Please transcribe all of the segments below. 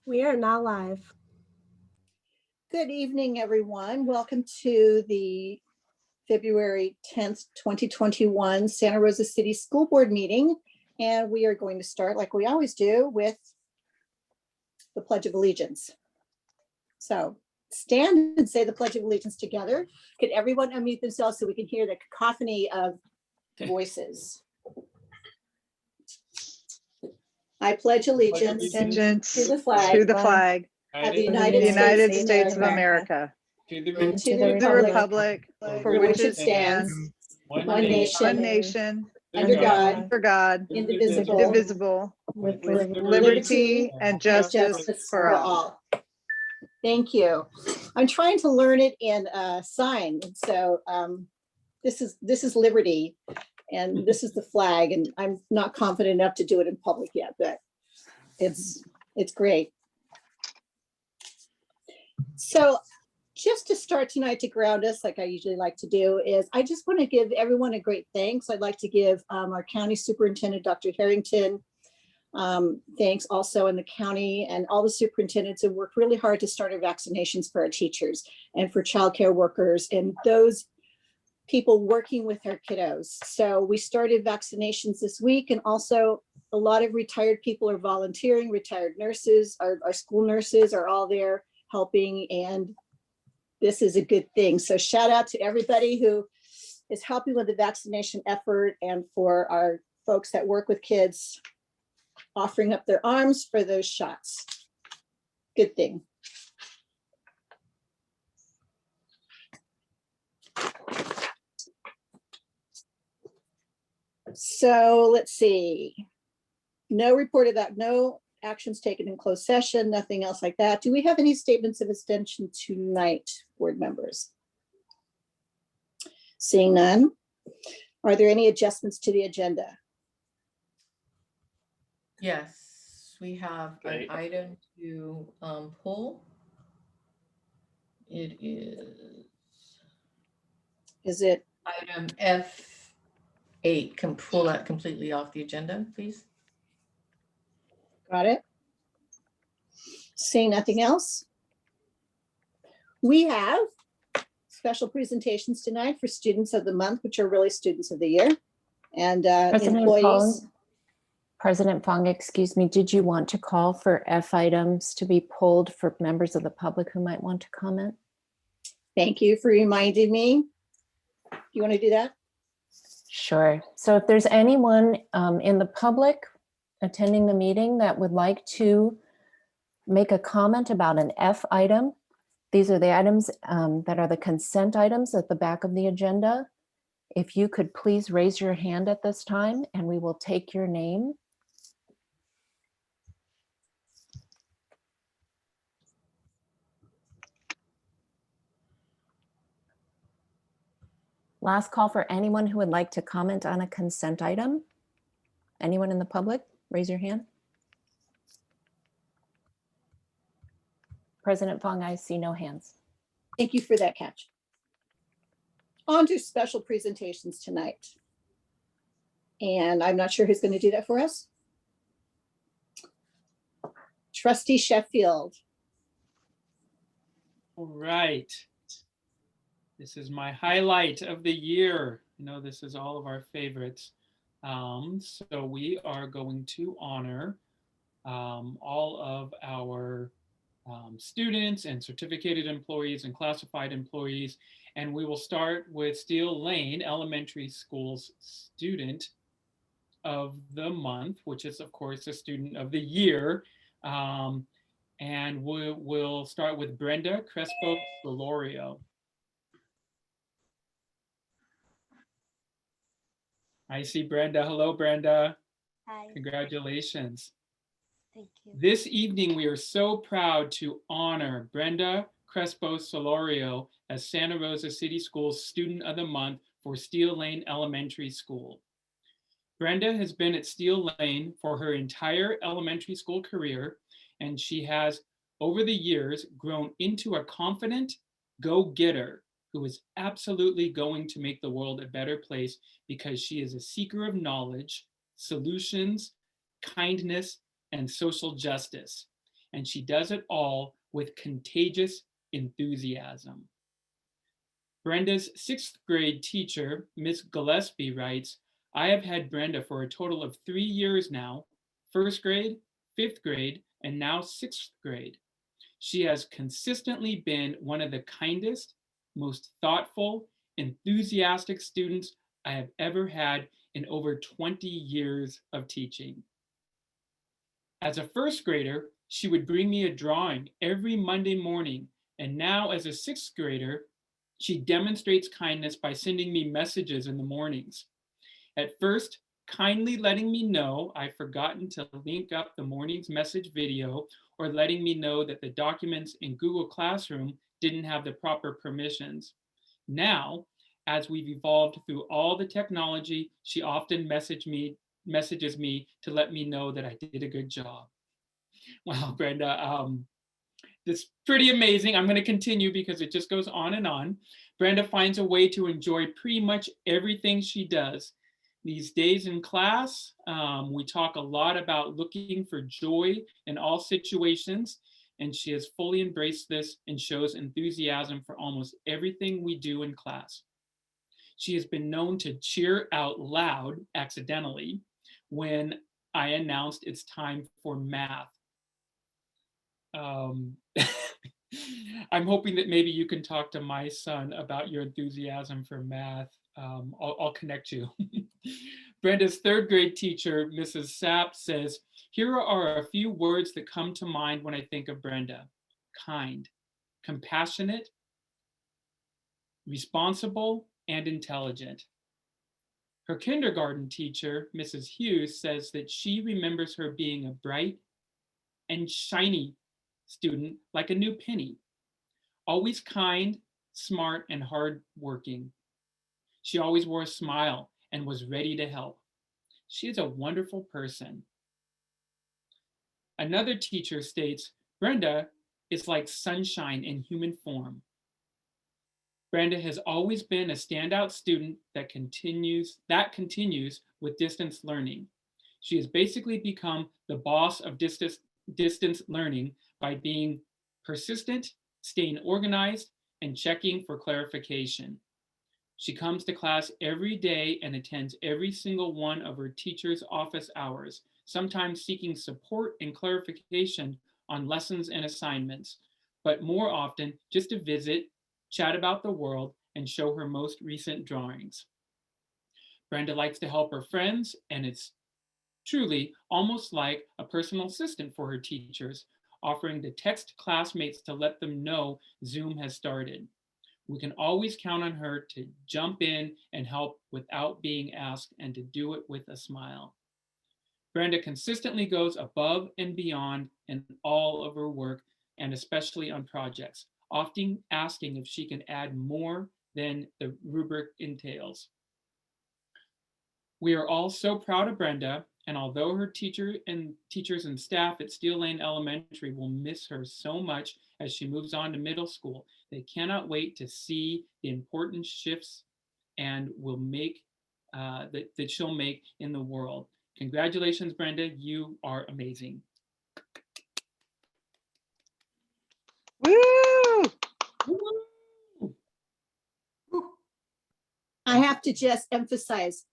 We are now live. Good evening, everyone. Welcome to the February 10th, 2021 Santa Rosa City School Board meeting. And we are going to start, like we always do, with the Pledge of Allegiance. So stand and say the Pledge of Allegiance together. Could everyone unmute themselves so we can hear the cacophony of voices? I pledge allegiance to the flag of the United States of America, and to the republic for which it stands, one nation, nation, under God, indivisible, with liberty and justice for all. Thank you. I'm trying to learn it in sign. So this is liberty, and this is the flag, and I'm not confident enough to do it in public yet, but it's great. So just to start tonight, to ground us, like I usually like to do, is I just want to give everyone a great thanks. I'd like to give our county superintendent, Dr. Harrington, thanks also in the county, and all the superintendents who worked really hard to start our vaccinations for our teachers and for childcare workers and those people working with our kiddos. So we started vaccinations this week, and also a lot of retired people are volunteering. Retired nurses, our school nurses are all there helping, and this is a good thing. So shout out to everybody who is helping with the vaccination effort, and for our folks that work with kids, offering up their arms for those shots. Good thing. So let's see. No actions taken in closed session, nothing else like that. Do we have any statements of extension tonight, board members? Seeing none. Are there any adjustments to the agenda? Yes, we have an item to pull. It Is it item F8. Can pull that completely off the agenda, please? got it? Seeing nothing else. We have special presentations tonight for students of the month, which are really students of the year, and employees. President Fong, excuse me, did you want to call for F items to be pulled for members of the public who might want to comment? Thank you for reminding me. You want to do that? Sure. So if there's anyone in the public attending the meeting that would like to make a comment about an F item, these are the items that are the consent items at the back of the agenda. If you could please raise your hand at this time and we will take your name. Last call for anyone who would like to comment on a consent item. Anyone in the public, raise your hand. President Fong, I see no hands. Thank you for that catch. On to special presentations tonight. And I'm not sure who's going to do that for us. Trustee Sheffield. All right. This is my highlight of the year. You know, this is all of our favorites. So we are going to honor all of our students and certificated employees and classified employees. And we will start with Steele Lane Elementary School's Student of the Month, which is, of course, a Student of the Year. And we'll start with Brenda Crespo Solorio. I see Brenda. Hello, Brenda. Hi. Congratulations. Thank you. This evening, we are so proud to honor Brenda Crespo Solorio as Santa Rosa City Schools Student of the Month for Steele Lane Elementary School. Brenda has been at Steele Lane for her entire elementary school career, and she has, over the years, grown into a confident go-getter who is absolutely going to make the world a better place because she is a seeker of knowledge, solutions, kindness, and social justice. and she does it all with contagious enthusiasm. Brenda's 6th grade teacher, Miss Gillespie, writes, I have had Brenda for a total of 3 years now, 1st grade, 5th grade, and now 6th grade. She has consistently been one of the kindest, most thoughtful, enthusiastic students I have ever had in over 20 years of teaching. As a 1st grader, she would bring me a drawing every Monday morning, and now as a 6th grader, she demonstrates kindness by sending me messages in the mornings. At first, kindly letting me know I've forgotten to link up the morning's message video, or letting me know that the documents in Google Classroom didn't have the proper permissions. Now, as we've evolved through all the technology, she often messages me to let me know that I did a good job. Wow, Brenda, that's pretty amazing. I'm going to continue because it just goes on and on. Brenda finds a way to enjoy pretty much everything she does. These days in class, we talk a lot about looking for joy in all situations, and she has fully embraced this and shows enthusiasm for almost everything we do in class. She has been known to cheer out loud accidentally when I announced it's time for math. I'm hoping that maybe you can talk to my son about your enthusiasm for math. I'll connect you. Brenda's 3rd grade teacher, Mrs. Sapp, says, here are a few words that come to mind when I think of Brenda. Kind, compassionate, responsible, and intelligent. Her kindergarten teacher, Mrs. Hughes, says that she remembers her being a bright and shiny student like a new penny, always kind, smart, and hardworking. She always wore a smile and was ready to help. She is a wonderful person. Another teacher states, Brenda is like sunshine in human form. Brenda has always been a standout student that continues with distance learning. She has basically become the boss of distance learning by being persistent, staying organized, and checking for clarification. She comes to class every day and attends every single one of her teacher's office hours, sometimes seeking support and clarification on lessons and assignments, but more often just to visit, chat about the world, and show her most recent drawings. Brenda likes to help her friends, and it's truly almost like a personal assistant for her teachers, offering to text classmates to let them know Zoom has started. We can always count on her to jump in and help without being asked, and to do it with a smile. Brenda consistently goes above and beyond in all of her work, and especially on projects, often asking if she can add more than the rubric entails. We are all so proud of Brenda, and although her teachers and staff at Steel Lane Elementary will miss her so much as she moves on to middle school, they cannot wait to see the important shifts and will make that she'll make in the world. Congratulations, Brenda, you are amazing. Woo! I have to just emphasize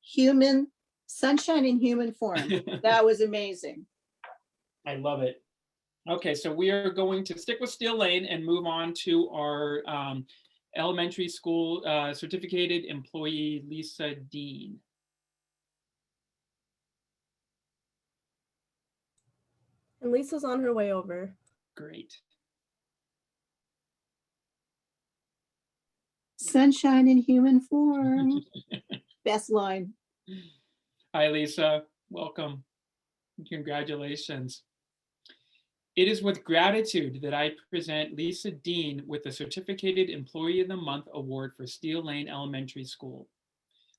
sunshine in human form. That was amazing. I love it. Okay, so we are going to stick with Steel Lane and move on to our elementary school certificated employee, Lisa Dean. And Lisa's on her way over. Great. Sunshine in human form. Best line. Hi, Lisa. Welcome. Congratulations. It is with gratitude that I present Lisa Dean with the Certificated Employee of the Month Award for Steel Lane Elementary School.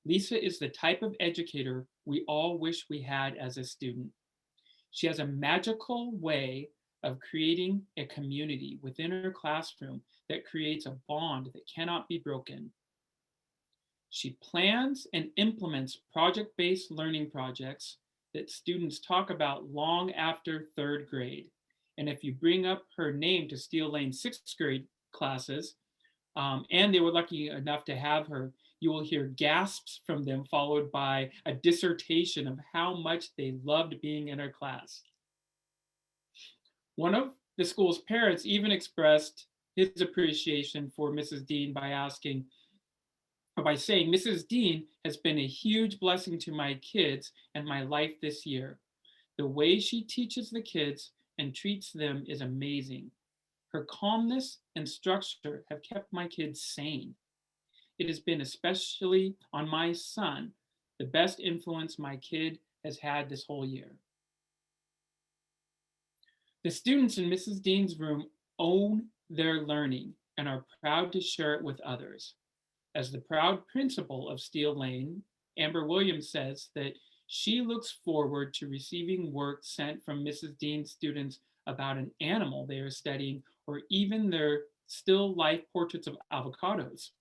Lisa is the type of educator we all wish we had as a student. She has a magical way of creating a community within her classroom that creates a bond that cannot be broken. She plans and implements project-based learning projects that students talk about long after 3rd grade. And if you bring up her name to Steel Lane 6th grade classes, and they were lucky enough to have her, you will hear gasps from them, followed by a dissertation of how much they loved being in her class. One of the school's parents even expressed his appreciation for Mrs. Dean by saying, Mrs. Dean has been a huge blessing to my kids and my life this year. The way she teaches the kids and treats them is amazing. Her calmness and structure have kept my kids sane. It has been, especially on my son, the best influence my kid has had this whole year. The students in Mrs. Dean's room own their learning and are proud to share it with others. As the proud principal of Steel Lane, Amber Williams says that she looks forward to receiving work sent from Mrs. Dean's students about an animal they are studying, or even their still life portraits of avocados.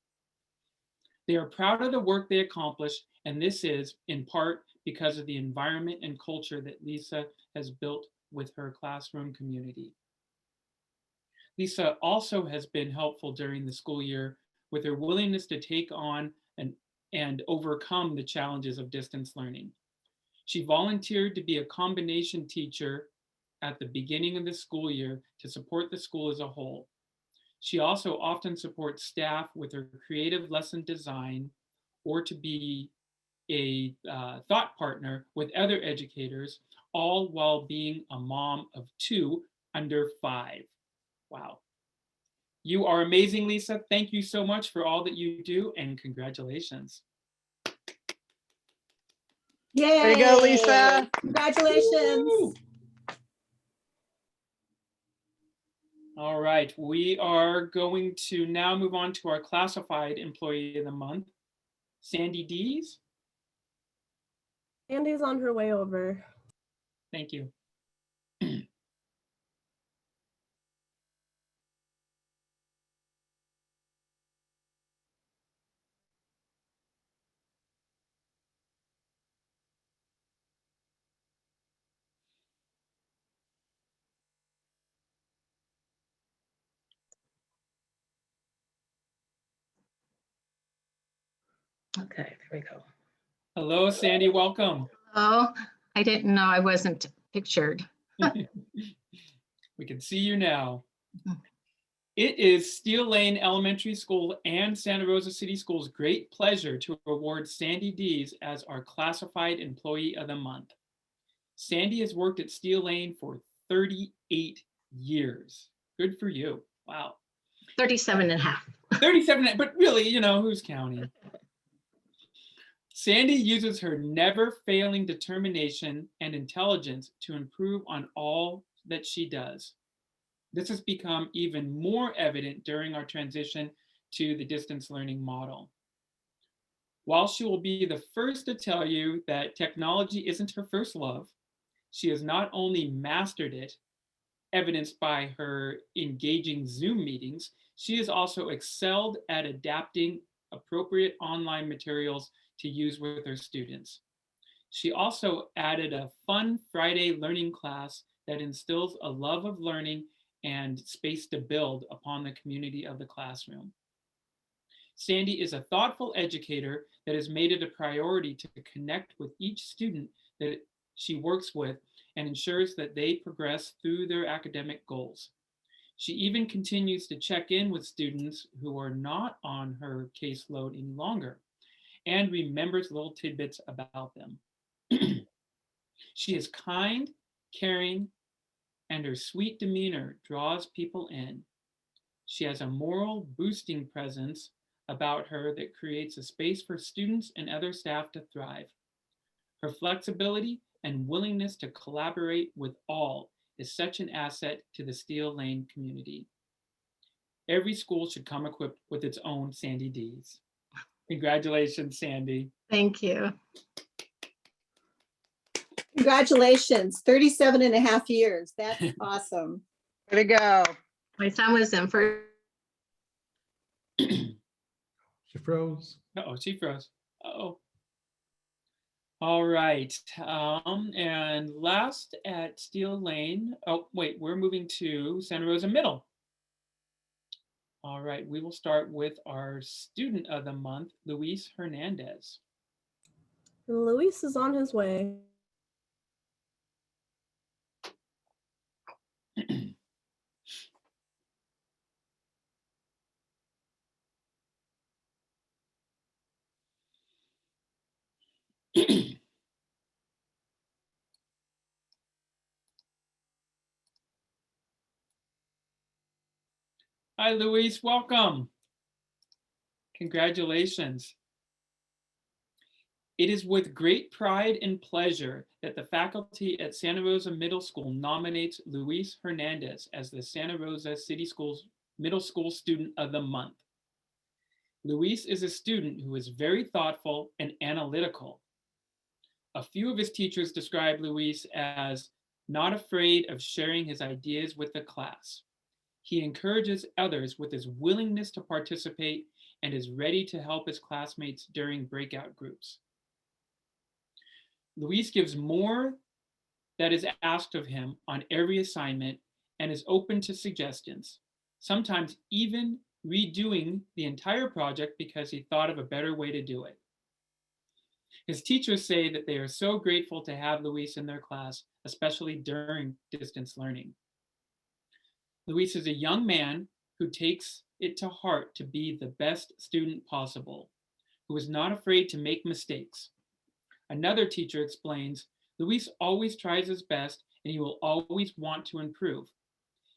They are proud of the work they accomplish, and this is in part because of the environment and culture that Lisa has built with her classroom community. Lisa also has been helpful during the school year with her willingness to take on and overcome the challenges of distance learning. She volunteered to be a combination teacher at the beginning of the school year to support the school as a whole. She also often supports staff with her creative lesson design, or to be a thought partner with other educators, all while being a mom of 2 under 5. Wow. You are amazing, Lisa. Thank you so much for all that you do, and congratulations. Yay! Way to go, Lisa. Congratulations. Woo! All right, we are going to now move on to our classified employee of the month, Sandy Dees. Andy's on her way over. Thank you. Okay, there we go. Hello, Sandy, welcome. Oh, I didn't know I wasn't pictured. We can see you now. It is Steel Lane Elementary School and Santa Rosa City Schools' great pleasure to award Sandy Dees as our classified employee of the month. Sandy has worked at Steel Lane for 38 years. Good for you. Wow. 37 and a half. 37, but really, you know, who's counting? Sandy uses her never-failing determination and intelligence to improve on all that she does. This has become even more evident during our transition to the distance learning model. While she will be the first to tell you that technology isn't her first love, she has not only mastered it, evidenced by her engaging Zoom meetings, she has also excelled at adapting appropriate online materials to use with her students. She also added a fun Friday learning class that instills a love of learning and space to build upon the community of the classroom. Sandy is a thoughtful educator that has made it a priority to connect with each student that she works with and ensures that they progress through their academic goals. She even continues to check in with students who are not on her caseload any longer and remembers little tidbits about them. She is kind, caring, and her sweet demeanor draws people in. She has a moral boosting presence about her that creates a space for students and other staff to thrive. Her flexibility and willingness to collaborate with all is such an asset to the Steel Lane community. Every school should come equipped with its own Sandy Dees. Congratulations, Sandy. Thank you. Congratulations, 37 and a half years. That's awesome. Way to go. My son was in first. She froze. Uh-oh, she froze. Uh-oh. All right. And last at Steel Lane. Oh, wait, we're moving to Santa Rosa Middle. All right, we will start with our student of the month, Luis Hernandez. And Luis is on his way. Hi, Luis, welcome. Congratulations. It is with great pride and pleasure that the faculty at Santa Rosa Middle School nominates Luis Hernandez as the Santa Rosa City Schools Middle School Student of the Month. Luis is a student who is very thoughtful and analytical. A few of his teachers describe Luis as not afraid of sharing his ideas with the class. He encourages others with his willingness to participate and is ready to help his classmates during breakout groups. Luis gives more that is asked of him on every assignment and is open to suggestions, sometimes even redoing the entire project because he thought of a better way to do it. His teachers say that they are so grateful to have Luis in their class, especially during distance learning. Luis is a young man who takes it to heart to be the best student possible, who is not afraid to make mistakes. Another teacher explains, Luis always tries his best and he will always want to improve.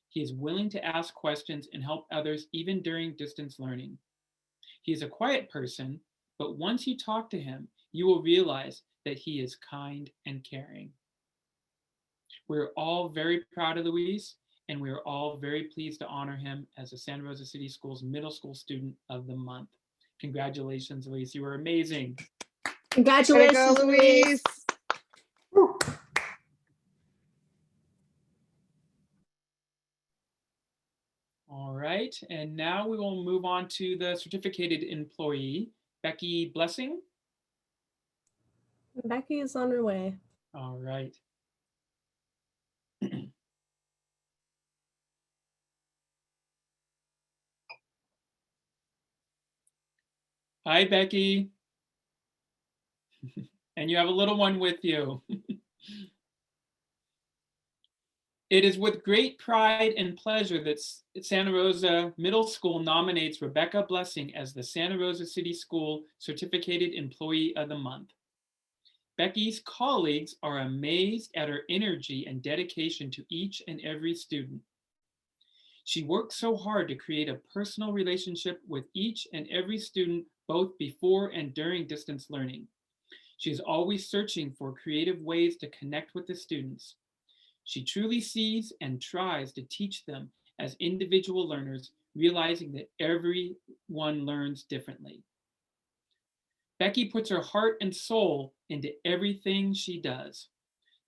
He is willing to ask questions and help others even during distance learning. He is a quiet person, but once you talk to him, you will realize that he is kind and caring. We're all very proud of Luis, and we are all very pleased to honor him as the Santa Rosa City Schools Middle School Student of the Month. Congratulations, Luis. You were amazing. Way to Congratulations, go, Luis. Luis. All right, and now we will move on to the certificated employee, Becky Blessing. Becky is on her way. All right. Hi, Becky. And you have a little one with you. It is with great pride and pleasure that Santa Rosa Middle School nominates Rebecca Blessing as the Santa Rosa City School Certificated Employee of the Month. Becky's colleagues are amazed at her energy and dedication to each and every student. She works so hard to create a personal relationship with each and every student, both before and during distance learning. She is always searching for creative ways to connect with the students. She truly sees and tries to teach them as individual learners, realizing that everyone learns differently. Becky puts her heart and soul into everything she does.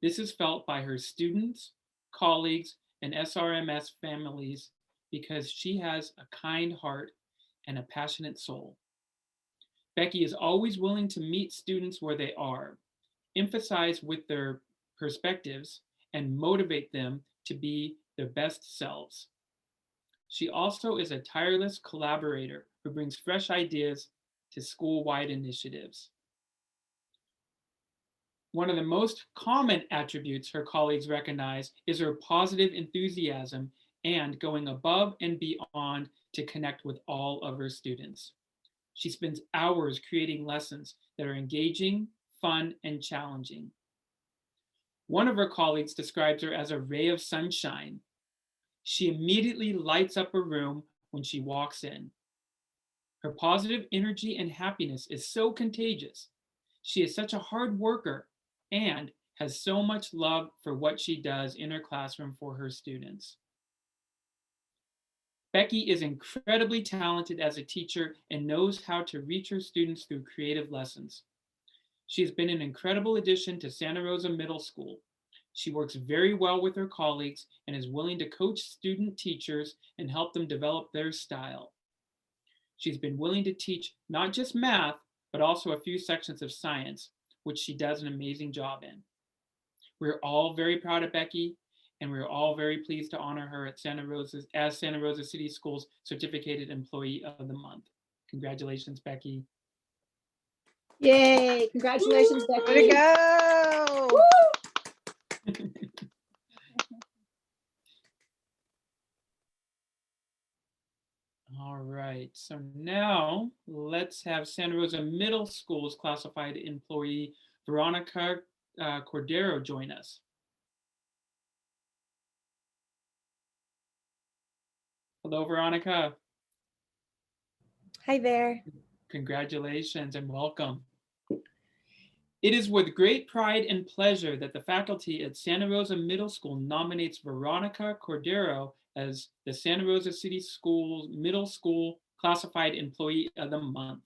This is felt by her students, colleagues, and SRMS families because she has a kind heart and a passionate soul. Becky is always willing to meet students where they are, emphasize with their perspectives, and motivate them to be their best selves. She also is a tireless collaborator who brings fresh ideas to school-wide initiatives. One of the most common attributes her colleagues recognize is her positive enthusiasm and going above and beyond to connect with all of her students. She spends hours creating lessons that are engaging, fun, and challenging. One of her colleagues describes her as a ray of sunshine. She immediately lights up a room when she walks in. Her positive energy and happiness is so contagious. She is such a hard worker and has so much love for what she does in her classroom for her students. Becky is incredibly talented as a teacher and knows how to reach her students through creative lessons. She has been an incredible addition to Santa Rosa Middle School. She works very well with her colleagues and is willing to coach student teachers and help them develop their style. She's been willing to teach not just math, but also a few sections of science, which she does an amazing job in. We're all very proud of Becky, and we're all very pleased to honor her at Santa Rosa City Schools Certificated Employee of the Month. Congratulations, Becky. Yay, congratulations, Way to Becky. go. All right, so now let's have Santa Rosa Middle School's classified employee Veronica Cordero join us. Hello, Veronica. Hi there. Congratulations and welcome. It is with great pride and pleasure that the faculty at Santa Rosa Middle School nominates Veronica Cordero as the Santa Rosa City Schools Middle School Classified Employee of the Month.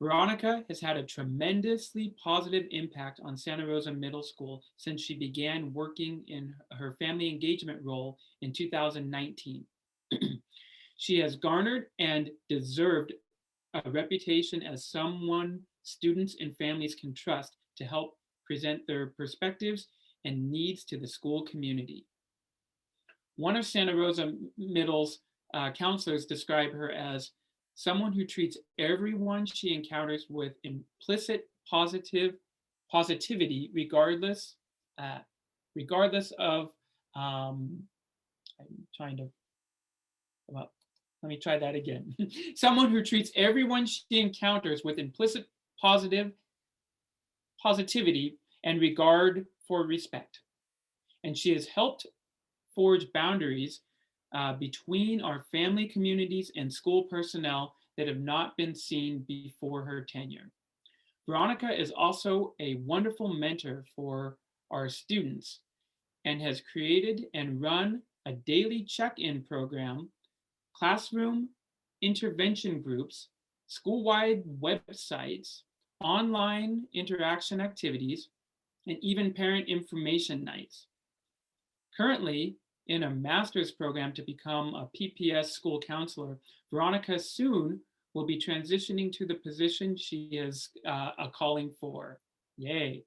Veronica has had a tremendously positive impact on Santa Rosa Middle School since she began working in her family engagement role in 2019. She has garnered and deserved a reputation as someone students and families can trust to help present their perspectives and needs to the school community. One of Santa Rosa Middle's counselors described her as someone who treats everyone she encounters with implicit positivity, regardless of, I'm trying to, well, let me try that again. Someone who treats everyone she encounters with implicit positivity and regard for respect. And she has helped forge boundaries between our family communities and school personnel that have not been seen before her tenure. Veronica is also a wonderful mentor for our students and has created and run a daily check-in program, classroom intervention groups, school-wide websites, online interaction activities, and even parent information nights. Currently, in a master's program to become a PPS school counselor, Veronica soon will be transitioning to the position she is a calling for. Yay.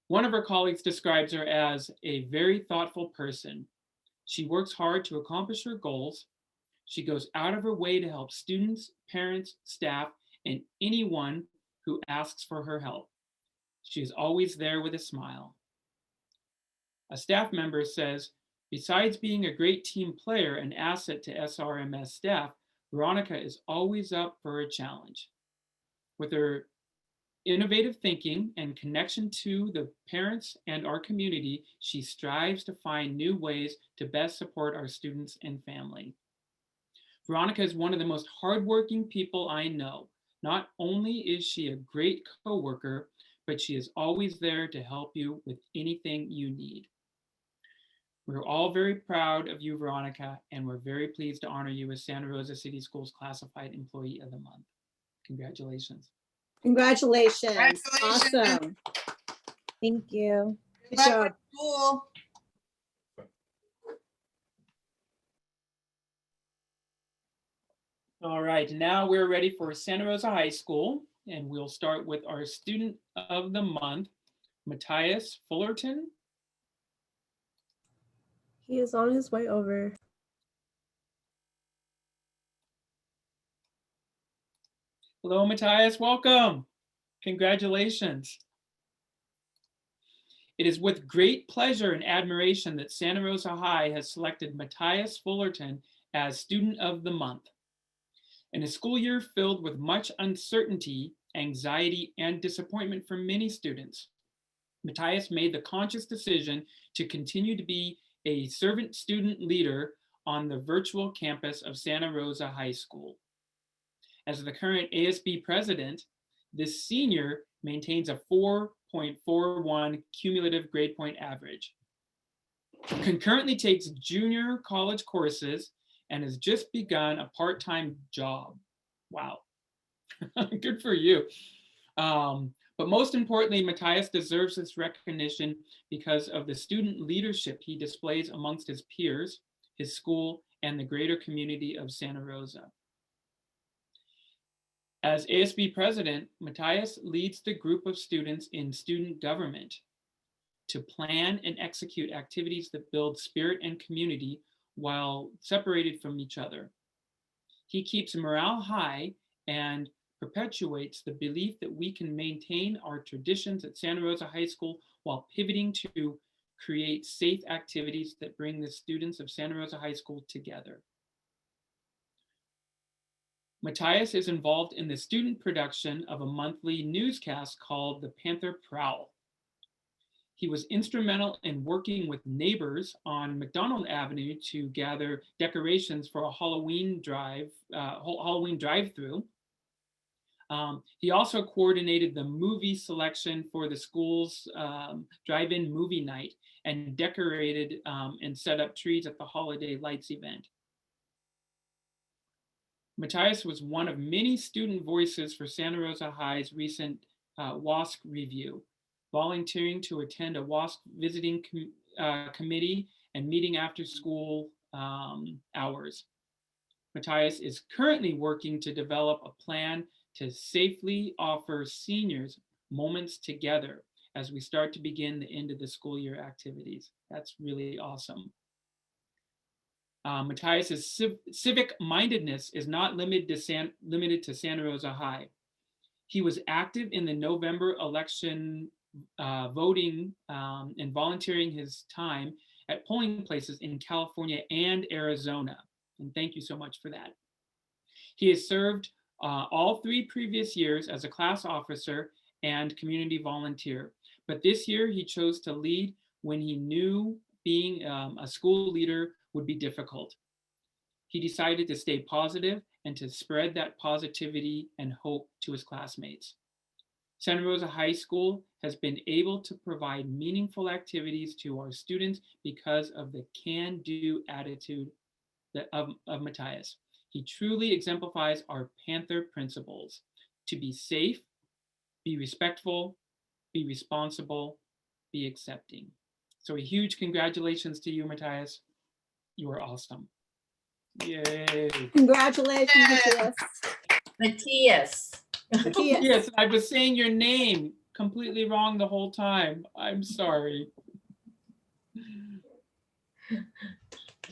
One of her colleagues describes her as a very thoughtful person. She works hard to accomplish her goals. She goes out of her way to help students, parents, staff, and anyone who asks for her help. She is always there with a smile. A staff member says, besides being a great team player and asset to SRMS staff, Veronica is always up for a challenge. With her innovative thinking and connection to the parents and our community, she strives to find new ways to best support our students and family. Veronica is one of the most hardworking people I know. Not only is she a great coworker, but she is always there to help you with anything you need. We're all very proud of you, Veronica, and we're very pleased to honor you as Santa Rosa City Schools Classified Employee of the Month. Congratulations. Congratulations. Congratulations. Awesome. Thank you. Good job. Cool. All right, now we're ready for Santa Rosa High School, and we'll start with our Student of the Month, Matthias Fullerton. He is on his way over. Hello, Matthias, welcome. Congratulations. It is with great pleasure and admiration that Santa Rosa High has selected Matthias Fullerton as Student of the Month. In a school year filled with much uncertainty, anxiety, and disappointment for many students, Matthias made the conscious decision to continue to be a servant student leader on the virtual campus of Santa Rosa High School. As the current ASB president, this senior maintains a 4.41 cumulative grade point average, concurrently takes junior college courses, and has just begun a part-time job. Wow, good for you. But most importantly, Matthias deserves this recognition because of the student leadership he displays amongst his peers, his school, and the greater community of Santa Rosa. As ASB president, Matthias leads the group of students in student government to plan and execute activities that build spirit and community while separated from each other. He keeps morale high and perpetuates the belief that we can maintain our traditions at Santa Rosa High School while pivoting to create safe activities that bring the students of Santa Rosa High School together. Matthias is involved in the student production of a monthly newscast called The Panther Prowl. He was instrumental in working with neighbors on McDonald Avenue to gather decorations for a Halloween drive-through. He also coordinated the movie selection for the school's drive-in movie night and decorated and set up trees at the holiday lights event. Matthias was one of many student voices for Santa Rosa High's recent WASC review, volunteering to attend a WASC visiting committee and meeting after school hours. Matthias is currently working to develop a plan to safely offer seniors moments together as we start to begin the end of the school year activities. That's really awesome. Matthias's civic mindedness is not limited to Santa Rosa High. He was active in the November election voting and volunteering his time at polling places in California and Arizona. And thank you so much for that. He has served all 3 previous years as a class officer and community volunteer. But this year he chose to lead when he knew being a school leader would be difficult. He decided to stay positive and to spread that positivity and hope to his classmates. Santa Rosa High School has been able to provide meaningful activities to our students because of the can-do attitude of Matthias. He truly exemplifies our Panther principles: to be safe, be respectful, be responsible, be accepting. So a huge congratulations to you, Matthias. You are awesome. Yay. Congratulations, Matthias. Matthias. Matthias. Yes, I was saying your name completely wrong the whole time. I'm sorry.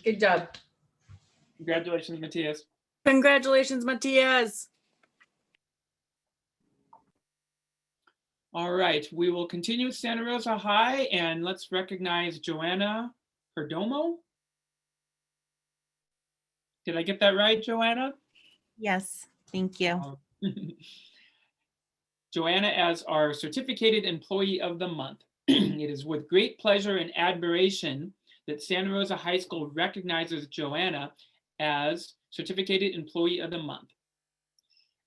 Good job. Congratulations, Matthias. Congratulations, Matthias. All right, we will continue with Santa Rosa High, and let's recognize Joanna Perdomo. Did I get that right, Joanna? Yes, thank you. Joanna as our Certificated Employee of the Month. It is with great pleasure and admiration that Santa Rosa High School recognizes Joanna as Certificated Employee of the Month.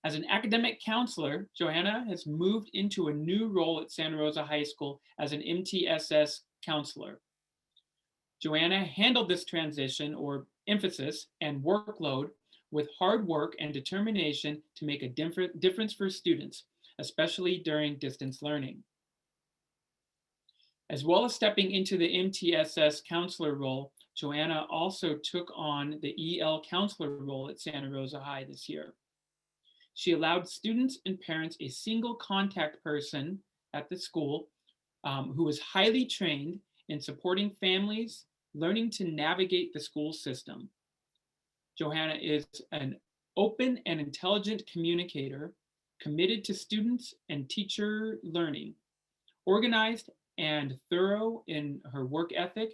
As an academic counselor, Joanna has moved into a new role at Santa Rosa High School as an MTSS counselor. Joanna handled this transition or emphasis and workload with hard work and determination to make a difference for students, especially during distance learning. As well as stepping into the MTSS counselor role, Joanna also took on the EL counselor role at Santa Rosa High this year. She allowed students and parents a single contact person at the school who was highly trained in supporting families learning to navigate the school system. Joanna is an open and intelligent communicator, committed to students and teacher learning, organized and thorough in her work ethic,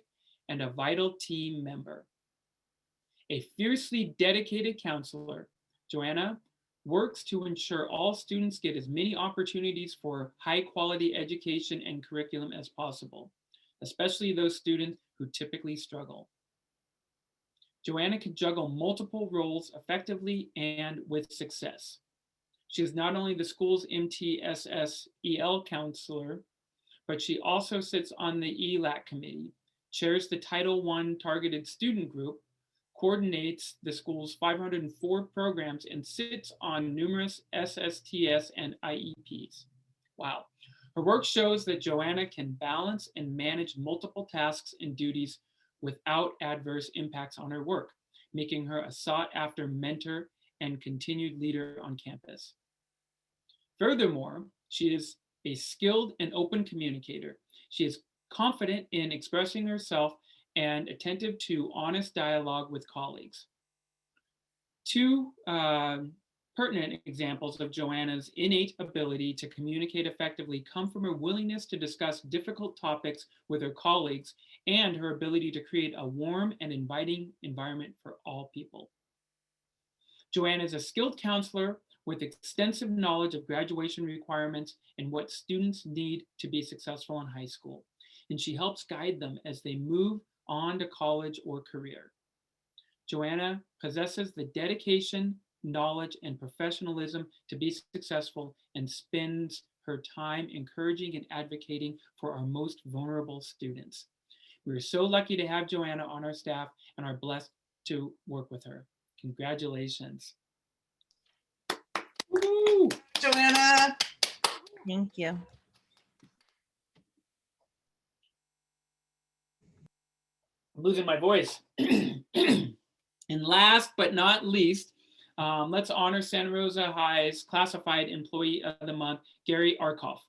and a vital team member. A fiercely dedicated counselor, Joanna works to ensure all students get as many opportunities for high quality education and curriculum as possible, especially those students who typically struggle. Joanna can juggle multiple roles effectively and with success. She is not only the school's MTSS EL counselor, but she also sits on the ELAC committee, chairs the Title I targeted student group, coordinates the school's 504 programs, and sits on numerous SSTS and IEPs. Wow. Her work shows that Joanna can balance and manage multiple tasks and duties without adverse impacts on her work, making her a sought-after mentor and continued leader on campus. Furthermore, she is a skilled and open communicator. She is confident in expressing herself and attentive to honest dialogue with colleagues. Two pertinent examples of Joanna's innate ability to communicate effectively come from her willingness to discuss difficult topics with her colleagues and her ability to create a warm and inviting environment for all people. Joanna is a skilled counselor with extensive knowledge of graduation requirements and what students need to be successful in high school, and she helps guide them as they move on to college or career. Joanna possesses the dedication, knowledge, and professionalism to be successful and spends her time encouraging and advocating for our most vulnerable students. We are so lucky to have Joanna on our staff and are blessed to work with her. Congratulations. Woo! Joanna. Thank you. I'm losing my voice. And last but not least, let's honor Santa Rosa High's Classified Employee of the Month, Gary Arkoff.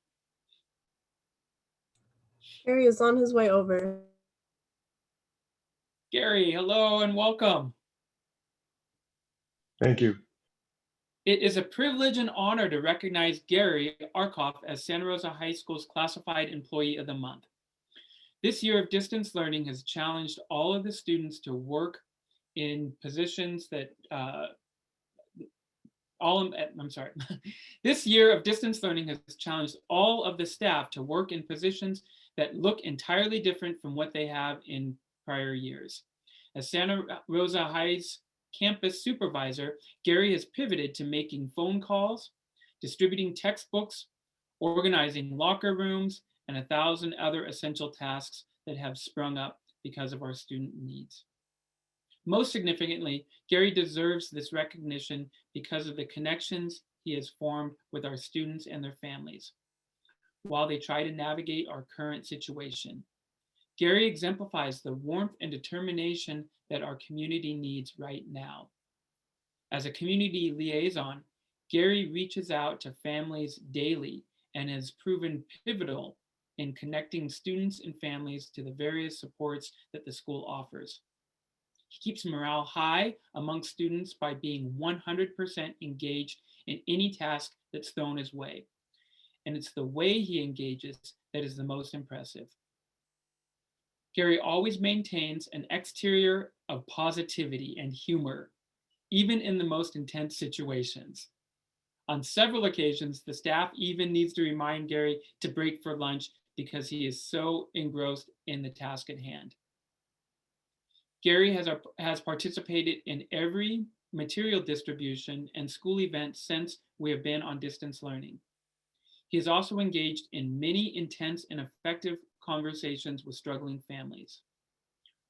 Gary is on his way over. Gary, hello and welcome. Thank you. It is a privilege and honor to recognize Gary Arkoff as Santa Rosa High School's Classified Employee of the Month. This year of distance learning has challenged all of the students to work in positions that, This year of distance learning has challenged all of the staff to work in positions that look entirely different from what they have in prior years. As Santa Rosa High's campus supervisor, Gary has pivoted to making phone calls, distributing textbooks, organizing locker rooms, and 1,000 other essential tasks that have sprung up because of our student needs. Most significantly, Gary deserves this recognition because of the connections he has formed with our students and their families while they try to navigate our current situation. Gary exemplifies the warmth and determination that our community needs right now. As a community liaison, Gary reaches out to families daily and has proven pivotal in connecting students and families to the various supports that the school offers. He keeps morale high among students by being 100% engaged in any task that's thrown his way. And it's the way he engages that is the most impressive. Gary always maintains an exterior of positivity and humor, even in the most intense situations. On several occasions, the staff even needs to remind Gary to break for lunch because he is so engrossed in the task at hand. Gary has participated in every material distribution and school event since we have been on distance learning. He is also engaged in many intense and effective conversations with struggling families.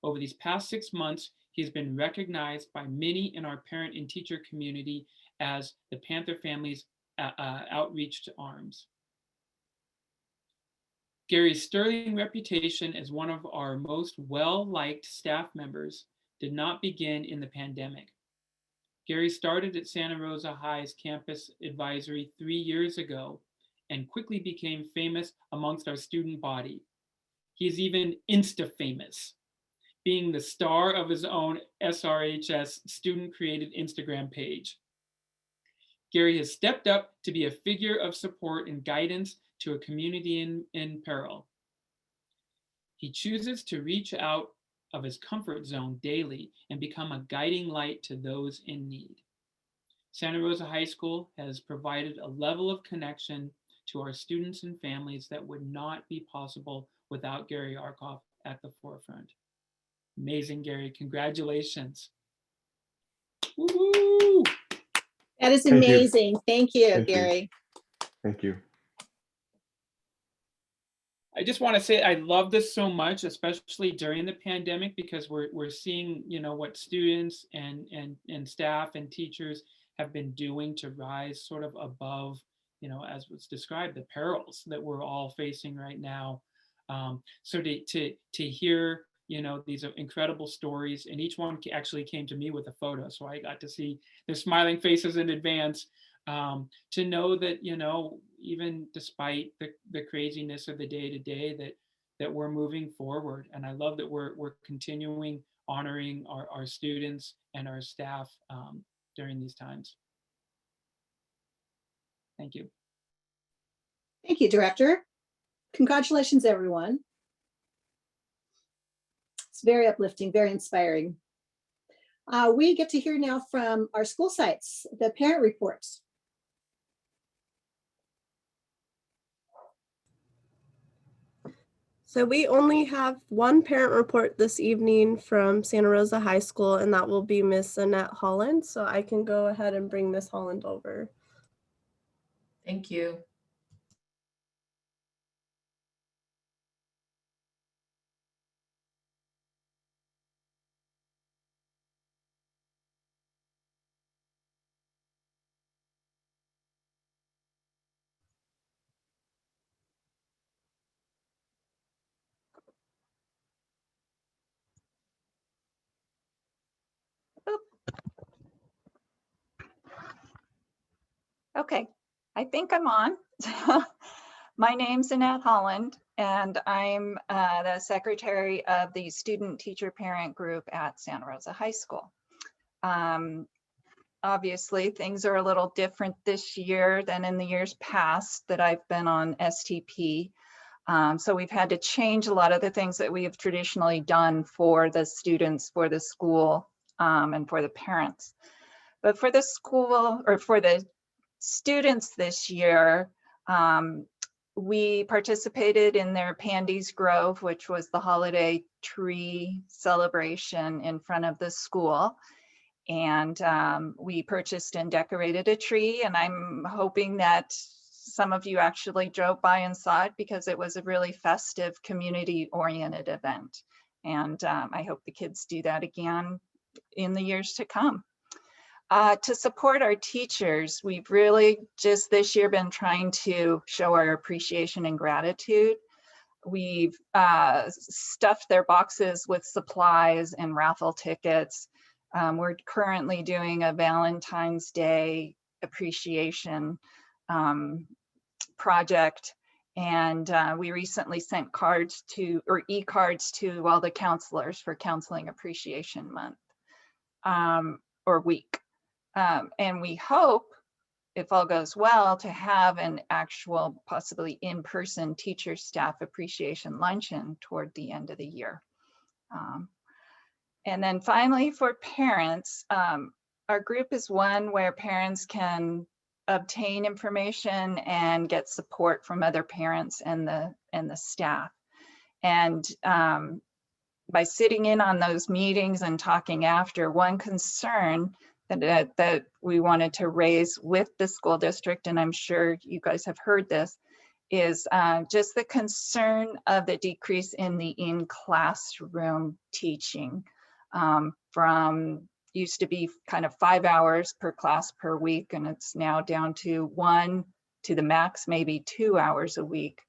Over these past 6 months, he has been recognized by many in our parent and teacher community as the Panther Family's outreach to arms. Gary's sterling reputation as one of our most well-liked staff members did not begin in the pandemic. Gary started at Santa Rosa High's campus advisory 3 years ago and quickly became famous amongst our student body. He is even Insta-famous, being the star of his own SRHS student-created Instagram page. Gary has stepped up to be a figure of support and guidance to a community in peril. He chooses to reach out of his comfort zone daily and become a guiding light to those in need. Santa Rosa High School has provided a level of connection to our students and families that would not be possible without Gary Arkoff at the forefront. Amazing, Gary. Congratulations. Woo-hoo! That is Thank you. amazing. Thank you, Thank you. Gary. Thank you. I just want to say I love this so much, especially during the pandemic, because we're seeing, you know, what students and staff and teachers have been doing to rise sort of above, you know, as was described, the perils that we're all facing right now. So to hear, you know, these incredible stories, and each one actually came to me with a photo, so I got to see their smiling faces in advance. to know that, you know, even despite the craziness of the day to day, that we're moving forward. And I love that we're continuing honoring our students and our staff during these times. Thank you. Thank you, Director. Congratulations, everyone. It's very uplifting, very inspiring. We get to hear now from our school sites, the parent reports. So we only have one parent report this evening from Santa Rosa High School, and that will be Miss Annette Holland. So I can go ahead and bring Miss Holland over. Thank you. Okay, I think I'm on. My name's Annette Holland, and I'm the secretary of the student teacher parent group at Santa Rosa High School. Obviously, things are a little different this year than in the years past that I've been on STP. So we've had to change a lot of the things that we have traditionally done for the students, for the school, and for the parents. But for the school, or for the students this year, we participated in their Pandy's Grove, which was the holiday tree celebration in front of the school. And we purchased and decorated a tree, and I'm hoping that some of you actually drove by and saw it, because it was a really festive, community-oriented event. And I hope the kids do that again in the years to come. To support our teachers, we've really just this year been trying to show our appreciation and gratitude. We've stuffed their boxes with supplies and raffle tickets. We're currently doing a Valentine's Day appreciation project. And we recently sent cards to, or e-cards to all the counselors for Counseling Appreciation Month or week. And we hope, if all goes well, to have an actual, possibly in-person teacher staff appreciation luncheon toward the end of the year. And then finally, for parents, our group is one where parents can obtain information and get support from other parents and the staff. And by sitting in on those meetings and talking after, one concern that we wanted to raise with the school district, and I'm sure you guys have heard this, is just the concern of the decrease in the in-classroom teaching. From used to be kind of 5 hours per class per week, and it's now down to 1 to the max, maybe 2 hours a week.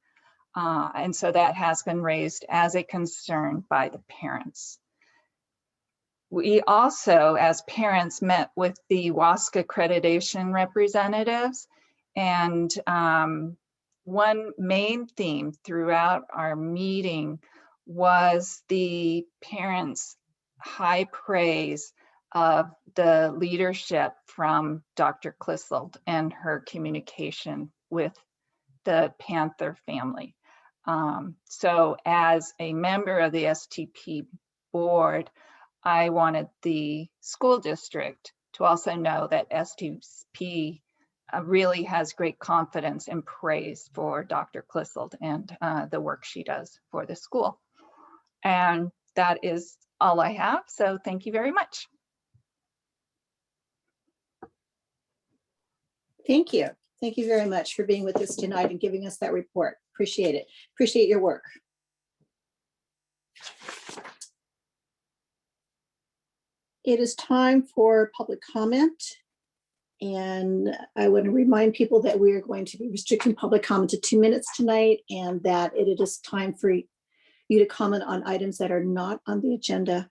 And so that has been raised as a concern by the parents. We also, as parents, met with the WASC accreditation representatives, and one main theme throughout our meeting was the parents' high praise of the leadership from Dr. Clissold and her communication with the Panther family. So as a member of the STP board, I wanted the school district to also know that STP really has great confidence and praise for Dr. Clissold and the work she does for the school. And that is all I have. So thank you very much. Thank you. Thank you very much for being with us tonight and giving us that report. Appreciate it. Appreciate your work. It is time for public comment. And I want to remind people that we are going to be restricting public comment to 2 minutes tonight, and that it is time for you to comment on items that are not on the agenda.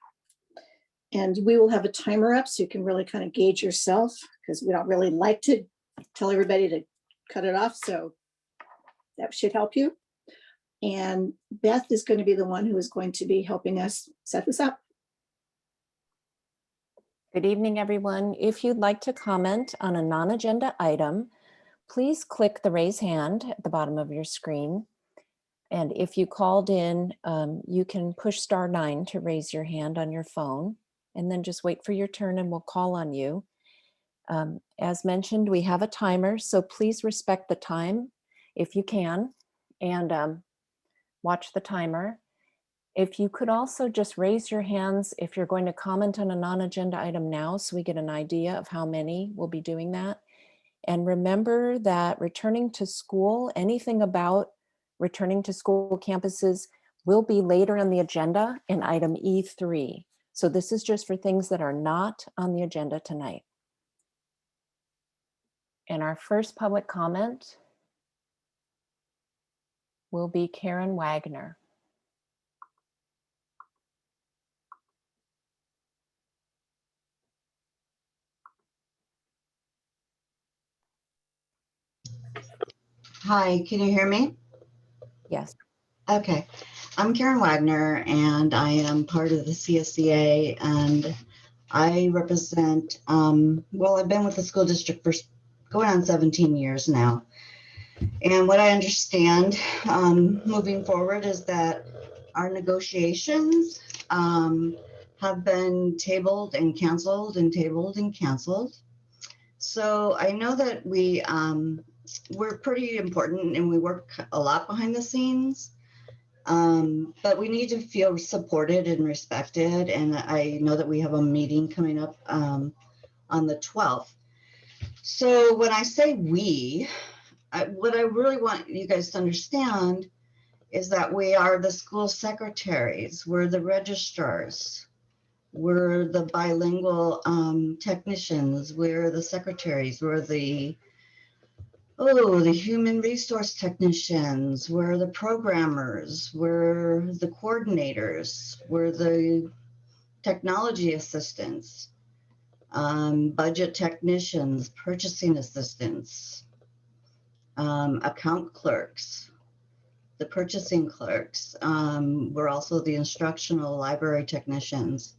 And we will have a timer up so you can really kind of gauge yourself, because we don't really like to tell everybody to cut it off. So that should help you. And Beth is going to be the one who is going to be helping us set this up. Good evening, everyone. If you'd like to comment on a non-agenda item, please click the raise hand at the bottom of your screen. And if you called in, you can push *9 to raise your hand on your phone, and then just wait for your turn and we'll call on you. As mentioned, we have a timer, so please respect the time if you can, and watch the timer. If you could also just raise your hands if you're going to comment on a non-agenda item now, so we get an idea of how many will be doing that. And remember that returning to school, anything about returning to school campuses will be later on the agenda in item E3. So this is just for things that are not on the agenda tonight. And our first public comment will be Karen Wagner. Hi, can you hear me? Yes. Okay, I'm Karen Wagner and I am part of the CSCA and I represent, well, I've been with the school district for going on 17 years now. And what I understand moving forward is that our negotiations have been tabled and canceled and tabled and canceled. So I know that we're pretty important and we work a lot behind the scenes, but we need to feel supported and respected. And I know that we have a meeting coming up on the 12th. So when I say we, what I really want you guys to understand is that we are the school secretaries, we're the registrars, we're the bilingual technicians, we're the secretaries, we're the human resource technicians, we're the programmers, we're the coordinators, we're the technology assistants, budget technicians, purchasing assistants, account clerks, the purchasing clerks. We're also the instructional library technicians.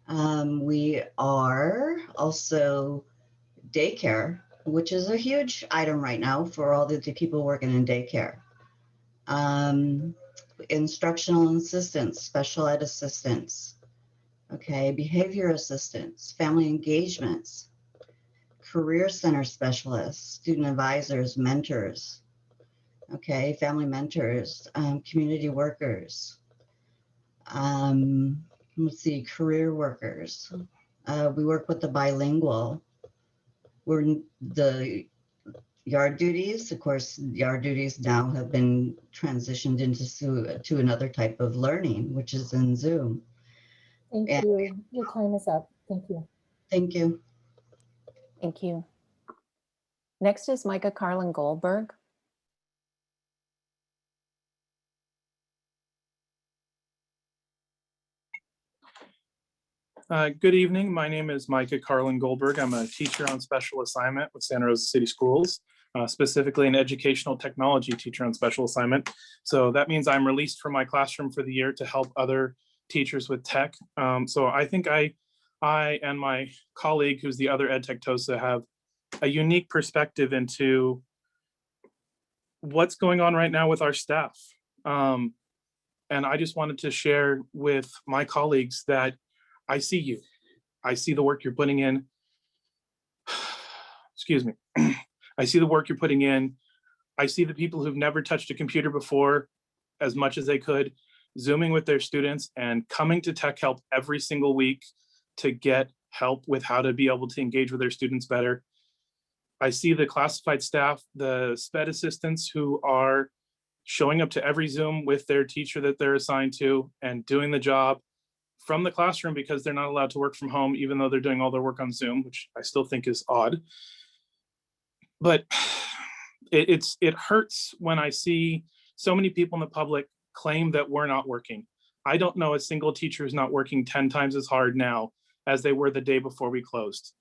We are also daycare, which is a huge item right now for all the people working in daycare. Instructional assistants, special ed assistants, okay, behavior assistants, family engagements, career center specialists, student advisors, mentors, okay, family mentors, community workers, let's see, career workers. We work with the bilingual. We're the yard duties. Of course, yard duties now have been transitioned into another type of learning, which is in Zoom. Thank you. Your time is up. Thank you. Thank you. Thank you. Next is Micah Carlin Goldberg. Good evening. My name is Micah Carlin Goldberg. I'm a teacher on special assignment with Santa Rosa City Schools, specifically an educational technology teacher on special assignment. So that means I'm released from my classroom for the year to help other teachers with tech. So I think I and my colleague, who's the other ed tech TOSA, have a unique perspective into what's going on right now with our staff. And I just wanted to share with my colleagues that I see you. I see the work you're putting in. Excuse me. I see the work you're putting in. I see the people who've never touched a computer before as much as they could, Zooming with their students and coming to Tech Help every single week to get help with how to be able to engage with their students better. I see the classified staff, the SPED assistants who are showing up to every Zoom with their teacher that they're assigned to and doing the job from the classroom because they're not allowed to work from home, even though they're doing all their work on Zoom, which I still think is odd. But it hurts when I see so many people in the public claim that we're not working. I don't know a single teacher who's not working 10 times as hard now as they were the day before we closed.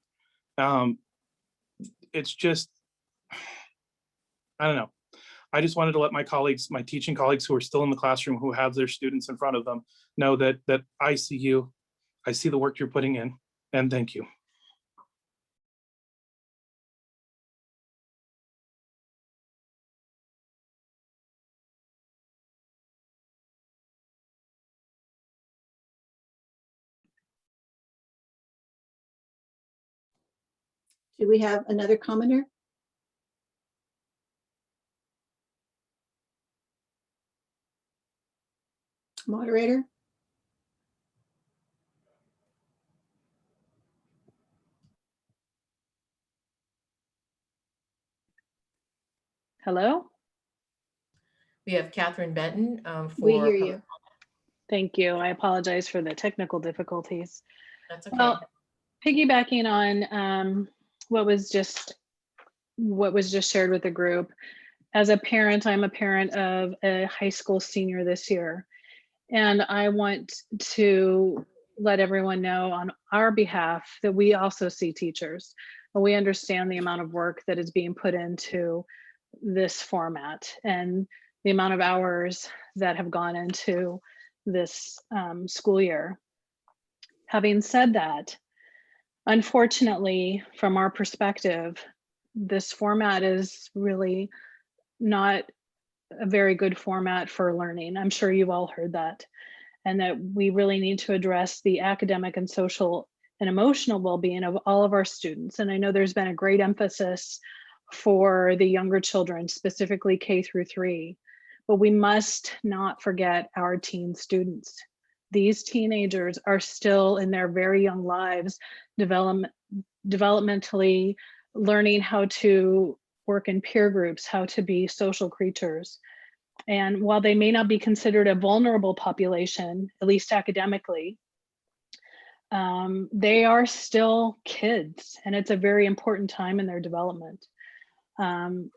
it's just, I don't know. I just wanted to let my colleagues, my teaching colleagues who are still in the classroom, who have their students in front of them, know that I see you, I see the work you're putting in, and thank you. Do we have another commenter? Moderator? Hello? We have Catherine Benton We for hear public you. Thank you. I apologize for the technical difficulties. That's okay. Well, piggybacking on what was just shared with the group, as a parent, I'm a parent of a high school senior this year, and I want to let everyone know on our behalf that we also see teachers, and we understand the amount of work that is being put into this format and the amount of hours that have gone into this school year. Having said that, unfortunately, from our perspective, this format is really not a very good format for learning. I'm sure you've all heard that, and that we really need to address the academic and social and emotional well-being of all of our students. And I know there's been a great emphasis for the younger children, specifically K-3, but we must not forget our teen students. These teenagers are still in their very young lives, developmentally learning how to work in peer groups, how to be social creatures. And while they may not be considered a vulnerable population, at least academically, they are still kids, and it's a very important time in their development. I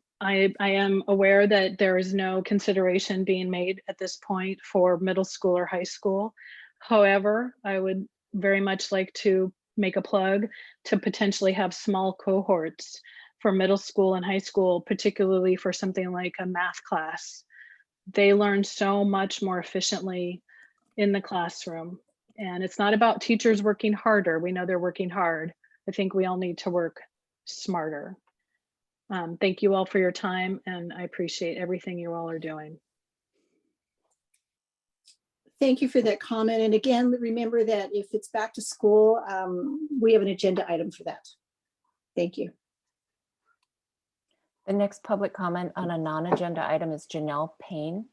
am aware that there is no consideration being made at this point for middle school or high school. However, I would very much like to make a plug to potentially have small cohorts for middle school and high school, particularly for something like a math class. They learn so much more efficiently in the classroom. And it's not about teachers working harder. We know they're working hard. I think we all need to work smarter. Thank you all for your time, and I appreciate everything you all are doing. Thank you for that comment. And again, remember that if it's back to school, we have an agenda item for that. Thank you. The next public comment on a non-agenda item is Janelle Payne.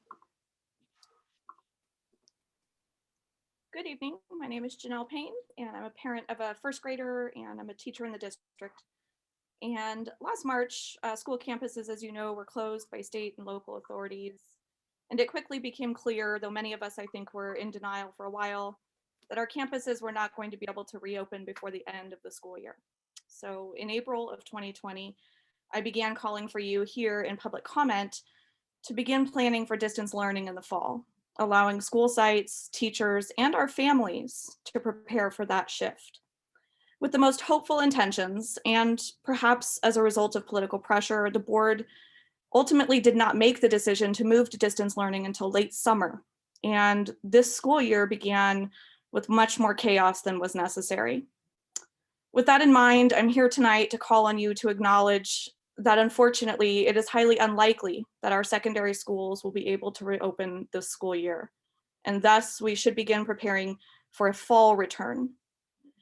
Good evening. My name is Janelle Payne, and I'm a parent of a first grader, and I'm a teacher in the district. And last March, school campuses, as you know, were closed by state and local authorities. And it quickly became clear, though many of us, I think, were in denial for a while, that our campuses were not going to be able to reopen before the end of the school year. So in April of 2020, I began calling for you here in public comment to begin planning for distance learning in the fall, allowing school sites, teachers, and our families to prepare for that shift. With the most hopeful intentions, and perhaps as a result of political pressure, the board ultimately did not make the decision to move to distance learning until late summer. And this school year began with much more chaos than was necessary. With that in mind, I'm here tonight to call on you to acknowledge that unfortunately, it is highly unlikely that our secondary schools will be able to reopen this school year. And thus, we should begin preparing for a fall return.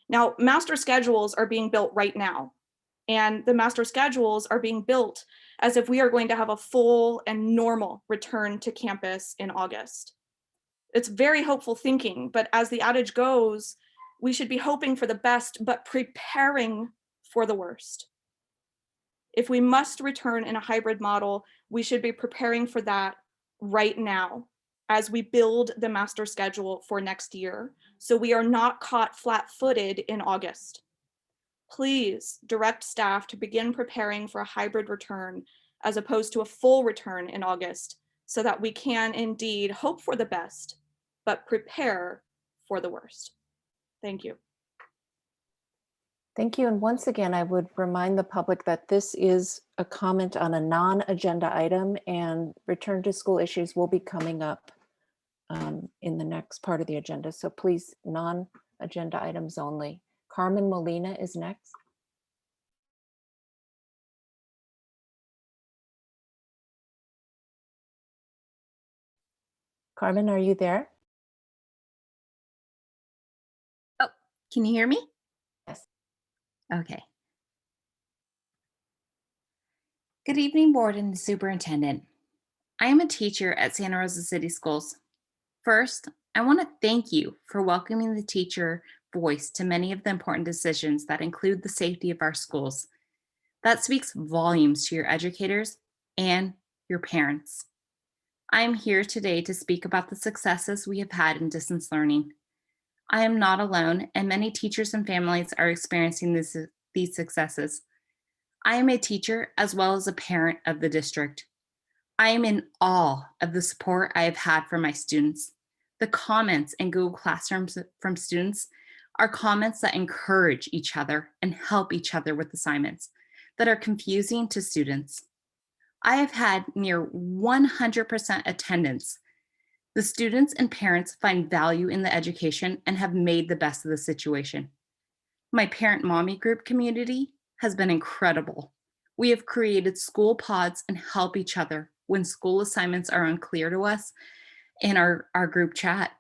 Now, master schedules are being built right now, and the master schedules are being built as if we are going to have a full and normal return to campus in August. It's very hopeful thinking, but as the adage goes, we should be hoping for the best, but preparing for the worst. If we must return in a hybrid model, we should be preparing for that right now as we build the master schedule for next year, so we are not caught flat-footed in August. Please direct staff to begin preparing for a hybrid return as opposed to a full return in August, so that we can indeed hope for the best, but prepare for the worst. Thank you. Thank you. And once again, I would remind the public that this is a comment on a non-agenda item, and return to school issues will be coming up in the next part of the agenda. So please, non-agenda items only. Carmen Molina is next. Carmen, are you there? Oh, can you hear me? Yes. Okay. Good evening, board and superintendent. I am a teacher at Santa Rosa City Schools. First, I want to thank you for welcoming the teacher voice to many of the important decisions that include the safety of our schools. That speaks volumes to your educators and your parents. I am here today to speak about the successes we have had in distance learning. I am not alone, and many teachers and families are experiencing these successes. I am a teacher as well as a parent of the district. I am in awe of the support I have had from my students. The comments in Google Classrooms from students are comments that encourage each other and help each other with assignments that are confusing to students. I have had near 100% attendance. The students and parents find value in the education and have made the best of the situation. My parent mommy group community has been incredible. We have created school pods and help each other when school assignments are unclear to us in our group chat.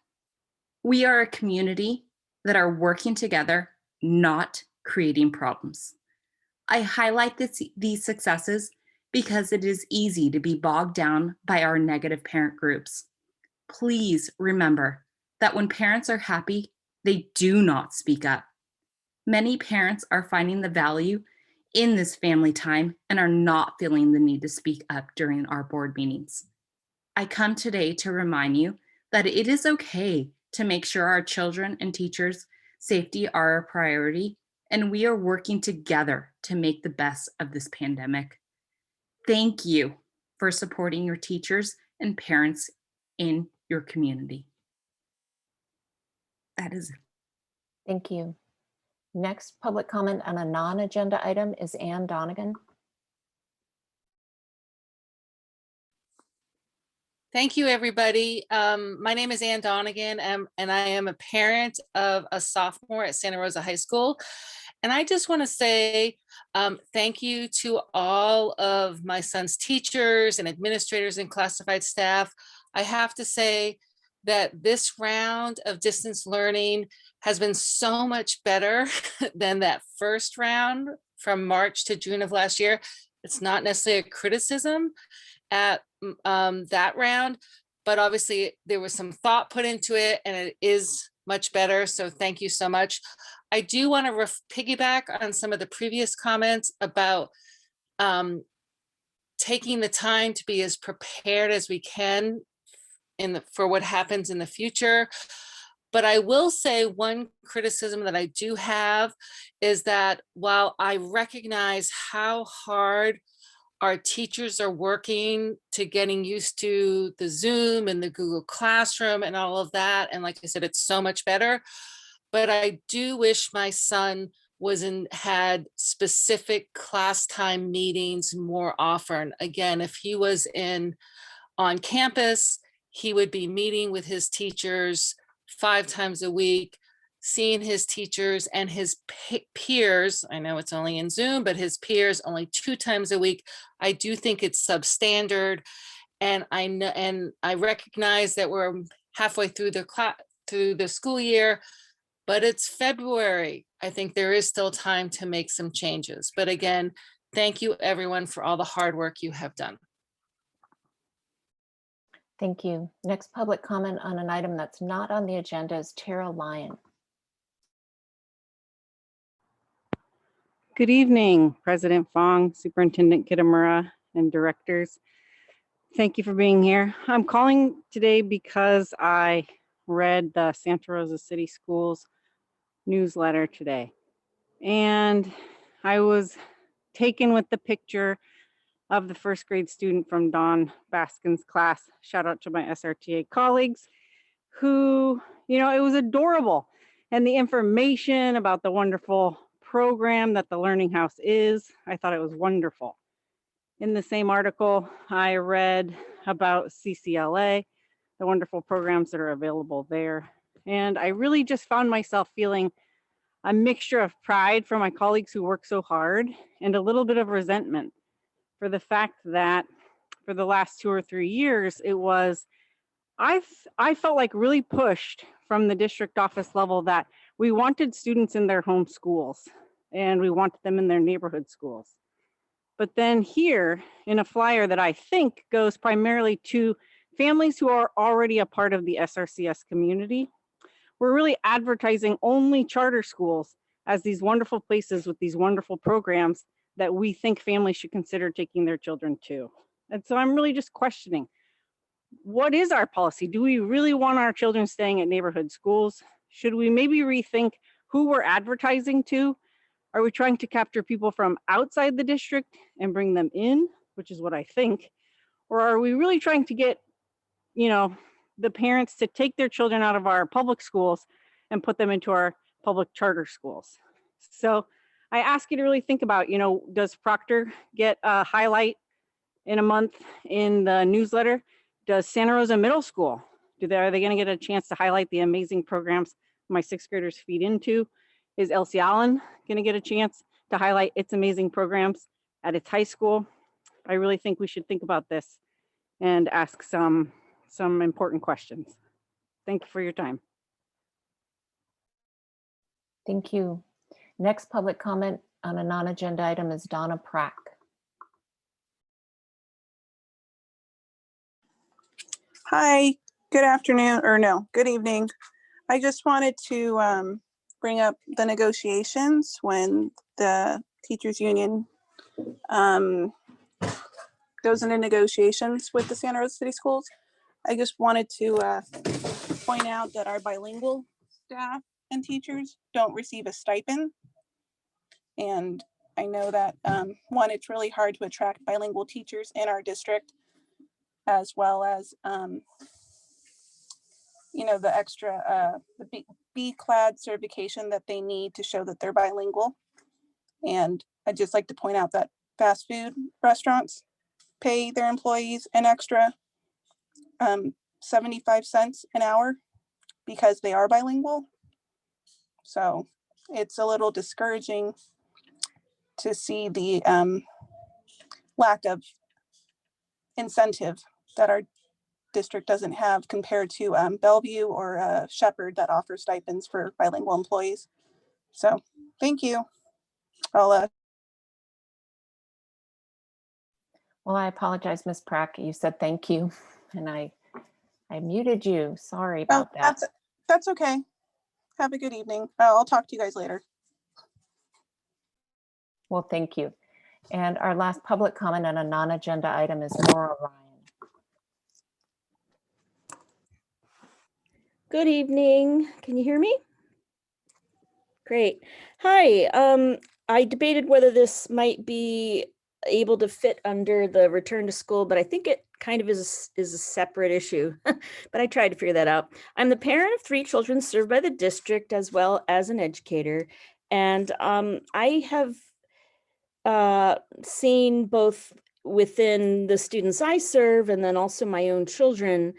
We are a community that are working together, not creating problems. I highlight these successes because it is easy to be bogged down by our negative parent groups. Please remember that when parents are happy, they do not speak up. Many parents are finding the value in this family time and are not feeling the need to speak up during our board meetings. I come today to remind you that it is okay to make sure our children and teachers' safety are a priority, and we are working together to make the best of this pandemic. Thank you for supporting your teachers and parents in your community. That is it. Thank you. Next public comment on a non-agenda item is Ann Donegan. Thank you, everybody. My name is Ann Donegan, and I am a parent of a sophomore at Santa Rosa High School. And I just want to say thank you to all of my son's teachers and administrators and classified staff. I have to say that this round of distance learning has been so much better than that first round from March to June of last year. It's not necessarily a criticism at that round, but obviously there was some thought put into it and it is much better. So thank you so much. I do want to piggyback on some of the previous comments about taking the time to be as prepared as we can for what happens in the future. But I will say one criticism that I do have is that while I recognize how hard our teachers are working to getting used to the Zoom and the Google Classroom and all of that, and like I said, it's so much better, but I do wish my son had specific class time meetings more often. Again, if he was on campus, he would be meeting with his teachers 5 times a week, seeing his teachers and his peers. I know it's only in Zoom, but his peers only 2 times a week. I do think it's substandard. And I know, and I recognize that we're halfway through the school year, but it's February. I think there is still time to make some changes. But again, thank you everyone for all the hard work you have done. Thank you. Next public comment on an item that's not on the agenda is Tara Lyon. Good evening, President Fong, Superintendent Kitamura, and directors. Thank you for being here. I'm calling today because I read the Santa Rosa City Schools newsletter today. And I was taken with the picture of the first grade student from Don Baskin's class. Shout out to my SRTA colleagues who, it was adorable. And the information about the wonderful program that the Learning House is. I thought it was wonderful. In the same article, I read about CCLA, the wonderful programs that are available there. And I really just found myself feeling a mixture of pride for my colleagues who work so hard and a little bit of resentment for the fact that for the last 2 or 3 years, it was, I felt like really pushed from the district office level that we wanted students in their home schools and we wanted them in their neighborhood schools. But then here in a flyer that I think goes primarily to families who are already a part of the SRCS community, we're really advertising only charter schools as these wonderful places with these wonderful programs that we think families should consider taking their children to. And so I'm really just questioning, what is our policy? Do we really want our children staying at neighborhood schools? Should we maybe rethink who we're advertising to? Are we trying to capture people from outside the district and bring them in, which is what I think? Or are we really trying to get, the parents to take their children out of our public schools and put them into our public charter schools? So I ask you to really think about, does Proctor get a highlight in a month in the newsletter? Does Santa Rosa Middle School, are they going to get a chance to highlight the amazing programs my 6th graders feed into? Is Elsie Allen going to get a chance to highlight its amazing programs at its high school? I really think we should think about this and ask some important questions. Thank you for your time. Thank you. Next public comment on a non-agenda item is Donna Prack. Hi, good afternoon, or no, good evening. I just wanted to bring up the negotiations when the teachers union goes into negotiations with the Santa Rosa City Schools. I just wanted to point out that our bilingual staff and teachers don't receive a stipend. And I know that one, it's really hard to attract bilingual teachers in our district, as well as the extra the B-clad certification that they need to show that they're bilingual. And I'd just like to point out that fast food restaurants pay their employees an extra 75 cents an hour because they are bilingual. So it's a little discouraging to see the lack of incentive that our district doesn't have compared to Bellevue or Shepherd that offer stipends for bilingual employees. So thank you. Well, I apologize, Ms. Prack. You said thank you, and I muted you. Sorry about that. That's okay. Have a good evening. I'll talk to you guys later. Well, thank you. And our last public comment on a non-agenda item is Nora Ryan. Good evening. Can you hear me? Great. Hi. I debated whether this might be able to fit under the return to school, but I think it kind of is a separate issue. But I tried to figure that out. I'm the parent of 3 children served by the district as well as an educator. And I have seen both within the students I serve and then also my own children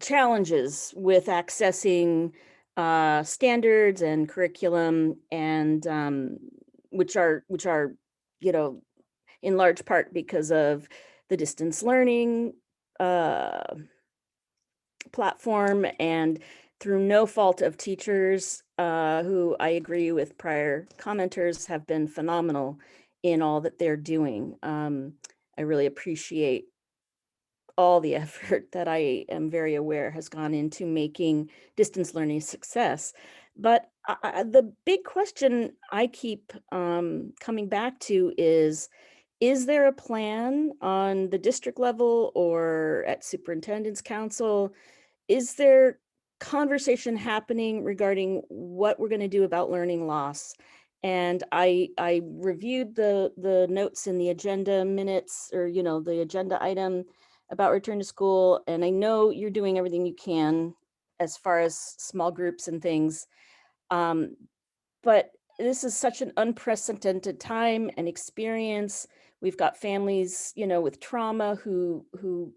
challenges with accessing standards and curriculum, and which are in large part because of the distance learning platform, and through no fault of teachers who I agree with prior commenters have been phenomenal in all that they're doing. I really appreciate all the effort that I am very aware has gone into making distance learning a success. But the big question I keep coming back to is there a plan on the district level or at superintendent's council? Is there conversation happening regarding what we're going to do about learning loss? And I reviewed the notes in the agenda minutes, or the agenda item about return to school, and I know you're doing everything you can as far as small groups and things. But this is such an unprecedented time and experience. We've got families, you know, with trauma who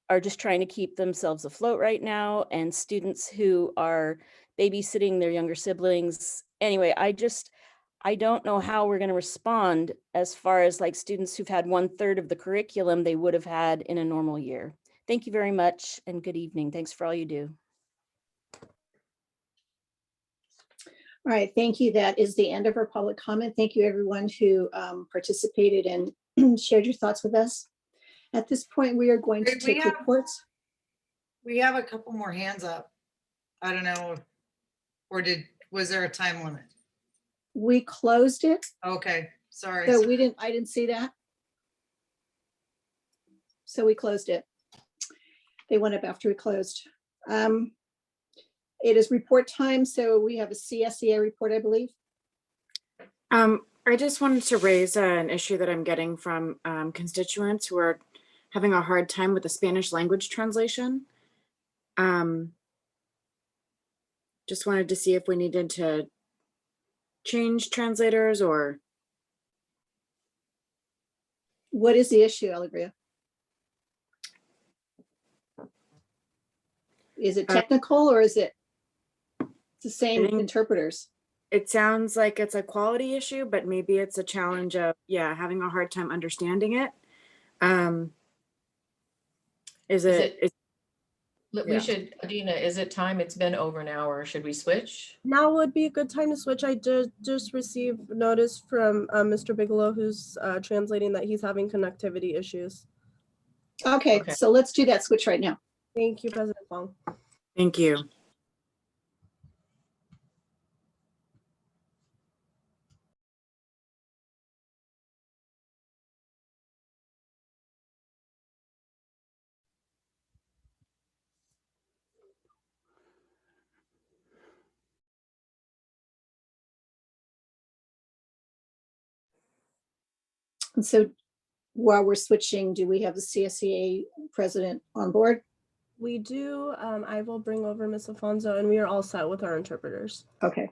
are just trying to keep themselves afloat right now, and students who are babysitting their younger siblings. Anyway, I don't know how we're going to respond as far as like students who've had 1/3 of the curriculum they would have had in a normal year. Thank you very much and good evening. Thanks for all you do. All right, thank you. That is the end of our public comment. Thank you everyone who participated and shared your thoughts with us. At this point, we are going to Wait, we take have- reports. We have a couple more hands up. I don't know, or was there a time limit? We closed it, Okay, sorry. so I didn't see that. So we closed it. They went up after we closed. It is report time, so we have a CSEA report, I believe. I just wanted to raise an issue that I'm getting from constituents who are having a hard time with the Spanish language translation. Just wanted to see if we needed to change translators or. What is the issue, Alegria? Is it technical or is it the same interpreters? It sounds like it's a quality issue, but maybe it's a challenge of, having a hard time understanding it. We should, Adina, is it time? It's been over an hour. Should we switch? Now would be a good time to switch. I did just receive notice from Mr. Bigelow, who's translating, that he's having connectivity issues. Okay, so let's do that switch right now. Thank you, President Fong. Thank you. And so while we're switching, do we have the CSEA president on board? We do. I will bring over Ms. Alfonso, and we are all set with our interpreters. Okay.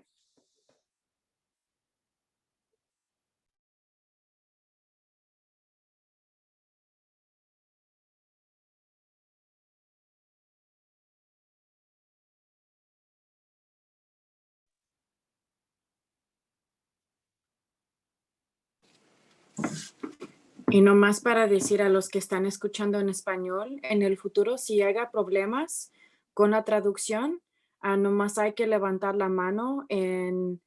Y nomás para decir a los que están escuchando en español, en el futuro, si haya problemas con la traducción, nomás hay que levantar la mano en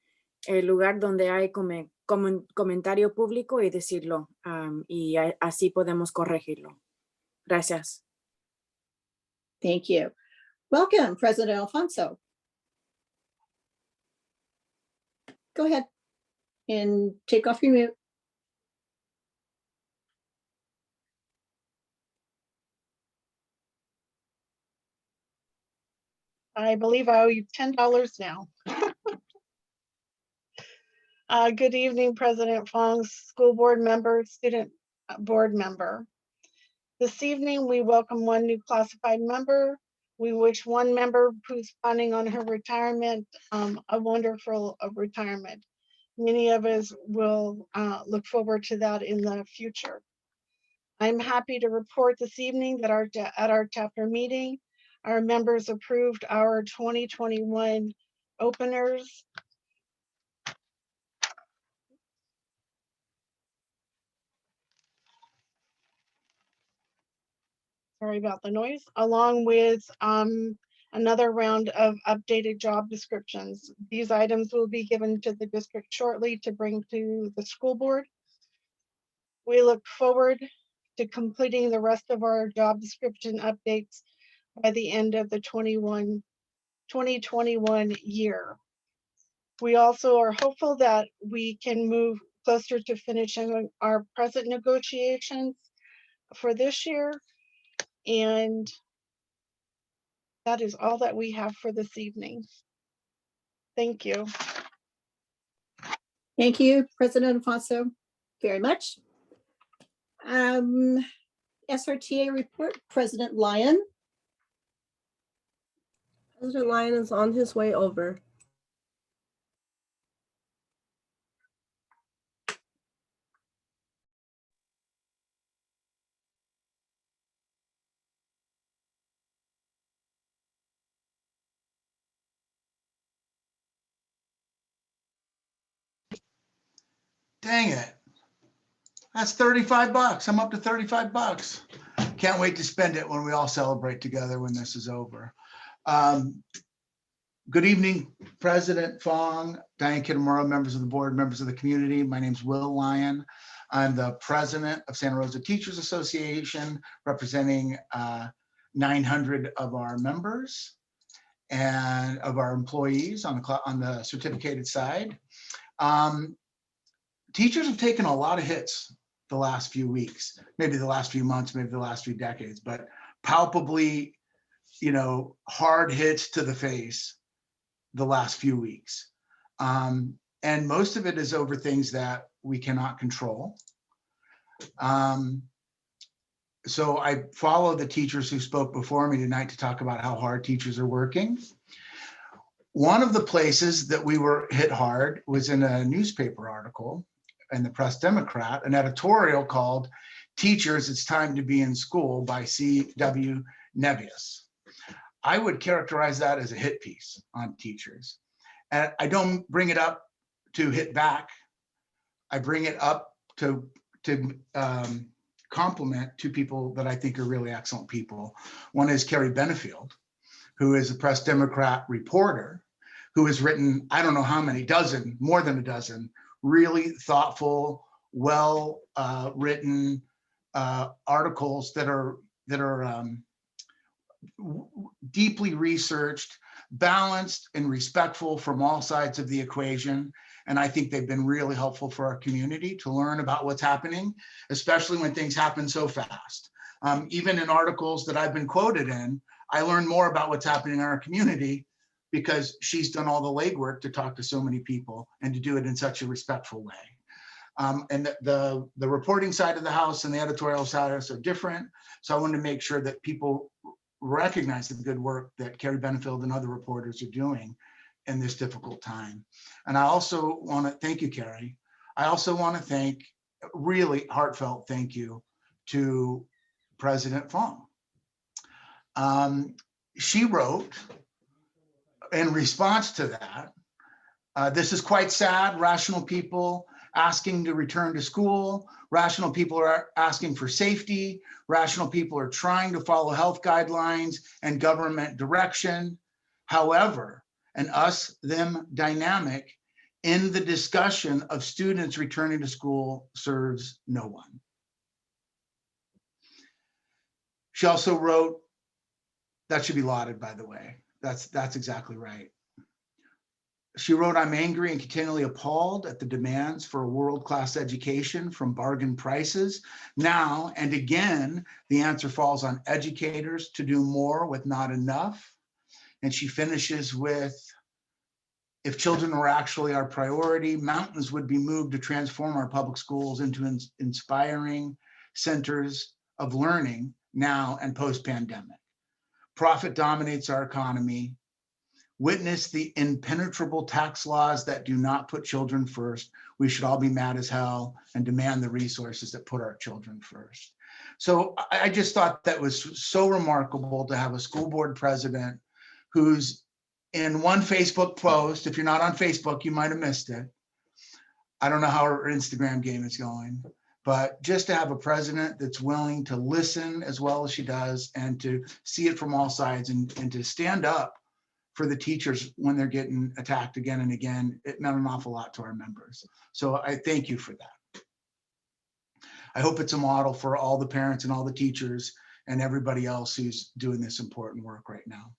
el lugar donde hay comentario público y decirlo, y así podemos corregirlo. Gracias. Thank you. Welcome, President Alfonso. Go ahead and take off your mute. I believe I owe you $10 now. Good evening, President Fong, school board member, student board member. This evening, we welcome one new classified member. We wish one member who's planning on her retirement a wonderful retirement. Many of us will look forward to that in the future. I'm happy to report this evening that at our chapter meeting, our members approved our 2021 openers. Sorry about the noise, along with another round of updated job descriptions. These items will be given to the district shortly to bring to the school board. We look forward to completing the rest of our job description updates by the end of the 2021 year. We also are hopeful that we can move closer to finishing our present negotiations for this year. And that is all that we have for this evening. Thank you. Thank you, President Alfonso, very much. SRTA report, President Lyon. President Lyon is on his way over. Dang it. That's 35 bucks. I'm up to 35 bucks. Can't wait to spend it when we all celebrate together when this is over. Good evening, President Fong, Diane Kitamura, members of the board, members of the community. My name's Will Lyon. I'm the president of Santa Rosa Teachers Association, representing 900 of our members and of our employees on the certificated side. Teachers have taken a lot of hits the last few weeks, maybe the last few months, maybe the last few decades, but palpably, hard hits to the face the last few weeks. And most of it is over things that we cannot control. So I follow the teachers who spoke before me tonight to talk about how hard teachers are working. One of the places that we were hit hard was in a newspaper article in the Press Democrat, an editorial called "Teachers, It's Time to Be in School" by C.W. Nebius. I would characterize that as a hit piece on teachers. And I don't bring it up to hit back. I bring it up to compliment two people that I think are really excellent people. One is Carrie Benefield, who is a Press Democrat reporter, who has written, I don't know how many, more than a dozen, really thoughtful, well written articles that are deeply researched, balanced, and respectful from all sides of the equation. And I think they've been really helpful for our community to learn about what's happening, especially when things happen so fast. Even in articles that I've been quoted in, I learn more about what's happening in our community because she's done all the legwork to talk to so many people and to do it in such a respectful way. And the reporting side of the house and the editorial side are different. So I wanted to make sure that people recognize the good work that Carrie Benefield and other reporters are doing in this difficult time. And I also want to thank you, Carrie. I also want to thank, really heartfelt thank you to President Fong. She wrote in response to that, this is quite sad. Rational people asking to return to school. Rational people are asking for safety. Rational people are trying to follow health guidelines and government direction. However, an us-them dynamic in the discussion of students returning to school serves no one. She also wrote, that should be lauded, by the way. That's exactly right. She wrote, I'm angry and continually appalled at the demands for a world-class education from bargain prices. Now and again, the answer falls on educators to do more with not enough. And she finishes with, if children were actually our priority, mountains would be moved to transform our public schools into inspiring centers of learning now and post-pandemic. Profit dominates our economy. Witness the impenetrable tax laws that do not put children first. We should all be mad as hell and demand the resources that put our children first. So I just thought that was so remarkable to have a school board president who's in one Facebook post. If you're not on Facebook, you might have missed it. I don't know how her Instagram game is going, but just to have a president that's willing to listen as well as she does and to see it from all sides and to stand up for the teachers when they're getting attacked again and again, it meant an awful lot to our members. So I thank you for that. I hope it's a model for all the parents and all the teachers and everybody else who's doing this important work right now.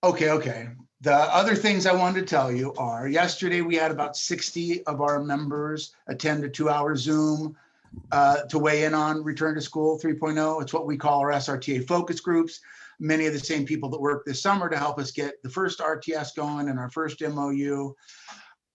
Okay. The other things I wanted to tell you are, yesterday we had about 60 of our members attend a 2-hour Zoom to weigh in on Return to School 3.0. It's what we call our SRTA focus groups. Many of the same people that worked this summer to help us get the first RTS going and our first MOU.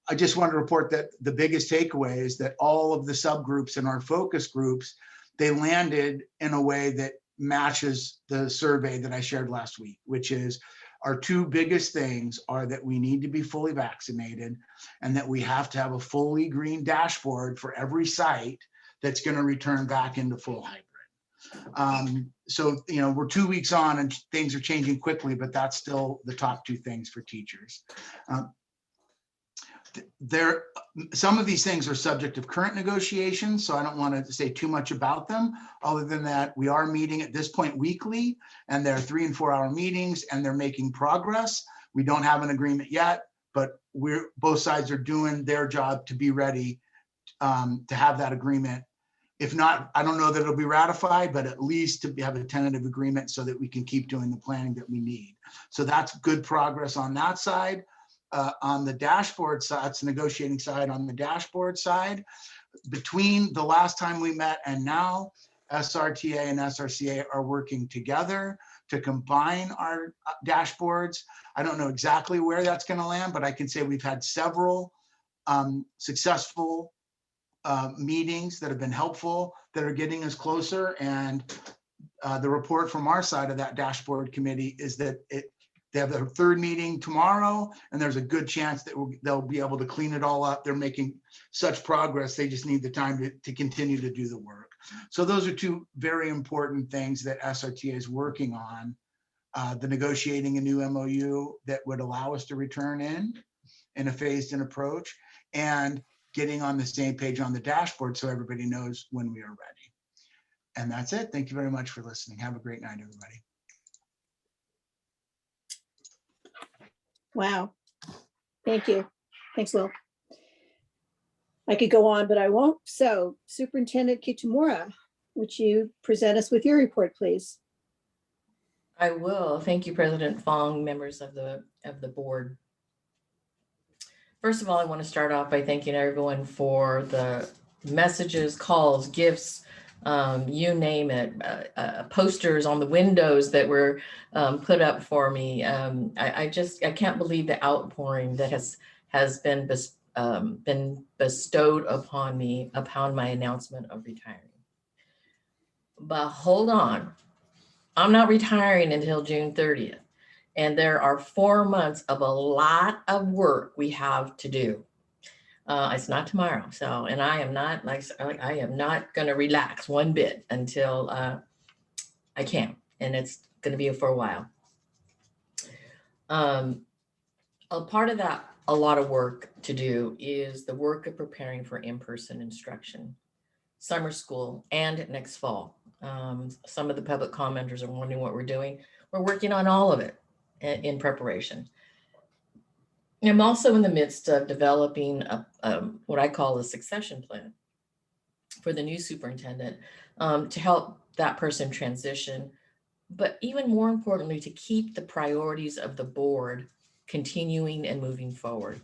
I just want to report that the biggest takeaway is that all of the subgroups in our focus groups, they landed in a way that matches the survey that I shared last week, which is our two biggest things are that we need to be fully vaccinated and that we have to have a fully green dashboard for every site that's going to return back into full hybrid. So, you know, we're 2 weeks on and things are changing quickly, but that's still the top two things for teachers. Some of these things are subject of current negotiations, so I don't want to say too much about them, other than that we are meeting at this point weekly, and they're 3 and 4 hour meetings, and they're making progress. We don't have an agreement yet, but both sides are doing their job to be ready to have that agreement. If not, I don't know that it'll be ratified, but at least to have a tentative agreement so that we can keep doing the planning that we need. So that's good progress on that side. On the dashboard side, it's the negotiating side. On the dashboard side, between the last time we met and now, SRTA and SRCA are working together to combine our dashboards. I don't know exactly where that's going to land, but I can say we've had several successful meetings that have been helpful, that are getting us closer. And the report from our side of that dashboard committee is that they have their third meeting tomorrow, and there's a good chance that they'll be able to clean it all up. They're making such progress. They just need the time to continue to do the work. So those are two very important things that SRTA is working on. The negotiating a new MOU that would allow us to return in a phased in approach, and getting on the same page on the dashboard so everybody knows when we are ready. And that's it. Thank you very much for listening. Have a great night, everybody. Wow. Thank you. Thanks, Will. I could go on, but I won't. So Superintendent Kitamura, would you present us with your report, please? I will. Thank you, President Fong, members of the board. First of all, I want to start off by thanking everyone for the messages, calls, gifts, you name it, posters on the windows that were put up for me. I can't believe the outpouring that has been bestowed upon me upon my announcement of retiring. But hold on, I'm not retiring until June 30th. And there are 4 months of a lot of work we have to do. It's not tomorrow. So, and I am not going to relax one bit until I can. And it's going to be for a while. A part of that, a lot of work to do is the work of preparing for in-person instruction, summer school, and next fall. Some of the public commenters are wondering what we're doing. We're working on all of it in preparation. I'm also in the midst of developing what I call a succession plan for the new superintendent to help that person transition, but even more importantly, to keep the priorities of the board continuing and moving forward.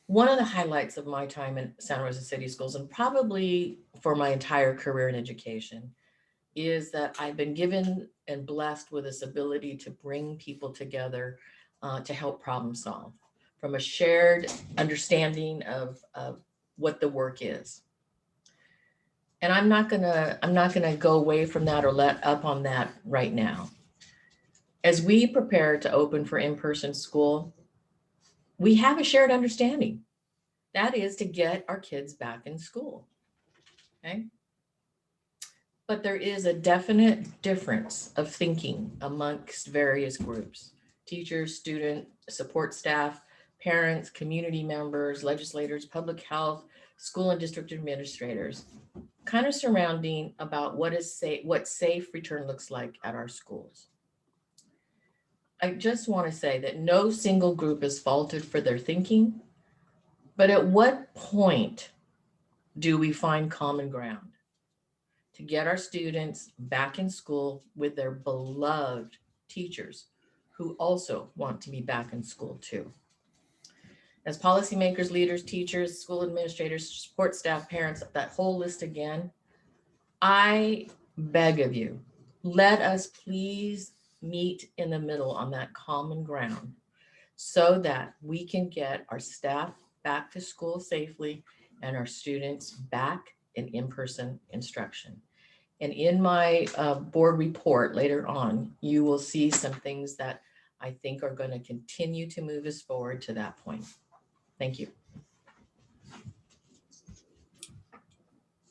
One of the highlights of my time in Santa Rosa City Schools, and probably for my entire career in education, is that I've been given and blessed with this ability to bring people together to help problem solve from a shared understanding of what the work is. And I'm not gonna go away from that or let up on that right now. As we prepare to open for in-person school, we have a shared understanding. That is to get our kids back in school, okay? But there is a definite difference of thinking amongst various groups: teachers, student, support staff, parents, community members, legislators, public health, school and district administrators, kind of surrounding about what safe return looks like at our schools. I just want to say that no single group is faulted for their thinking, but at what point do we find common ground to get our students back in school with their beloved teachers who also want to be back in school too? As policymakers, leaders, teachers, school administrators, support staff, parents, that whole list again, I beg of you, let us please meet in the middle on that common ground so that we can get our staff back to school safely and our students back in in-person instruction. And in my board report later on, you will see some things that I think are going to continue to move us forward to that point. Thank you.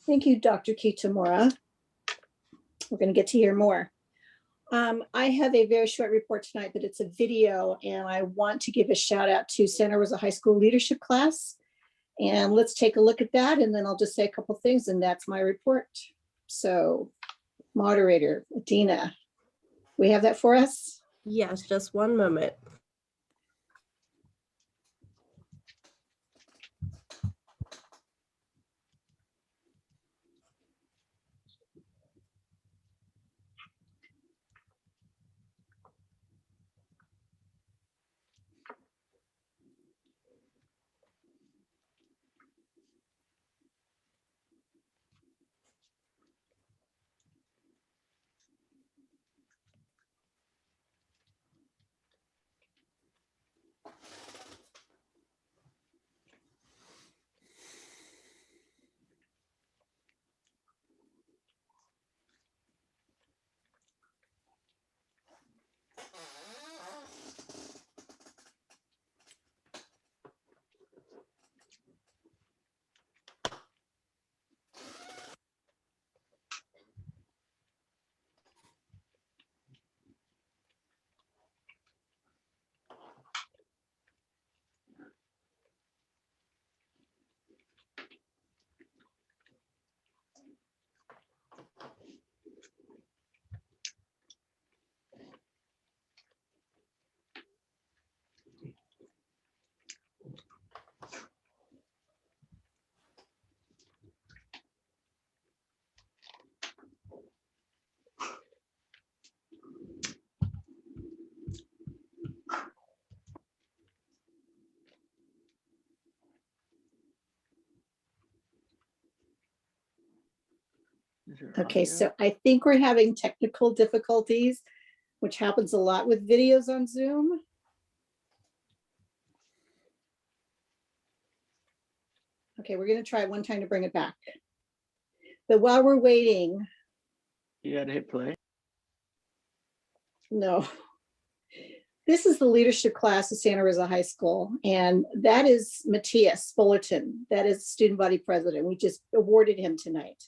Thank you, Dr. Kitamura. We're going to get to hear more. I have a very short report tonight, but it's a video, and I want to give a shout out to Santa Rosa High School leadership class. And let's take a look at that, and then I'll just say a couple things, and that's my report. So, moderator, Adina, we have that for us? Yes, just one moment. Okay, so I think we're having technical difficulties, which happens a lot with videos on Zoom. Okay, we're going to try one time to bring it back. But while we're waiting, You gotta hit play. no. This is the leadership class of Santa Rosa High School, and that is Matthias Fullerton. That is student body president. We just awarded him tonight.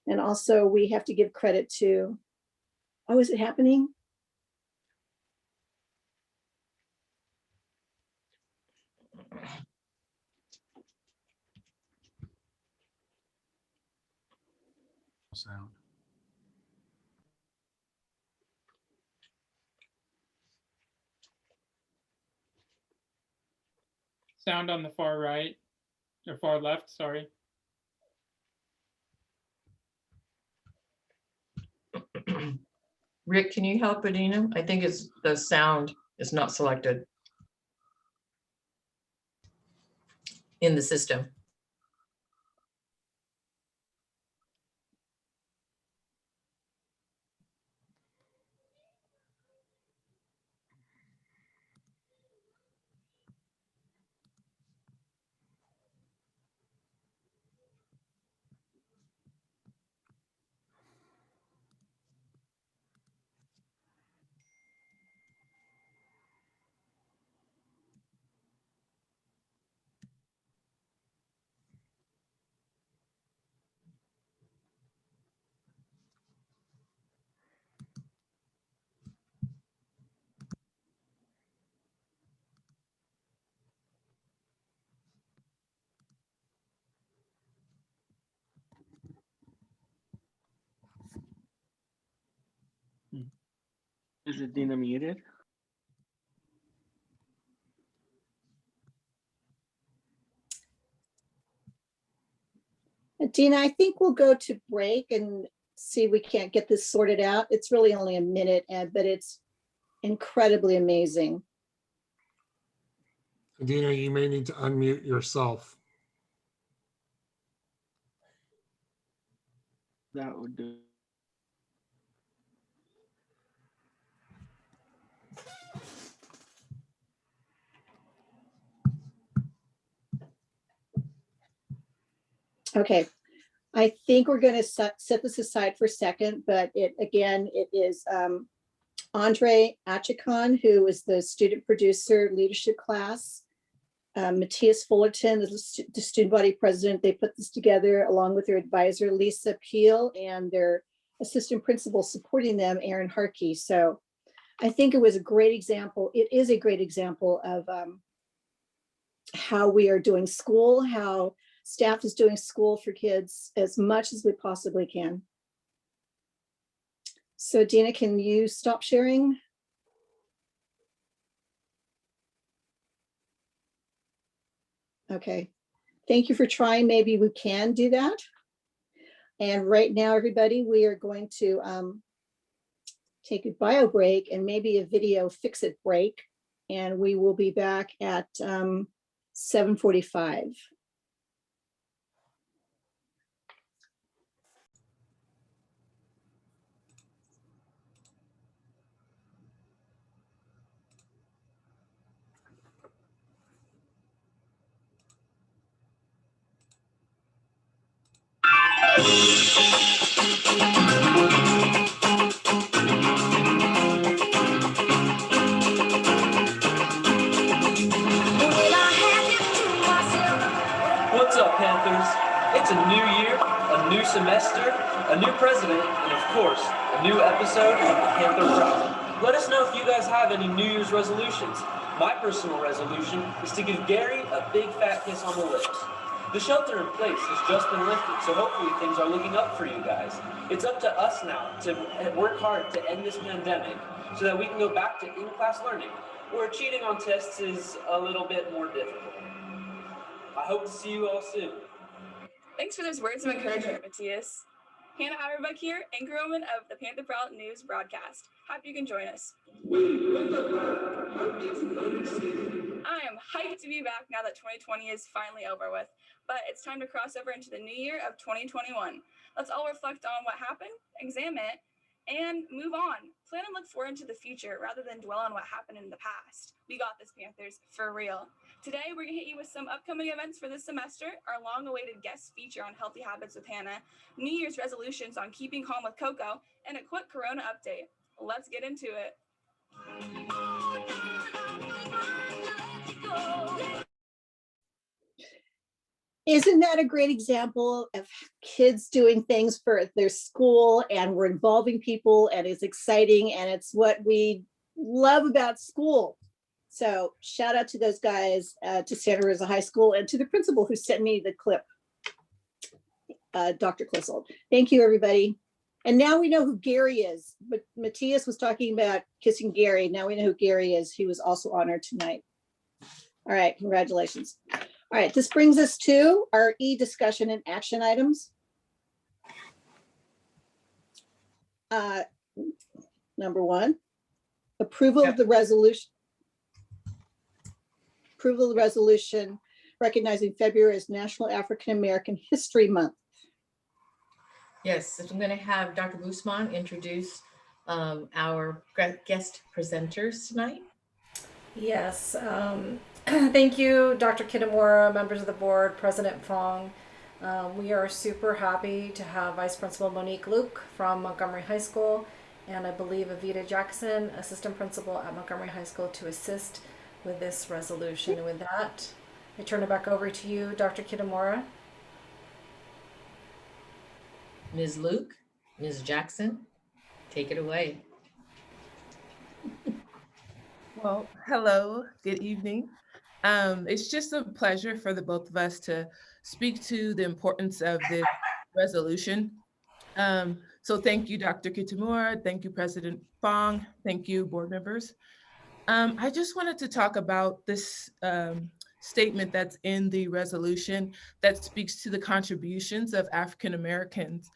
And also we have to give credit to, oh, is it happening? Sound. Sound on the far right or far left, sorry. Rick, can you help Adina? I think it's the sound is not selected in the system. Is it Dina muted? Dina, I think we'll go to break and see if we can't get this sorted out. It's really only a minute, but it's incredibly amazing. Dina, you may need to unmute yourself. That would do. Okay, I think we're going to set this aside for a second, but it is Andre Achikon, who is the student producer leadership class. Matthias Fullerton, the student body president. They put this together along with their advisor, Lisa Peel, and their assistant principal supporting them, Aaron Harkey. So I think it was a great example. It is a great example of how we are doing school, how staff is doing school for kids as much as we possibly can. So Dina, can you stop sharing? Okay, thank you for trying. Maybe we can do that. And right now, everybody, we are going to take a bio break and maybe a video fix-it break. And we will be back at 7:45. What's up, Panthers? It's a new year, a new semester, a new president, and of course, a new episode of the Panther Proud. Let us know if you guys have any New Year's resolutions. My personal resolution is to give Gary a big fat kiss on the lips. The shelter in place has just been lifted, so hopefully things are looking up for you guys. It's up to us now to work hard to end this pandemic so that we can go back to in-class learning, where cheating on tests is a little bit more difficult. I hope to see you all soon. Thanks for those words of encouragement, Matthias. Hannah Auerbach here, anchorwoman of the Panther Proud News broadcast. Happy you can join us. I am hyped to be back now that 2020 is finally over with, but it's time to cross over into the new year of 2021. Let's all reflect on what happened, examine it, and move on. Plan and look forward into the future rather than dwell on what happened in the past. We got this, Panthers, for real. Today, we're gonna hit you with some upcoming events for this semester, our long-awaited guest feature on healthy habits with Hannah, New Year's resolutions on keeping calm with Coco, and a quick Corona update. Let's get into it. Isn't that a great example of kids doing things for their school, and we're involving people, and it's exciting, and it's what we love about school. So shout out to those guys, to Santa Rosa High School, and to the principal who sent me the clip, Dr. Clissold. Thank you, everybody. And now we know who Gary is. But Matthias was talking about kissing Gary. Now we know who Gary is. He was also honored tonight. All right, congratulations. All right, this brings us to our discussion and action items. Number one, approval of the resolution. Approval of the resolution recognizing February as National African American History Month. Yes, I'm going to have Dr. Guzman introduce our guest presenters tonight. Yes, thank you, Dr. Kitamura, members of the board, President Fong. We are super happy to have Vice Principal Monique Luke from Montgomery High School, and I believe Avita Jackson, Assistant Principal at Montgomery High School, to assist with this resolution. And with that, I turn it back over to you, Dr. Kitamura. Ms. Luke, Ms. Jackson, take it away. Well, hello, good evening. It's just a pleasure for the both of us to speak to the importance of this resolution. So thank you, Dr. Kitamura. Thank you, President Fong. Thank you, board members. I just wanted to talk about this statement that's in the resolution that speaks to the contributions of African Americans.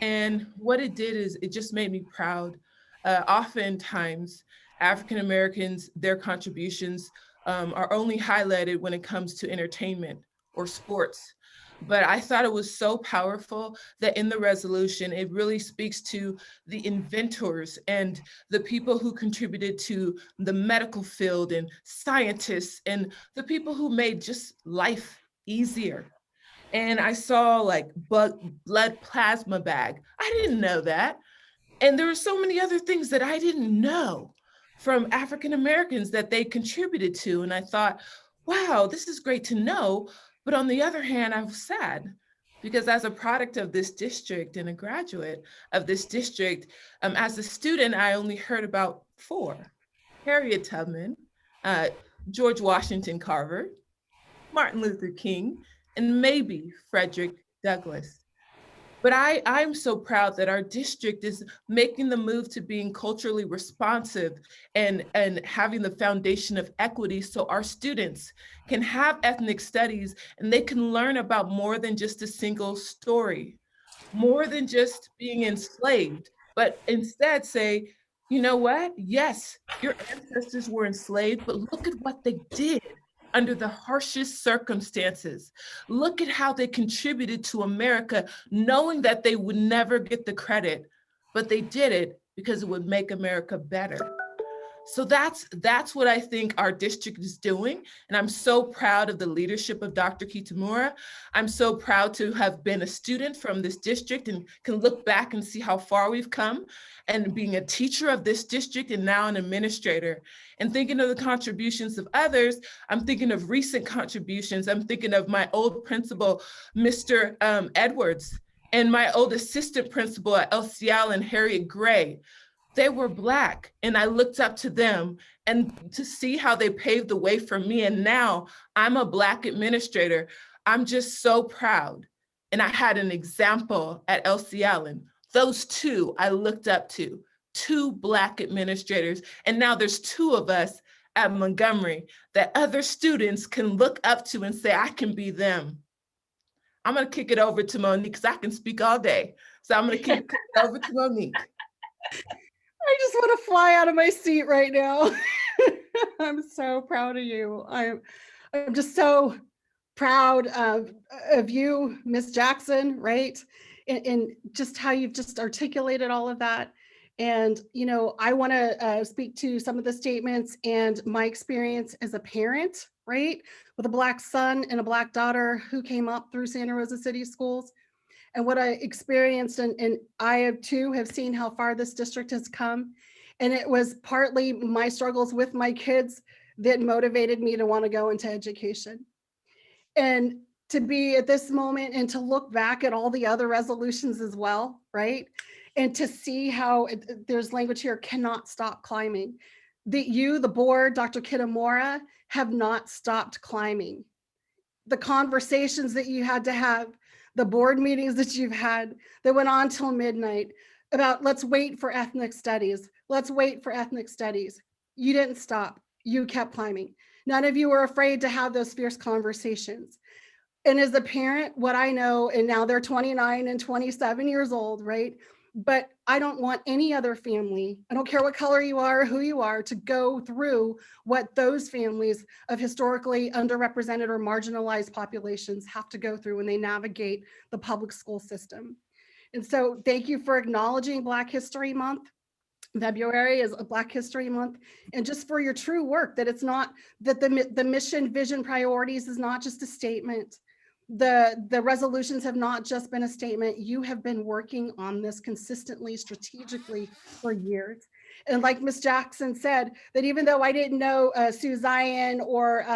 And what it did is it just made me proud. Oftentimes, African Americans, their contributions are only highlighted when it comes to entertainment or sports. But I thought it was so powerful that in the resolution, it really speaks to the inventors and the people who contributed to the medical field and scientists and the people who made just life easier. and I saw like blood plasma bag. I didn't know that. And there were so many other things that I didn't know from African Americans that they contributed to. And I thought, wow, this is great to know. But on the other hand, I was sad because as a product of this district and a graduate of this district, as a student, I only heard about 4: Harriet Tubman, George Washington Carver, Martin Luther King, and maybe Frederick Douglass. But I'm so proud that our district is making the move to being culturally responsive and having the foundation of equity so our students can have ethnic studies and they can learn about more than just a single story, more than just being enslaved, but instead say, you know what? Yes, your ancestors were enslaved, but look at what they did under the harshest circumstances. Look at how they contributed to America, knowing that they would never get the credit, but they did it because it would make America better. So that's what I think our district is doing. And I'm so proud of the leadership of Dr. Kitamura. I'm so proud to have been a student from this district and can look back and see how far we've come, and being a teacher of this district and now an administrator. And thinking of the contributions of others, I'm thinking of recent contributions. I'm thinking of my old principal, Mr. Edwards, and my old assistant principal at LC Allen, Harriet Gray. They were Black, and I looked up to them and to see how they paved the way for me. And now I'm a Black administrator. I'm just so proud. And I had an example at LC Allen. Those 2 I looked up to, 2 Black administrators. And now there's 2 of us at Montgomery that other students can look up to and say, I can be them. I'm gonna kick it over to Monique because I can speak all day. So I'm gonna kick it over to Monique. I just want to fly out of my seat right now. I'm so proud of you. I'm just so proud of you, Miss Jackson, right? And just how you've just articulated all of that. And, you know, I want to speak to some of the statements and my experience as a parent, right? With a Black son and a Black daughter who came up through Santa Rosa City Schools. And what I experienced, and I too have seen how far this district has come. And it was partly my struggles with my kids that motivated me to want to go into education. And to be at this moment and to look back at all the other resolutions as well, right? And to see how there's language here, cannot stop climbing. That you, the board, Dr. Kitamura, have not stopped climbing. The conversations that you had to have, the board meetings that you've had that went on till midnight about let's wait for ethnic studies. Let's wait for ethnic studies. You didn't stop. You kept climbing. None of you were afraid to have those fierce conversations. And as a parent, what I know, and now they're 29 and 27 years old, right? But I don't want any other family, I don't care what color you are, who you are, to go through what those families of historically underrepresented or marginalized populations have to go through when they navigate the public school system. And so thank you for acknowledging Black History Month. February is a Black History Month, and just for your true work, that it's not, that the mission, vision, priorities is not just a statement. The resolutions have not just been a statement. You have been working on this consistently, strategically for years. And like Ms. Jackson said, that even though I didn't know Sue Zion or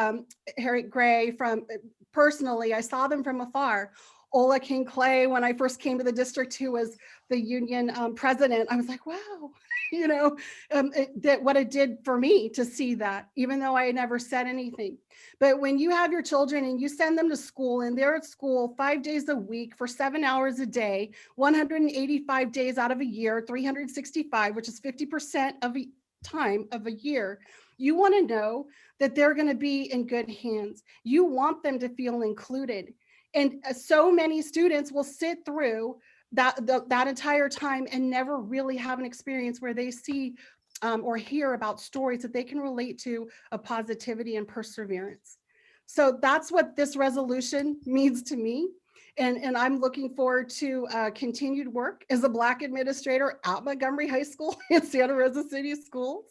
Harriet Gray from personally, I saw them from afar. Ola King Clay, when I first came to the district, who was the union president, I was like, wow, you know, that what it did for me to see that, even though I had never said anything. But when you have your children and you send them to school and they're at school 5 days a week for 7 hours a day, 185 days out of a year, 365, which is 50% of a time of a year, you want to know that they're going to be in good hands. You want them to feel included. And so many students will sit through that entire time and never really have an experience where they see or hear about stories that they can relate to of positivity and perseverance. So that's what this resolution means to me. And I'm looking forward to continued work as a Black administrator at Montgomery High School and Santa Rosa City Schools.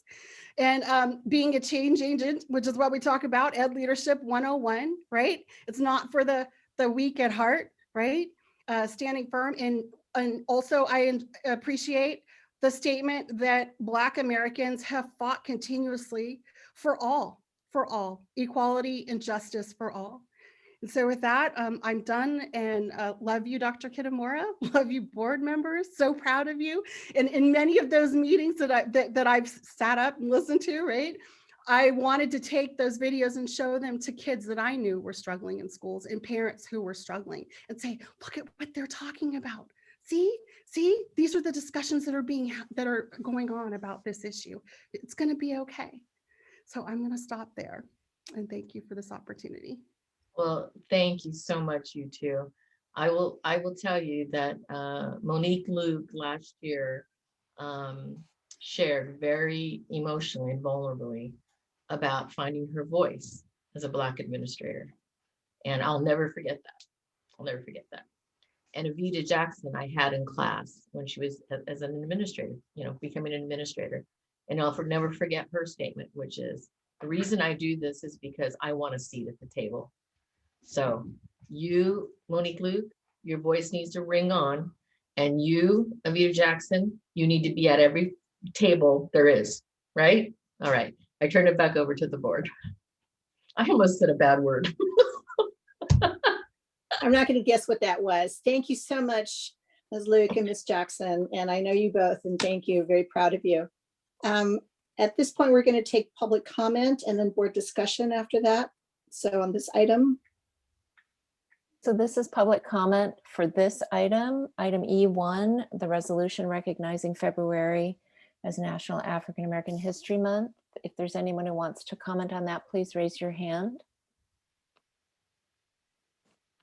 And being a change agent, which is what we talk about, Ed Leadership 101, right? It's not for the the weak at heart, right? Standing firm. And also I appreciate the statement that Black Americans have fought continuously for all, equality and justice for all. And so with that, I'm done, and love you, Dr. Kitamura. Love you, board members. So proud of you. And in many of those meetings that I've sat up and listened to, right? I wanted to take those videos and show them to kids that I knew were struggling in schools and parents who were struggling and say, look at what they're talking about. See, these are the discussions that are going on about this issue. It's going to be okay. So I'm going to stop there, and thank you for this opportunity. Well, thank you so much, you two. I will tell you that Monique Luke last year shared very emotionally and vulnerably about finding her voice as a Black administrator. And I'll never forget that. I'll never forget that. And Avita Jackson, I had in class when she was as an administrator, becoming an administrator. And I'll never forget her statement, which is, the reason I do this is because I want a seat at the table. So you, Monique Luke, your voice needs to ring on. And you, Avita Jackson, you need to be at every table there is, right? All right. I turn it back over to the board. I almost said a bad word. I'm not going to guess what that was. Thank you so much, Ms. Luke and Ms. Jackson. And I know you both, and thank you. Very proud of you. At this point, we're going to take public comment and then board discussion after that. So on this item. So this is public comment for this item E1, the resolution recognizing February as National African American History Month. If there's anyone who wants to comment on that, please raise your hand.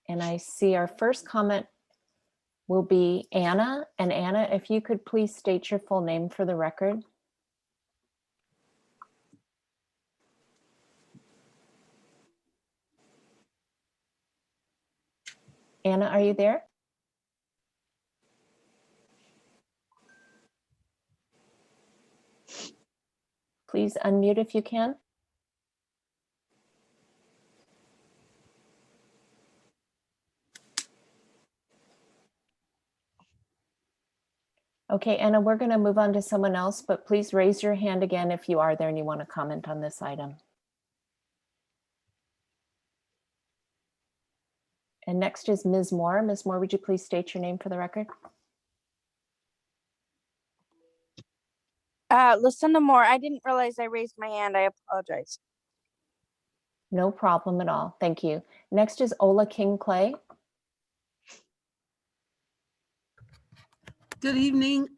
And I see our first comment will be Anna. And Anna, if you could please state your full name for the record. Anna, are you there? Please unmute if you can. Okay, Anna, we're going to move on to someone else, but please raise your hand again if you are there and you want to comment on this item. And next is Ms. Moore. Ms. Moore, would you please state your name for the record? Lucinda Moore. I didn't realize I raised my hand. I apologize. No problem at all. Thank you. Next is Ola King Clay. Good evening.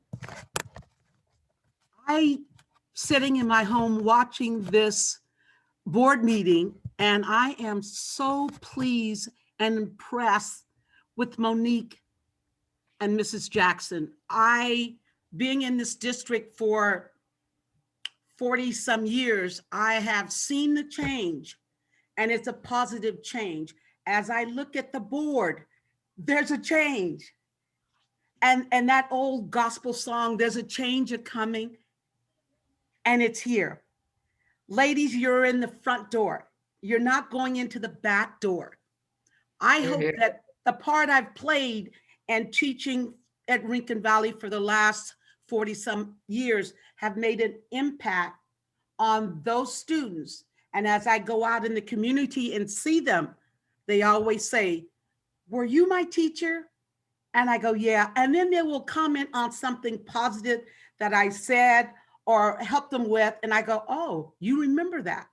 Sitting in my home watching this board meeting, and I am so pleased and impressed with Monique and Mrs. Jackson. Being in this district for 40 some years, I have seen the change, and it's a positive change. As I look at the board, there's a change. And that old gospel song, there's a change coming, and it's here. Ladies, you're in the front door. You're not going into the back door. I hope that the part I've played and teaching at Rincon Valley for the last 40 some years have made an impact on those students. And as I go out in the community and see them, they always say, were you my teacher? And I go, yeah. And then they will comment on something positive that I said or help them with. And I go, oh, you remember that.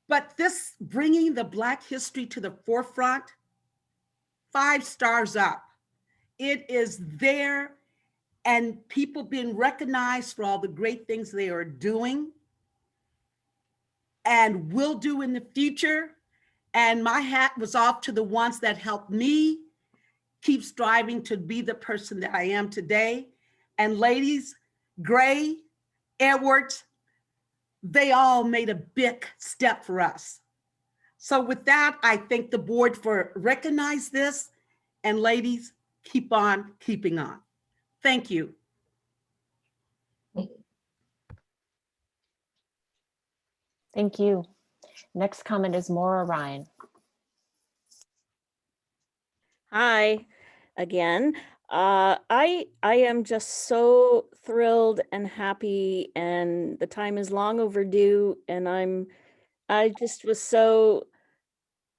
But this bringing the Black history to the forefront, 5 stars up. It is there, and people being recognized for all the great things they are doing and will do in the future. And my hat was off to the ones that helped me keep striving to be the person that I am today. And ladies, Gray, Edwards, they all made a big step for us. So with that, I thank the board for recognizing this. And ladies, keep on keeping on. Thank you. Thank you. Next comment is Maura Ryan. Hi again. I am just so thrilled and happy, and the time is long overdue, and I just was so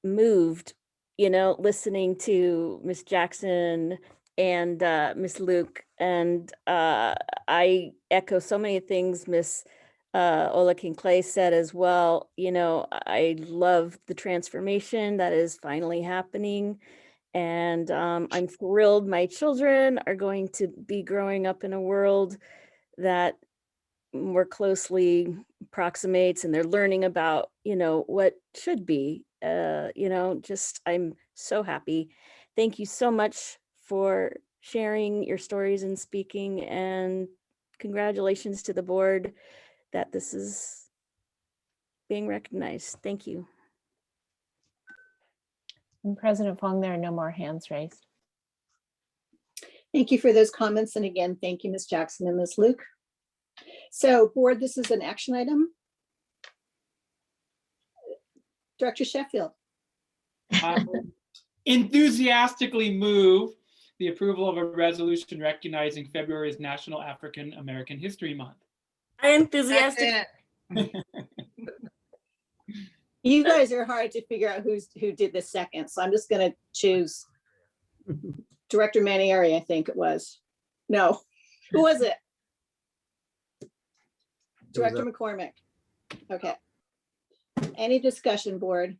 moved, listening to Miss Jackson and Miss Luke, and I echo so many things Miss Ola Clay said as well. I love the transformation that is finally happening. And I'm thrilled my children are going to be growing up in a world that more closely approximates, and they're learning about, what should be, just I'm so happy. Thank you so much for sharing your stories and speaking, and congratulations to the board that this is being recognized. Thank you. And President Fong, there are no more hands raised. Thank you for those comments. And again, thank you, Ms. Jackson and Ms. Luke. So board, this is an action item. Director Sheffield. Enthusiastically move the approval of a resolution recognizing February as National African American History Month. I enthusiastic. You guys are hard to figure out who did the second, so I'm just going to choose Director Manieri, I think it was. No, who was it? Director McCormick. Okay. Any discussion, board?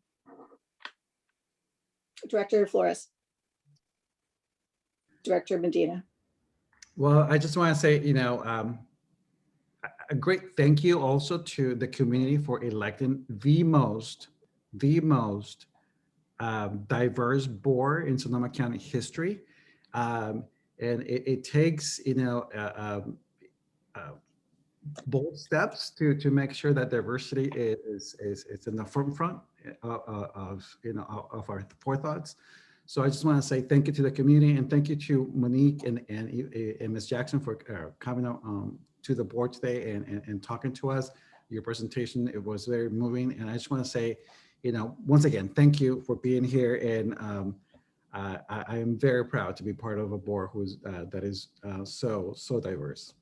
Director Flores. Director Medina. Well, I just want to say, a great thank you also to the community for electing the most diverse board in Sonoma County history. And it takes, bold steps to make sure that diversity is in the forefront of our forethoughts. So I just want to say thank you to the community, and thank you to Monique and Ms. Jackson for coming to the board today and talking to us. Your presentation, it was very moving, and I just want to say, once again, thank you for being here, and I am very proud to be part of a board that is so diverse.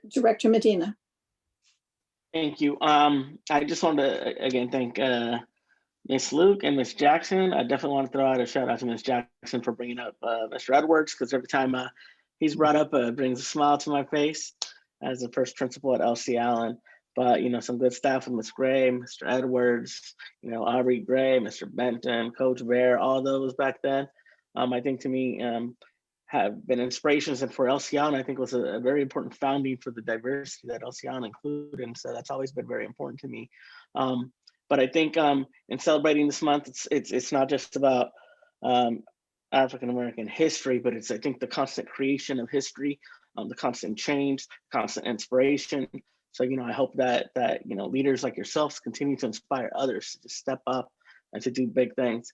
Director Medina. Thank you. I just wanted to again thank Miss Luke and Miss Jackson. I definitely want to throw out a shout out to Miss Jackson for bringing up Mr. Edwards, because every time he's brought up, brings a smile to my face as the first principal at LC Allen. But some good staff with Miss Gray, Mr. Edwards, Aubrey Gray, Mr. Benton, Coach Bear, all those back then. I think to me have been inspirations, and for LC Allen, I think was a very important founding for the diversity that LC Allen included. And so that's always been very important to me. But I think in celebrating this month, it's not just about African American history, but it's, I think, the constant creation of history, the constant change, constant inspiration. So I hope that leaders like yourselves continue to inspire others to just step up and to do big things.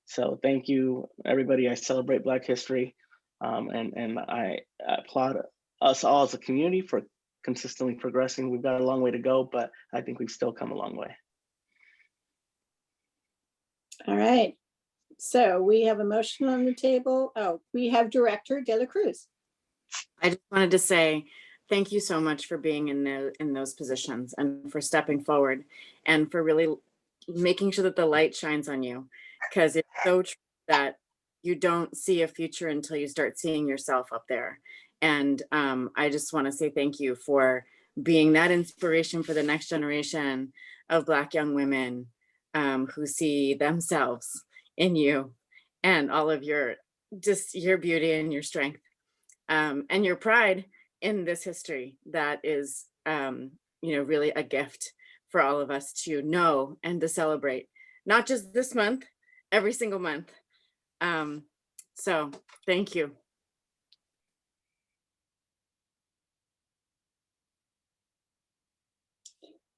So thank you, everybody. I celebrate Black history, and I applaud us all as a community for consistently progressing. We've got a long way to go, but I think we've still come a long way. All right. So we have a motion on the table. Oh, we have Director De La Cruz. I just wanted to say thank you so much for being in those positions, and for stepping forward, and for really making sure that the light shines on you, because it's so true that you don't see a future until you start seeing yourself up there. And I just want to say thank you for being that inspiration for the next generation of Black young women who see themselves in you, and all of your beauty and your strength, and your pride in this history that is really a gift for all of us to know and to celebrate, not just this month, every single month. So thank you.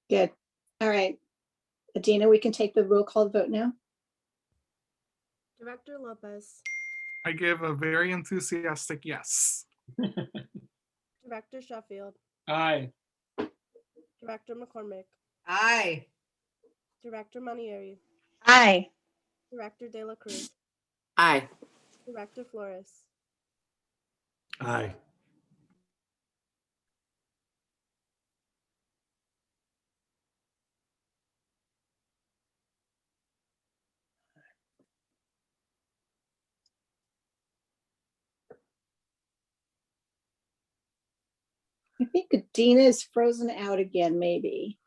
Good. All right. Adina, we can take the roll call vote now. Director Lopez. I give a very enthusiastic yes. Director Sheffield. Aye. Director McCormick. Aye. Director Manieri, Aye. Director De La Cruz, Aye. Director Flores. Aye. I think Adina is frozen out again, maybe.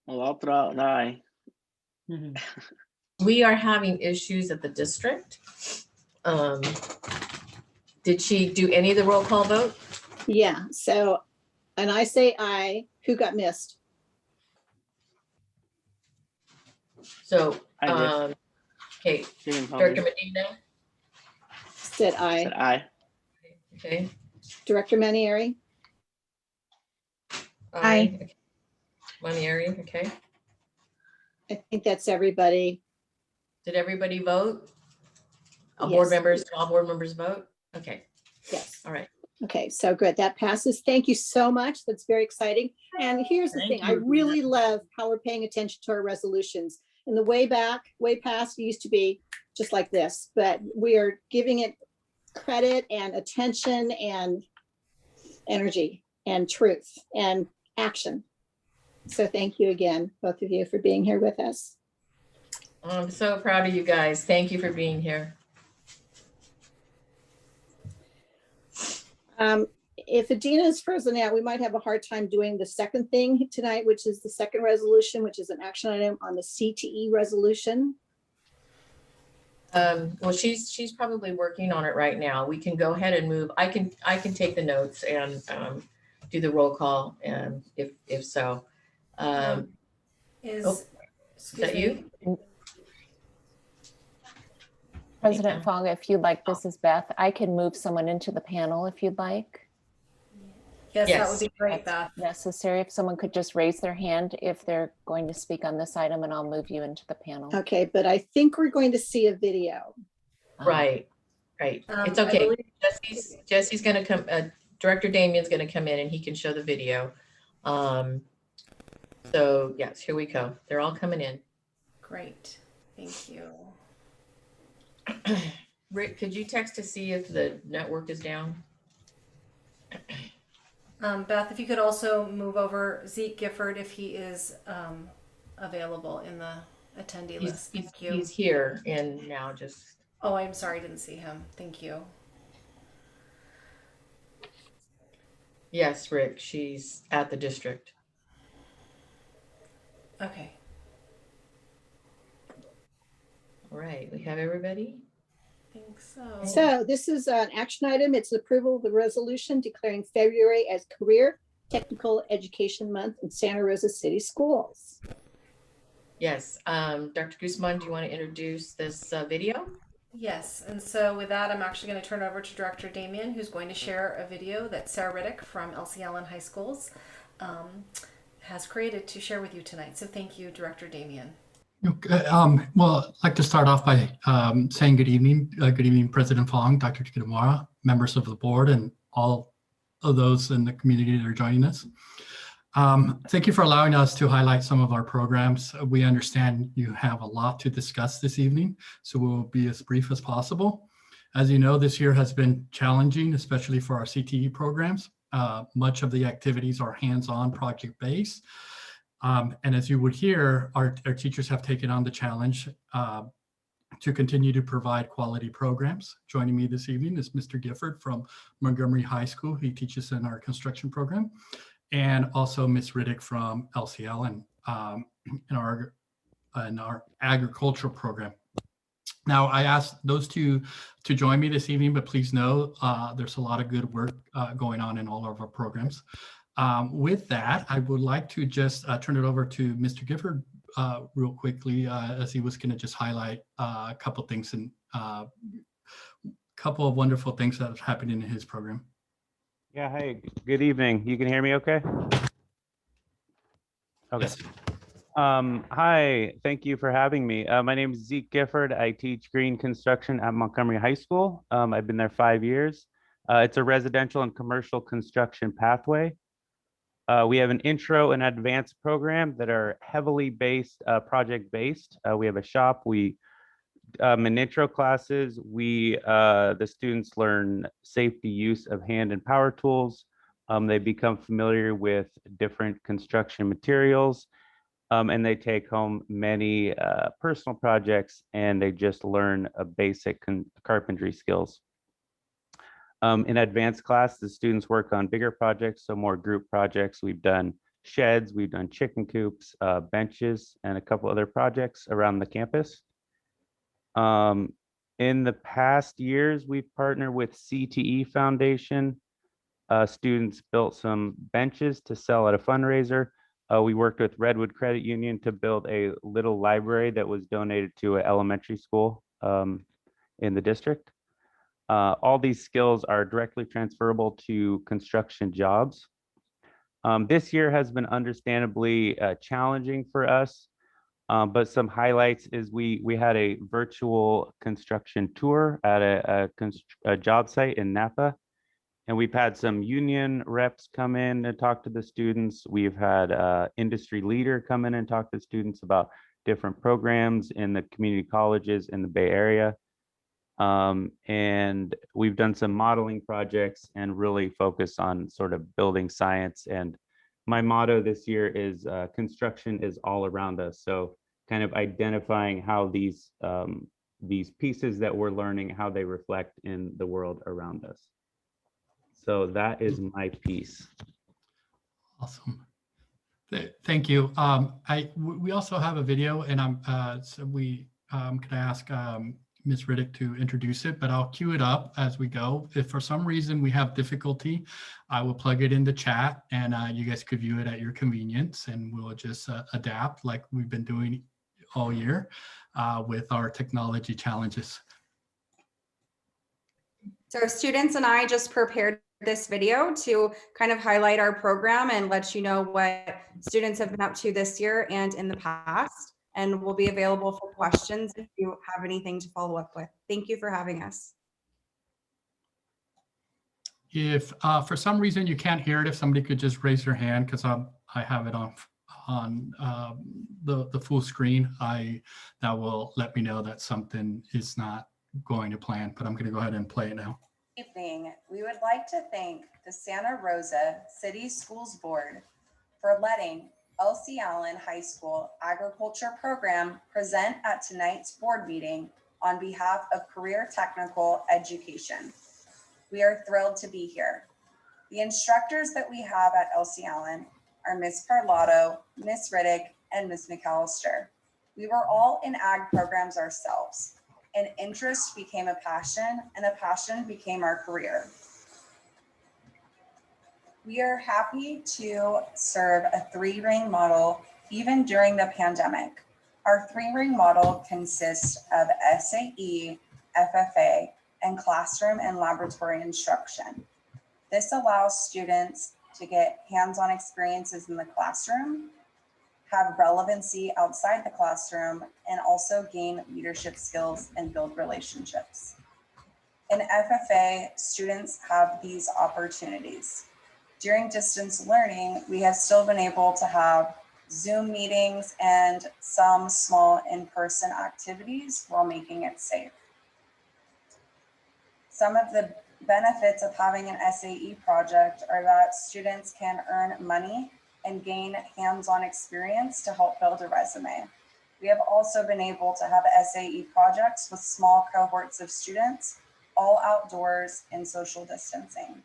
Well, I'll throw out an aye. We are having issues at the district. Did she do any of the roll call vote? Yeah, so, and I say aye. Who got missed? So, I did. okay, Didn't call Director me. Medina, Said aye. Said aye. okay. Director Manieri, Aye. Okay. Manieri, okay. I think that's everybody. Did everybody vote? All board Yes. members, all board members vote? Okay, Yes. all right. Okay, so good. That passes. Thank you so much. That's very exciting. And here's the Thank thing. I you. really love how we're paying attention to our resolutions. In the way past, it used to be just like this, but we are giving it credit and attention and energy and truth and action. So thank you again, both of you, for being here with us. I'm so proud of you guys. Thank you for being here. If Adina is frozen out, we might have a hard time doing the second thing tonight, which is the second resolution, which is an action item on the CTE resolution. Well, she's probably working on it right now. We can go ahead and move. I can take the notes and do the roll call, and if so. Is that you? President Fong, if you'd like, this is Beth. I can move someone into the panel if you'd like. Yes, that would be great, Beth. Necessary. If someone could just raise their hand if they're going to speak on this item, and I'll move you into the panel. Okay, but I think we're going to see a video. Right. It's okay. Jesse's going to come. Director Damien's going to come in and he can show the video. So yes, here we go. They're all coming in. Great. Thank you. Rick, could you text to see if the network is down? Beth, if you could also move over Zeke Gifford if he is available in the attendee list. Thank you. He's here and now just. Oh, I'm sorry, I didn't see him. Thank you. Yes, Rick, she's at the district. Okay. All right, we have everybody? I think so. So this is an action item. It's approval of the resolution declaring February as Career Technical Education Month in Santa Rosa City Schools. Yes, Dr. Guzman, do you want to introduce this video? Yes, and so with that, I'm actually going to turn over to Director Damien, who's going to share a video that Sarah Riddick from Elsie Allen High Schools has created to share with you tonight. So thank you, Director Damien. Okay, well, I'd like to start off by saying good evening, President Fong, Dr. Kitamura, members of the board, and all of those in the community that are joining us. Thank you for allowing us to highlight some of our programs. We understand you have a lot to discuss this evening, so we'll be as brief as possible. As you know, this year has been challenging, especially for our CTE programs. Much of the activities are hands-on project-based. And as you would hear, our teachers have taken on the challenge to continue to provide quality programs. Joining me this evening is Mr. Gifford from Montgomery High School. He teaches in our construction program. And also Ms. Riddick from LCL and in our agricultural program. Now, I asked those two to join me this evening, but please know there's a lot of good work going on in all of our programs. With that, I would like to just turn it over to Mr. Gifford real quickly, as he was going to just highlight a couple things and a couple of wonderful things that have happened in his program. Yeah, hey, good evening. You can hear me okay? Okay. Yes. Hi, thank you for having me. My name is Zeke Gifford. I teach green construction at Montgomery High School. I've been there 5 years. It's a residential and commercial construction pathway. We have an intro and advanced program that are heavily based, project-based. We have a shop. In intro classes, the students learn safety use of hand and power tools. They become familiar with different construction materials, and they take home many personal projects, and they just learn a basic carpentry skills. In advanced class, the students work on bigger projects, so more group projects. We've done sheds, we've done chicken coops, benches, and a couple other projects around the campus. In the past years, we've partnered with CTE Foundation. Students built some benches to sell at a fundraiser. We worked with Redwood Credit Union to build a little library that was donated to an elementary school in the district. All these skills are directly transferable to construction jobs. This year has been understandably challenging for us, but some highlights is we had a virtual construction tour at a job site in Napa, and we've had some union reps come in and talk to the students. We've had industry leader come in and talk to students about different programs in the community colleges in the Bay Area. And we've done some modeling projects and really focus on sort of building science. And my motto this year is construction is all around us. So kind of identifying how these pieces that we're learning, how they reflect in the world around us. So that is my piece. Awesome. Thank you. We also have a video, and could I ask Ms. Riddick to introduce it, but I'll cue it up as we go. If for some reason we have difficulty, I will plug it in the chat, and you guys could view it at your convenience, and we'll just adapt like we've been doing all year with our technology challenges. So students and I just prepared this video to kind of highlight our program and let you know what students have been up to this year and in the past, and will be available for questions if you have anything to follow up with. Thank you for having us. If for some reason you can't hear it, if somebody could just raise their hand, because I have it on the full screen, that will let me know that something is not going to plan, but I'm going to go ahead and play it now. Evening, we would like to thank the Santa Rosa City Schools Board for letting Elsie Allen High School Agriculture Program present at tonight's board meeting on behalf of Career Technical Education. We are thrilled to be here. The instructors that we have at Elsie Allen are Ms. Parlato, Ms. Riddick, and Ms. McAllister. We were all in ag programs ourselves. An interest became a passion, and a passion became our career. We are happy to serve a 3-ring model even during the pandemic. Our 3-ring model consists of SAE, FFA, and classroom and laboratory instruction. This allows students to get hands-on experiences in the classroom, have relevancy outside the classroom, and also gain leadership skills and build relationships. In FFA, students have these opportunities. During distance learning, we have still been able to have Zoom meetings and some small in-person activities while making it safe. Some of the benefits of having an SAE project are that students can earn money and gain hands-on experience to help build a resume. We have also been able to have SAE projects with small cohorts of students, all outdoors in social distancing.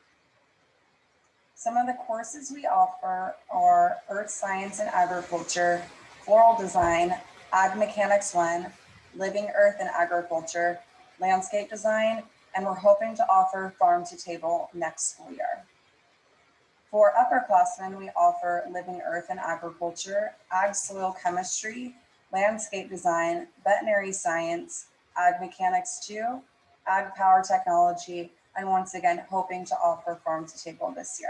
Some of the courses we offer are Earth Science and Agriculture, Floral Design, Ag Mechanics 1, Living Earth and Agriculture, Landscape Design, and we're hoping to offer Farm to Table next school year. For upperclassmen, we offer Living Earth and Agriculture, Ag Soil Chemistry, Landscape Design, Veterinary Science, Ag Mechanics 2, Ag Power Technology, and once again, hoping to offer Farm to Table this year.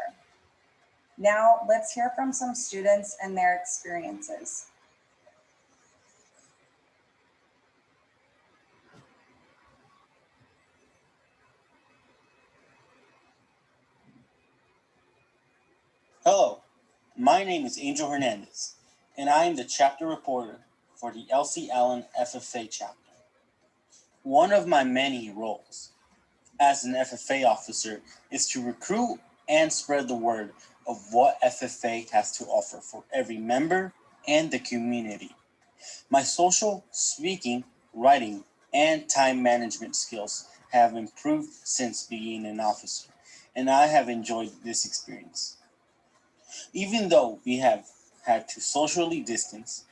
Now, let's hear from some students and their experiences. Hello, My name is Angel Hernandez, and I am the chapter reporter for the Elsie Allen FFA chapter. One of my many roles as an FFA officer is to recruit and spread the word of what FFA has to offer for every member and the community. My social, speaking, writing, and time management skills have improved since being an officer, and I have enjoyed this experience. Even though we have had to socially distance,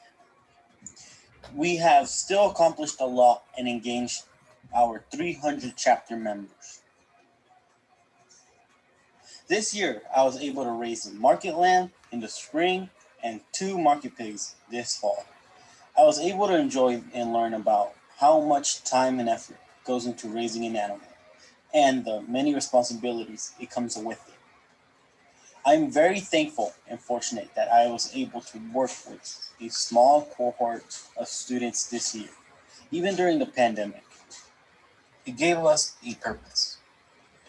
we have still accomplished a lot and engaged our 300 chapter members. This year, I was able to raise a market lamb in the spring and 2 market pigs this fall. I was able to enjoy and learn about how much time and effort goes into raising an animal and the many responsibilities it comes with it. I'm very thankful and fortunate that I was able to work with a small cohort of students this year, even during the pandemic. It gave us a purpose,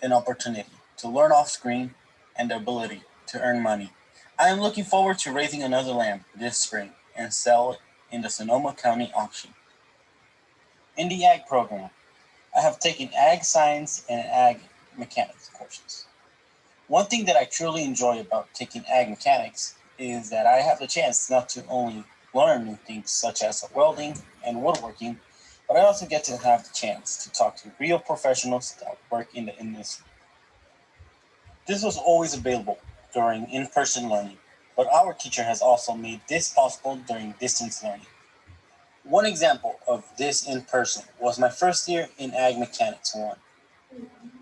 an opportunity to learn off screen, and the ability to earn money. I am looking forward to raising another lamb this spring and sell it in the Sonoma County auction. In the ag program, I have taken ag science and ag mechanics courses. One thing that I truly enjoy about taking ag mechanics is that I have the chance not to only learn new things such as welding and woodworking, but I also get to have the chance to talk to real professionals that work in the industry. This was always available during in-person learning, but our teacher has also made this possible during distance learning. One example of this in person was my first year in Ag Mechanics 1.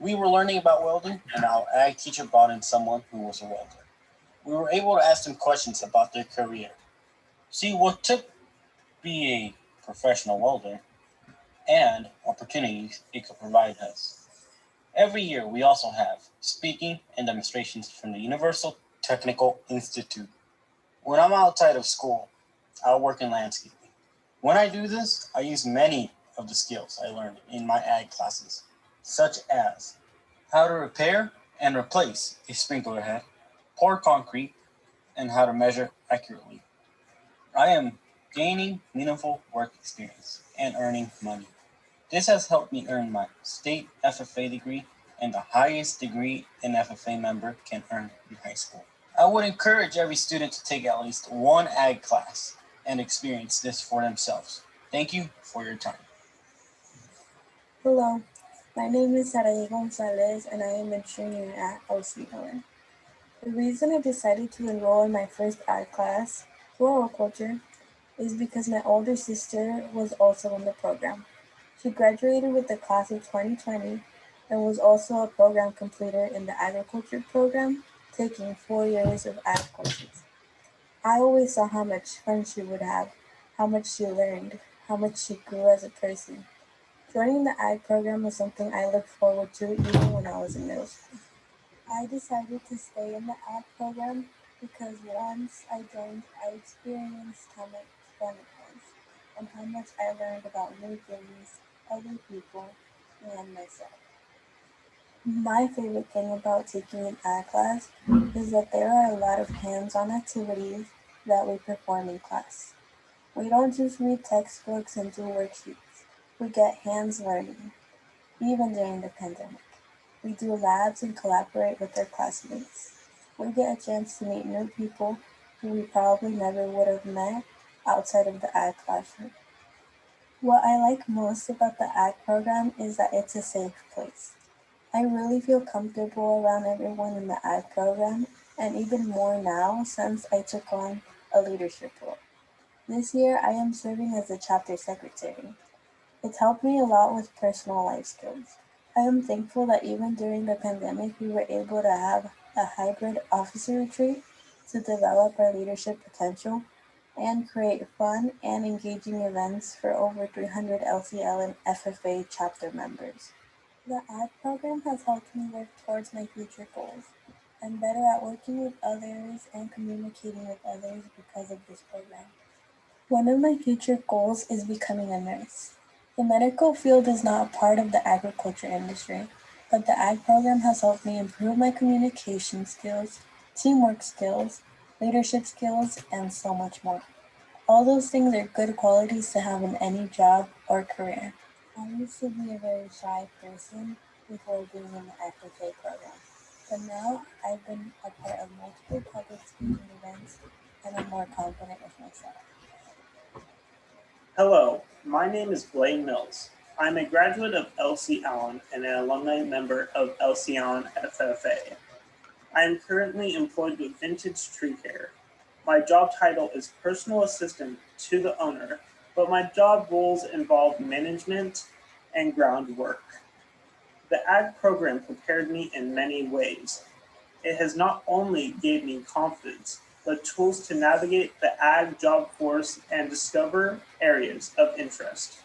We were learning about welding, and our ag teacher brought in someone who was a welder. We were able to ask them questions about their career, see what took to be a professional welder, and opportunities it could provide us. Every year, we also have speaking and demonstrations from the Universal Technical Institute. When I'm outside of school, I'll work in landscaping. When I do this, I use many of the skills I learned in my ag classes, such as how to repair and replace a sprinkler head, pour concrete, and how to measure accurately. I am gaining meaningful work experience and earning money. This has helped me earn my state FFA degree and the highest degree an FFA member can earn in high school. I would encourage every student to take at least one ag class and experience this for themselves. Thank you for your time. Hello, my name is Saraí Gonzalez and I am a junior at LCLN. The reason I decided to enroll in my first ag class, floriculture, is because my older sister was also in the program. She graduated with the class of 2020 and was also a program completer in the agriculture program, taking 4 years of ag courses. I always saw how much fun she would have, how much she learned, how much she grew as a person. Joining the ag program was something I looked forward to even when I was in middle school. I decided to stay in the ag program because once I joined, I experienced how much fun it was and how much I learned about new things, other people, and myself. My favorite thing about taking an ag class is that there are a lot of hands-on activities that we perform in class. We don't just read textbooks and do worksheets. We get hands learning, even during the pandemic. We do labs and collaborate with our classmates. We get a chance to meet new people who we probably never would have met outside of the ag classroom. What I like most about the ag program is that it's a safe place. I really feel comfortable around everyone in the ag program, and even more now since I took on a leadership role. This year, I am serving as the chapter secretary. It's helped me a lot with personal life skills. I am thankful that even during the pandemic, we were able to have a hybrid officer retreat to develop our leadership potential and create fun and engaging events for over 300 LCL and FFA chapter members. The ag program has helped me work towards my future goals. I'm better at working with others and communicating with others because of this program. One of my future goals is becoming a nurse. The medical field is not a part of the agriculture industry, but the ag program has helped me improve my communication skills, teamwork skills, leadership skills, and so much more. All those things are good qualities to have in any job or career. I used to be a very shy person before being in the FFA program, but now I've been a part of multiple public speaking events and I'm more confident with myself. Hello, my name is Blaine Mills. I'm a graduate of LC Allen and an alumni member of LC Allen FFA. I am currently employed with Vintage Tree Care. My job title is personal assistant to the owner, but my job roles involve management and groundwork. The ag program prepared me in many ways. It has not only gave me confidence, but tools to navigate the ag job force and discover areas of interest.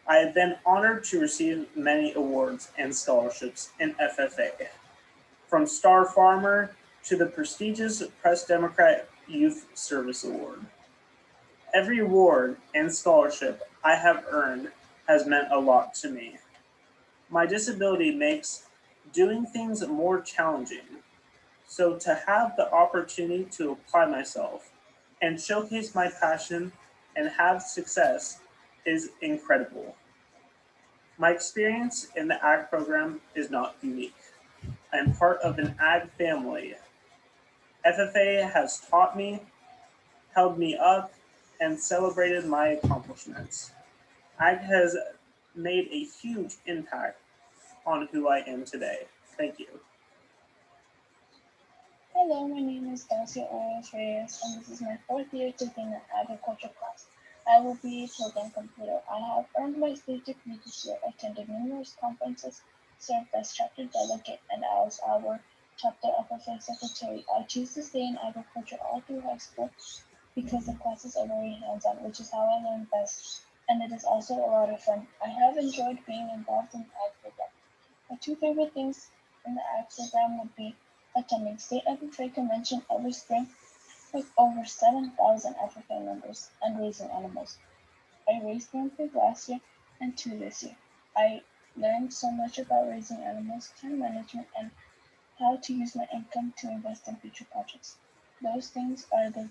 I have been honored to receive many awards and scholarships in FFA, from Star Farmer to the prestigious Press Democrat Youth Service Award. Every award and scholarship I have earned has meant a lot to me. My disability makes doing things more challenging. So to have the opportunity to apply myself and showcase my passion and have success is incredible. My experience in the ag program is not unique. I am part of an ag family. FFA has taught me, held me up, and celebrated my accomplishments. Ag has made a huge impact on who I am today. Thank you. Hello, my name is Dacia Reyes, and this is my 4th year taking an agriculture class. I will be a program completer. I have earned my state degree this year, attended numerous conferences, served as chapter delegate, and as our chapter FFA secretary. I choose to stay in agriculture all through high school because the classes are very hands-on, which is how I learn best, and it is also a lot of fun. I have enjoyed being involved in the ag program. My 2 favorite things in the ag program would be attending State FFA Convention every spring with over 7,000 FFA members and raising animals. I raised 1 pig last year and 2 this year. I learned so much about raising animals, time management, and how to use my income to invest in future projects. Those things are the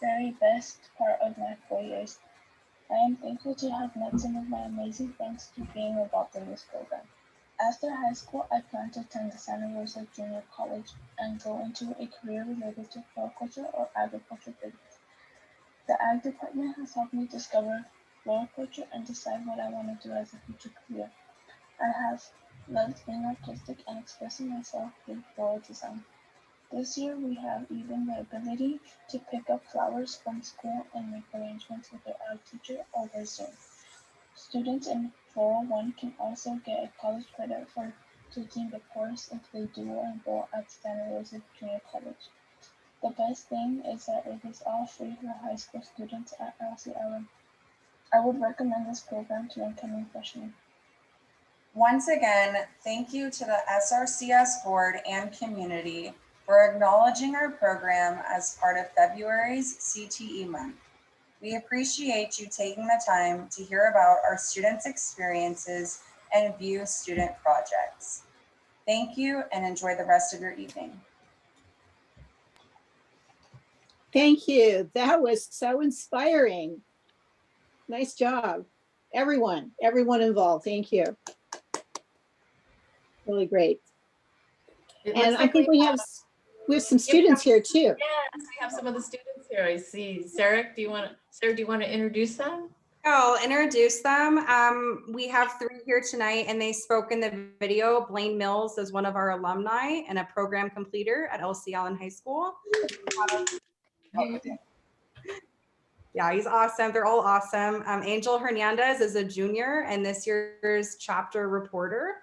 very best part of my 4 years. I am thankful to have met some of my amazing friends through being involved in this program. After high school, I plan to attend the Santa Rosa Junior College and go into a career related to floriculture or agriculture business. The ag department has helped me discover floriculture and decide what I want to do as a future career. I have loved being artistic and expressing myself through floral design. This year, we have even the ability to pick up flowers from school and make arrangements with their ag teacher over Zoom. Students in 401 can also get a college credit for taking the course if they do enroll at Santa Rosa Junior College. The best thing is that it is all free for high school students at LC Allen. I would recommend this program to incoming freshmen. Once again, thank you to the SRCS board and community for acknowledging our program as part of February's CTE month. We appreciate you taking the time to hear about our students' experiences and view student projects. Thank you and enjoy the rest of your evening. Thank you. That was so inspiring. Nice job. Everyone involved. Thank you. Really great. And I think we have some students here too. Yes, we have some of the students here. I see. Sarah, do you want to introduce them? I'll introduce them. We have 3 here tonight and they spoke in the video. Blaine Mills is one of our alumni and a program completer at LC Allen High School. Yeah, he's awesome. They're all awesome. Angel Hernandez is a junior and this year's chapter reporter.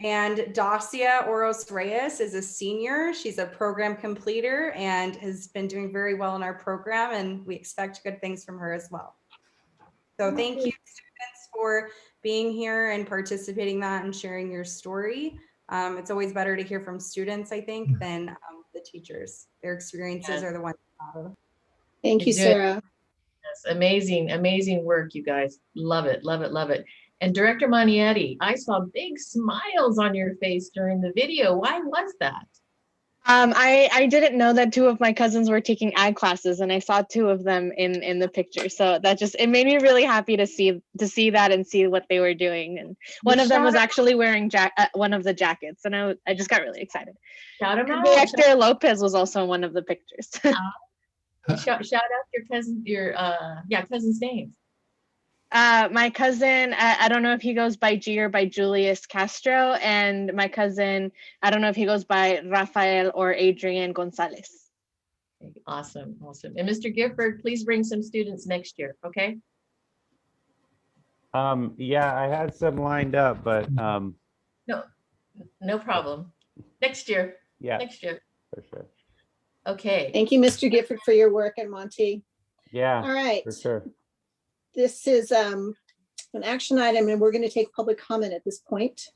And Dacia Oros Reyes is a senior. She's a program completer and has been doing very well in our program, and we expect good things from her as well. So thank you, students, for being here and participating in that and sharing your story. It's always better to hear from students, I think, than the teachers. Their experiences are the ones that matter. Thank you, Sarah. Yes, amazing work, you guys. Love it, love it, love it. And Director Manietti, I saw big smiles on your face during the video. Why was that? I didn't know that two of my cousins were taking ag classes, and I saw two of them in the picture. So that just, it made me really happy to see that and see what they were doing. And one of them was actually wearing one of the jackets, and I just got really excited. Shout him out. Director Lopez was also in one of the pictures. Shout out your cousin, cousin's names. My cousin, I don't know if he goes by G or by Julius Castro, and my cousin, I don't know if he goes by Rafael or Adrian Gonzalez. Awesome. And Mr. Gifford, please bring some students next year, okay? Yeah, I had some lined up, but no problem. Next year. Yeah, next year. For sure. Okay. Thank you, Mr. Gifford, for your work, and Monty. Yeah. All right. For sure. This is an action item, and we're going to take public comment at this point.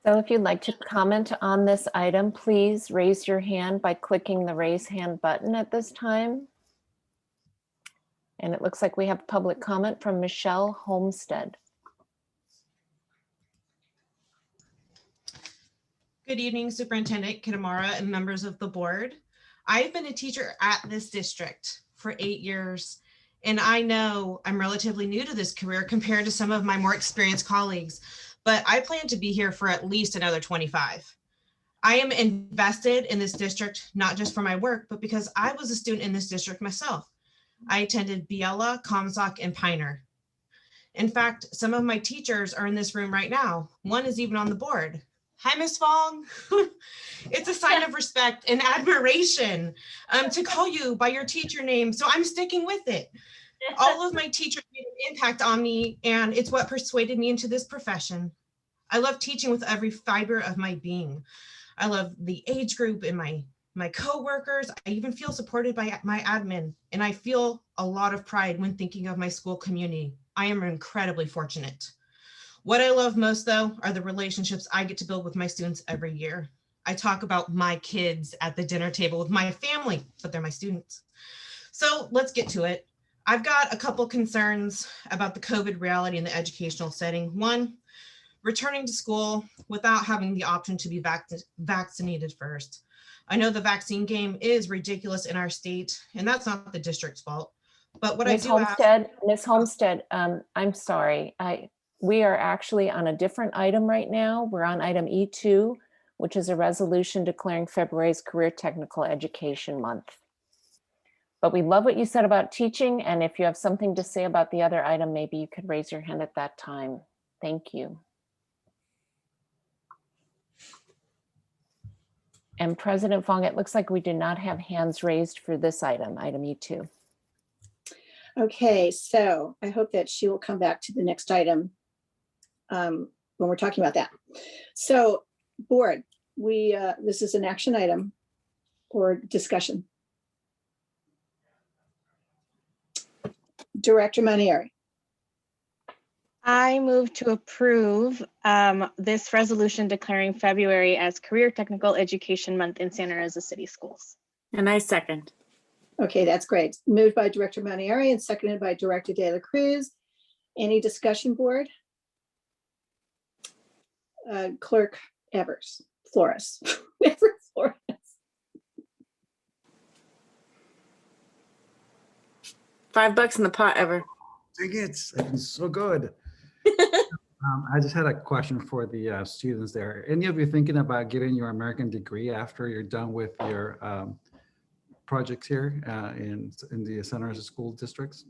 So if you'd like to comment on this item, please raise your hand by clicking the raise hand button at this time. And it looks like we have public comment from Michelle Homestead. Good evening, Superintendent Kitamura and members of the board. I've been a teacher at this district for 8 years, and I know I'm relatively new to this career compared to some of my more experienced colleagues, but I plan to be here for at least another 25. I am invested in this district, not just for my work, but because I was a student in this district myself. I attended Biella, Comstock, and Piner. In fact, some of my teachers are in this room right now. One is even on the board. Hi, Ms. Fong. It's a sign of respect and admiration to call you by your teacher name, so I'm sticking with it. All of my teachers made an impact on me, and it's what persuaded me into this profession. I love teaching with every fiber of my being. I love the age group and my coworkers. I even feel supported by my admin, and I feel a lot of pride when thinking of my school community. I am incredibly fortunate. What I love most, though, are the relationships I get to build with my students every year. I talk about my kids at the dinner table with my family, but they're my students. So let's get to it. I've got a couple concerns about the COVID reality in the educational setting. One, returning to school without having the option to be vaccinated first. I know the vaccine game is ridiculous in our state, and that's not the district's fault. But what Ms. Homestead, I'm sorry. We are actually on a different item right now. We're on item E2, which is a resolution declaring February's Career Technical Education Month. But we love what you said about teaching, and if you have something to say about the other item, maybe you could raise your hand at that time. Thank you. And President Fong, it looks like we did not have hands raised for this item, item E2. Okay, so I hope that she will come back to the next item when we're talking about that. So board, this is an action item or discussion. Director Manieri. I move to approve this resolution declaring February as Career Technical Education Month in Santa Rosa City Schools. And I second. Okay, that's great. Moved by Director Manieri and seconded by Director De La Cruz. Any discussion, board? Clerk Flores. Flores. $5 in the pot, Ever. Dang it, it's so good. I just had a question for the students there. Any of you thinking about getting your American degree after you're done with your projects here in the Santa Rosa school districts?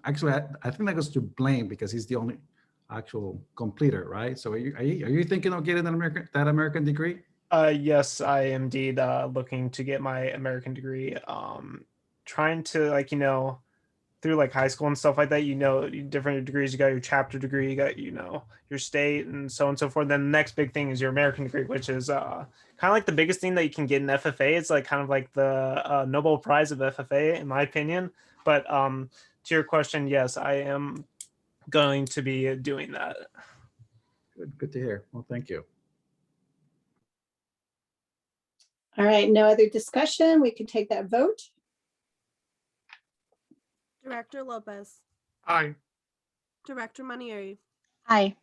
Actually, I think that goes to Blaine because he's the only actual completer, right? So are you thinking of getting that American degree? Yes, I am indeed looking to get my American degree. Trying to through high school and stuff like that, different degrees. You got your chapter degree, you got your state and so on and so forth. Then the next big thing is your American degree, which is kind of like the biggest thing that you can get in FFA. It's kind of like the Nobel Prize of FFA, in my opinion. But to your question, yes, I am going to be doing that. Good to hear. Well, thank you. All right, no other discussion. We can take that vote. Director Lopez. Aye. Director Manieri. Aye.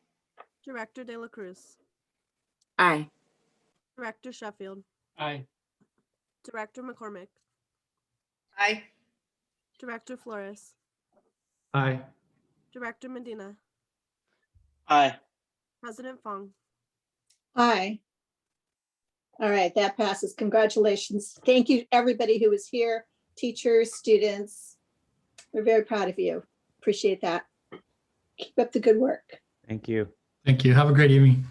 Director De La Cruz. Aye. Director Sheffield, Aye. Director McCormick, Aye. Director Flores, Aye. Director Medina, Aye. President Fong. Aye. All right, that passes. Congratulations. Thank you, everybody who was here, teachers, students. We're very proud of you. Appreciate that. Keep up the good work. Thank you. Thank you. Have a great evening.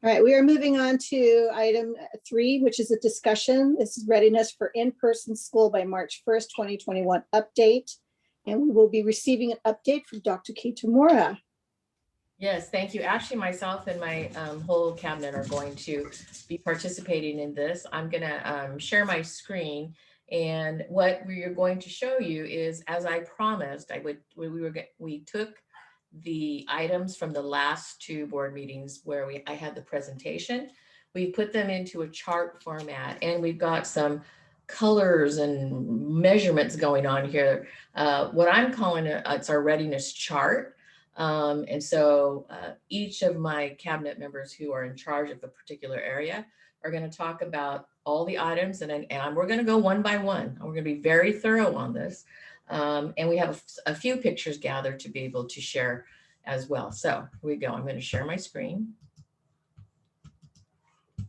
All right, we are moving on to item 3, which is a discussion. This is readiness for in-person school by March 1st, 2021 update. And we will be receiving an update from Dr. Kitamura. Yes, thank you. Actually, myself and my whole cabinet are going to be participating in this. I'm going to share my screen, and what we are going to show you is, as I promised, we took the items from the last 2 board meetings where I had the presentation. We put them into a chart format, and we've got some colors and measurements going on here. What I'm calling it's our readiness chart. And so each of my cabinet members who are in charge of a particular area are going to talk about all the items, and we're going to go one by one. We're going to be very thorough on this. And we have a few pictures gathered to be able to share as well. So here we go. I'm going to share my screen. And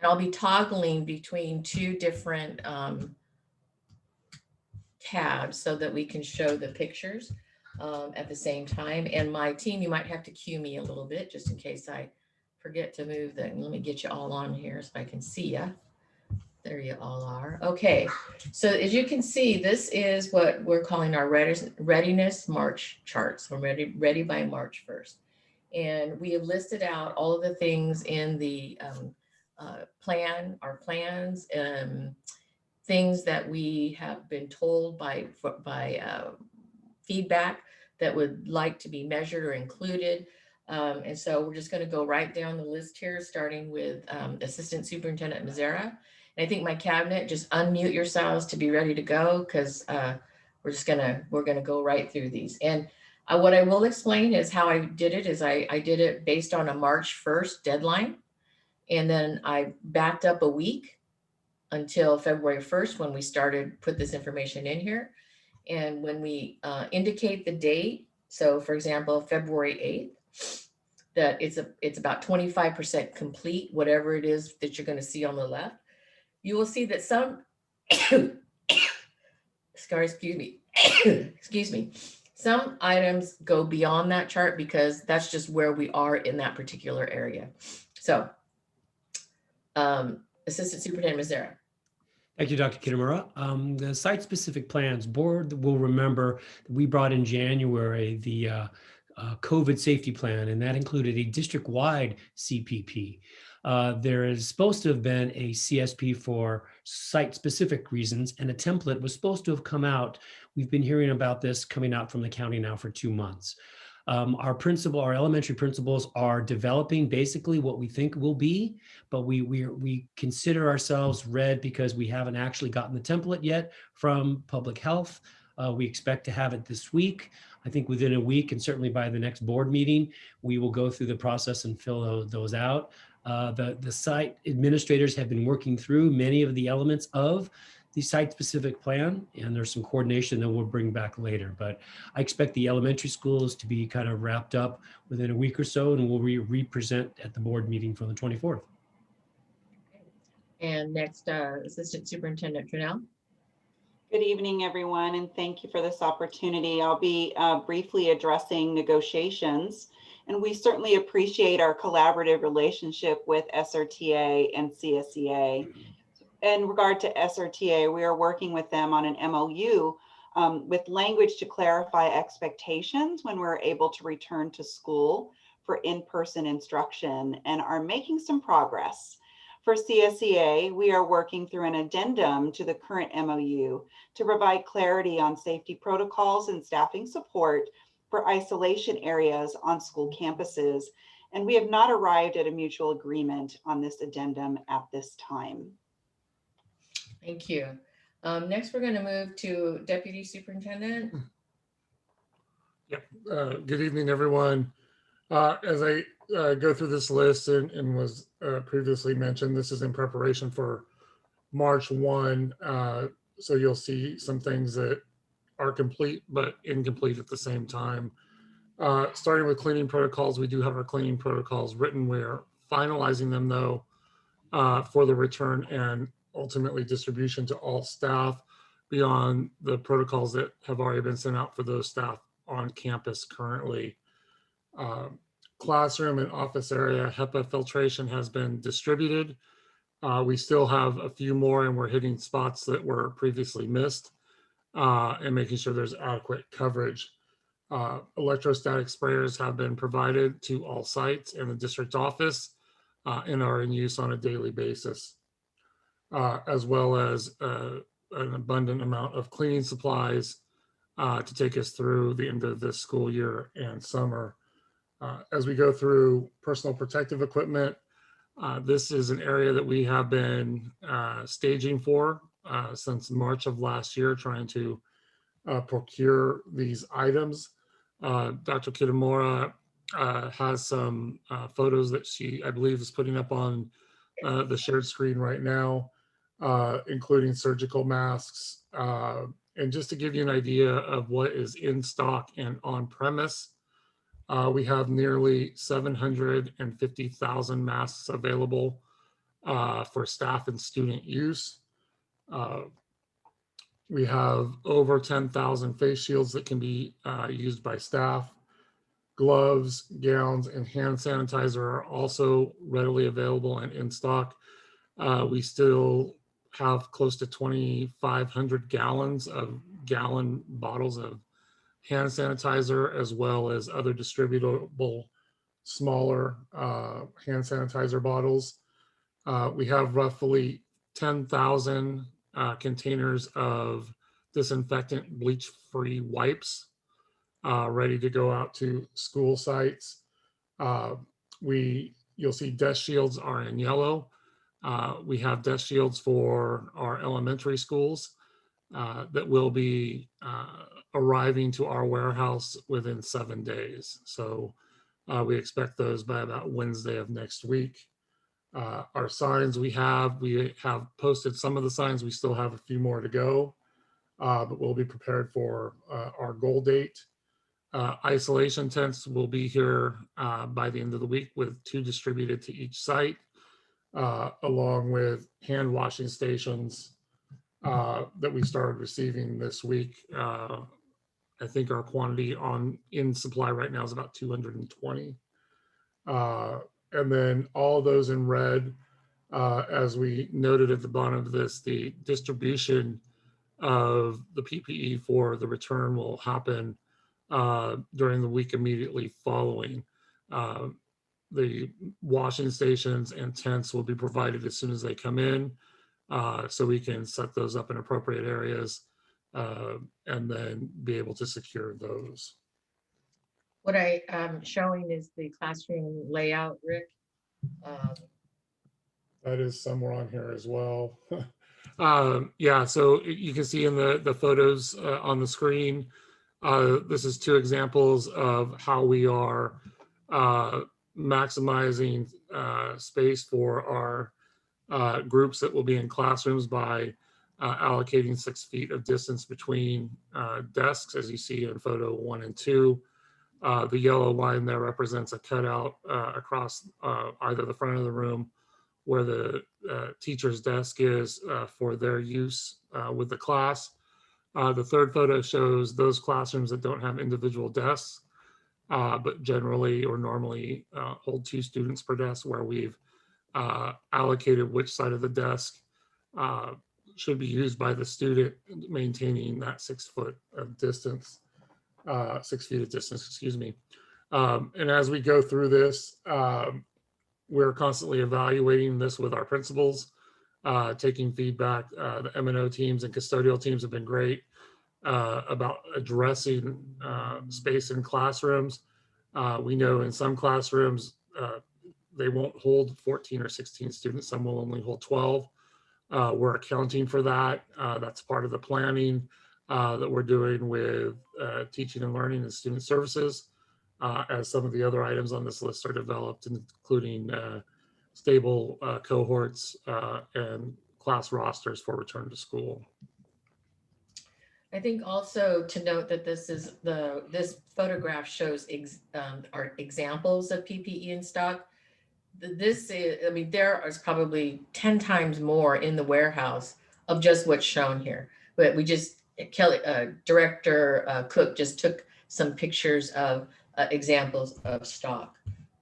I'll be toggling between 2 different tabs so that we can show the pictures at the same time. And my team, you might have to cue me a little bit just in case I forget to move them. Let me get you all on here so I can see you. There you all are. Okay, so as you can see, this is what we're calling our readiness March chart. So we're ready by March 1st. And we have listed out all of the things in the plan, our plans, things that we have been told by feedback that would like to be measured or included. And so we're just going to go right down the list here, starting with Assistant Superintendent Mazzara. And I think my cabinet, just unmute yourselves to be ready to go, because we're gonna go right through these. And what I will explain is how I did it is I did it based on a March 1st deadline. And then I backed up a week until February 1st when we put this information in here. And when we indicate the date, so for example, February 8th, that it's about 25% complete, whatever it is that you're going to see on the left, you will see that some, excuse me, some items go beyond that chart because that's just where we are in that particular area. So, Assistant Superintendent Mazzara. Thank you, Dr. Kitamura. The site-specific plans board will remember that we brought in January the COVID safety plan, and that included a district-wide CPP. There is supposed to have been a CSP for site-specific reasons, and a template was supposed to have come out. We've been hearing about this coming out from the county now for 2 months. Our elementary principals are developing basically what we think will be, but we consider ourselves red because we haven't actually gotten the template yet from public health. We expect to have it this week. I think within a week, and certainly by the next board meeting, we will go through the process and fill those out. The site administrators have been working through many of the elements of the site-specific plan, and there's some coordination that we'll bring back later. But I expect the elementary schools to be kind of wrapped up within a week or so, and we'll re-present at the board meeting from the 24th. And next, Assistant Superintendent Janelle. Good evening, everyone, and thank you for this opportunity. I'll be briefly addressing negotiations, and we certainly appreciate our collaborative relationship with SRTA and CSEA. In regard to SRTA, we are working with them on an MOU with language to clarify expectations when we're able to return to school for in-person instruction, and are making some progress. For CSEA, we are working through an addendum to the current MOU to provide clarity on safety protocols and staffing support for isolation areas on school campuses, and we have not arrived at a mutual agreement on this addendum at this time. Thank you. Next, we're going to move to Deputy Superintendent. Yep. Good evening, everyone. As I go through this list and was previously mentioned. This is in preparation for March 1. So you'll see some things that are complete but incomplete at the same time. Starting with cleaning protocols, we do have our cleaning protocols written. We're finalizing them though for the return and ultimately distribution to all staff beyond the protocols that have already been sent out for those staff on campus currently. Classroom and office area HEPA filtration has been distributed. We still have a few more and we're hitting spots that were previously missed and making sure there's adequate coverage. Electrostatic sprayers have been provided to all sites in the district office and are in use on a daily basis, as well as an abundant amount of cleaning supplies to take us through the end of this school year and summer. As we go through personal protective equipment, this is an area that we have been staging for since March of last year, trying to procure these items. Dr. Kitamura has some photos that she, I believe, is putting up on the shared screen right now, including surgical masks. And just to give you an idea of what is in stock and on premise, we have nearly 750,000 masks available for staff and student use. We have over 10,000 face shields that can be used by staff. Gloves, gowns, and hand sanitizer are also readily available and in stock. We still have close to 2,500 gallons of gallon bottles of hand sanitizer, as well as other distributable smaller hand sanitizer bottles. We have roughly 10,000 containers of disinfectant bleach-free wipes ready to go out to school sites. You'll see desk shields are in yellow. We have desk shields for our elementary schools that will be arriving to our warehouse within 7 days. So we expect those by about Wednesday of next week. Our signs we have posted some of the signs. We still have a few more to go, but we'll be prepared for our goal date. Isolation tents will be here by the end of the week with 2 distributed to each site, along with hand washing stations that we started receiving this week. I think our quantity in supply right now is about 220. And then all those in red, as we noted at the bottom of this, the distribution of the PPE for the return will happen during the week immediately following. The washing stations and tents will be provided as soon as they come in, so we can set those up in appropriate areas and then be able to secure those. What I am showing is the classroom layout, Rick. That is somewhere on here as well. Yeah, so you can see in the photos on the screen, this is 2 examples of how we are maximizing space for our groups that will be in classrooms by allocating 6 feet of distance between desks, as you see in photo 1 and 2. The yellow line there represents a cutout across either the front of the room where the teacher's desk is for their use with the class. The third photo shows those classrooms that don't have individual desks, but generally or normally hold 2 students per desk, where we've allocated which side of the desk should be used by the student, maintaining that 6 foot of distance. 6 feet of distance, excuse me. And as we go through this, we're constantly evaluating this with our principals, taking feedback. The M&O teams and custodial teams have been great about addressing space in classrooms. We know in some classrooms, they won't hold 14 or 16 students. Some will only hold 12. We're accounting for that. That's part of the planning that we're doing with teaching and learning and student services as some of the other items on this list are developed, including stable cohorts and class rosters for return to school. I think also to note that this photograph shows are examples of PPE in stock. This is, I mean, there is probably 10 times more in the warehouse of just what's shown here. But we just, Director Cook just took some pictures of examples of stock.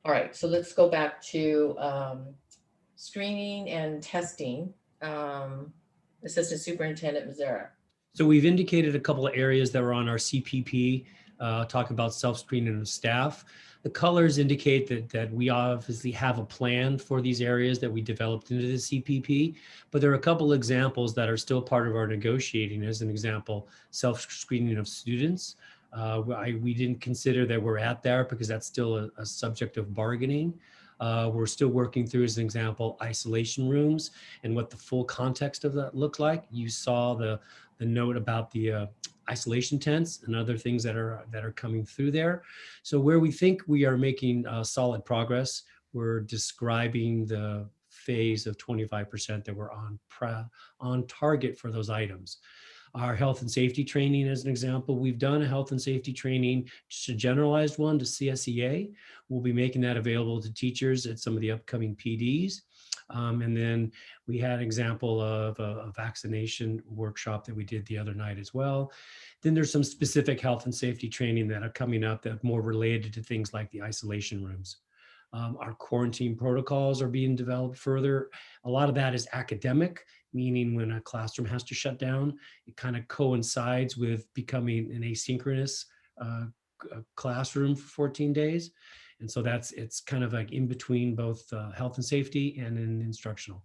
All right, so let's go back to screening and testing. Assistant Superintendent Mazzara. So we've indicated a couple of areas that were on our CPP, talking about self-screening of staff. The colors indicate that we obviously have a plan for these areas that we developed into the CPP, but there are a couple examples that are still part of our negotiating. As an example, self-screening of students. We didn't consider that we're at there because that's still a subject of bargaining. We're still working through, as an example, isolation rooms and what the full context of that looked like. You saw the note about the isolation tents and other things that are coming through there. So where we think we are making solid progress, we're describing the phase of 25% that we're on target for those items. Our health and safety training, as an example, we've done a health and safety training, just a generalized one to CSEA. We'll be making that available to teachers at some of the upcoming PDs. And then we had an example of a vaccination workshop that we did the other night as well. Then there's some specific health and safety training that are coming up that are more related to things like the isolation rooms. Our quarantine protocols are being developed further. A lot of that is academic, meaning when a classroom has to shut down, it kind of coincides with becoming an asynchronous classroom for 14 days. And so it's kind of like in between both health and safety and in instructional.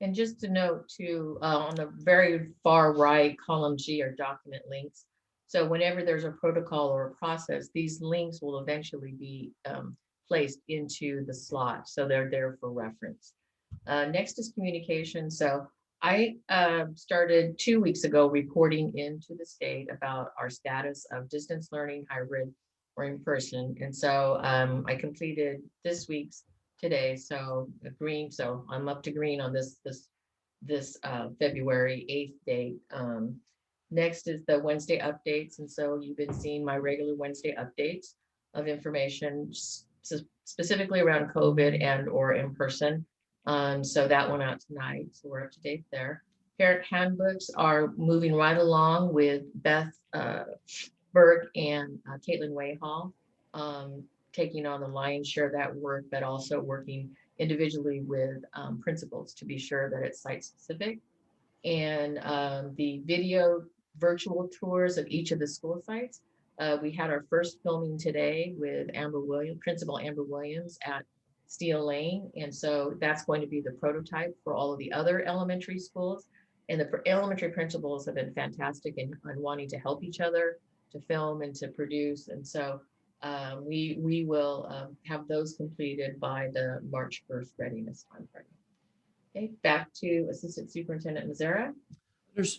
And just to note too, on the very far right, column G are document links. So whenever there's a protocol or a process, these links will eventually be placed into the slot. So they're there for reference. Next is communication. So I started 2 weeks ago reporting into the state about our status of distance learning, hybrid, or in person. And so I completed this week's today. So green. So I'm up to green on this February 8th date. Next is the Wednesday updates. And so you've been seeing my regular Wednesday updates of information specifically around COVID and or in person. So that went out tonight. So we're up to date there. Parent handbooks are moving right along with Beth Burke and Caitlin Wayhall, taking on the lion's share of that work, but also working individually with principals to be sure that it's site specific. And the video virtual tours of each of the school sites. We had our first filming today with Principal Amber Williams at Steel Lane. And so that's going to be the prototype for all of the other elementary schools. And the elementary principals have been fantastic in wanting to help each other to film and to produce. And so we will have those completed by the March 1st readiness timeframe. Okay, back to Assistant Superintendent Mazzara.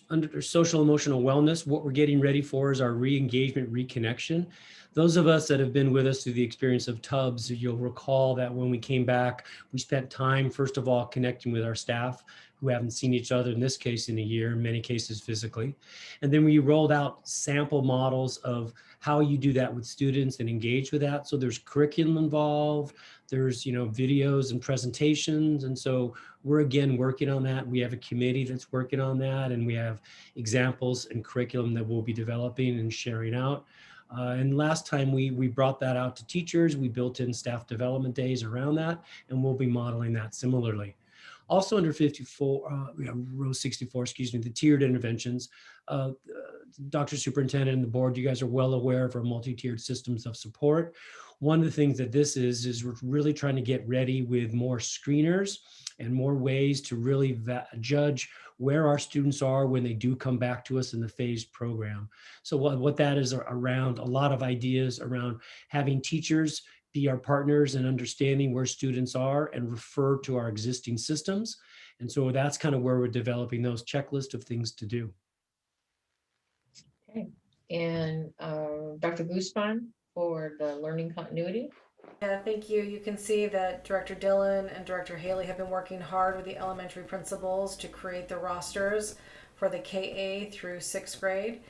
Under social emotional wellness, what we're getting ready for is our re-engagement, reconnection. Those of us that have been with us through the experience of Tubbs, you'll recall that when we came back, we spent time, first of all, connecting with our staff who haven't seen each other, in this case, in a year, in many cases physically. And then we rolled out sample models of how you do that with students and engage with that. So there's curriculum involved, there's videos and presentations. And so we're again working on that. We have a committee that's working on that, and we have examples and curriculum that we'll be developing and sharing out. And last time we brought that out to teachers, we built in staff development days around that, and we'll be modeling that similarly. Also under 54, row 64, excuse me, the tiered interventions. Dr. Superintendent and the board, you guys are well aware of our multi-tiered systems of support. One of the things that this is we're really trying to get ready with more screeners and more ways to really judge where our students are when they do come back to us in the phased program. So what that is around, a lot of ideas around having teachers be our partners in understanding where students are and refer to our existing systems. And so that's kind of where we're developing those checklists of things to do. Okay, and Dr. Guzman? for the learning continuity. Yeah, thank you. You can see that Director Dillon and Director Haley have been working hard with the elementary principals to create the rosters for the KA through 6th grade.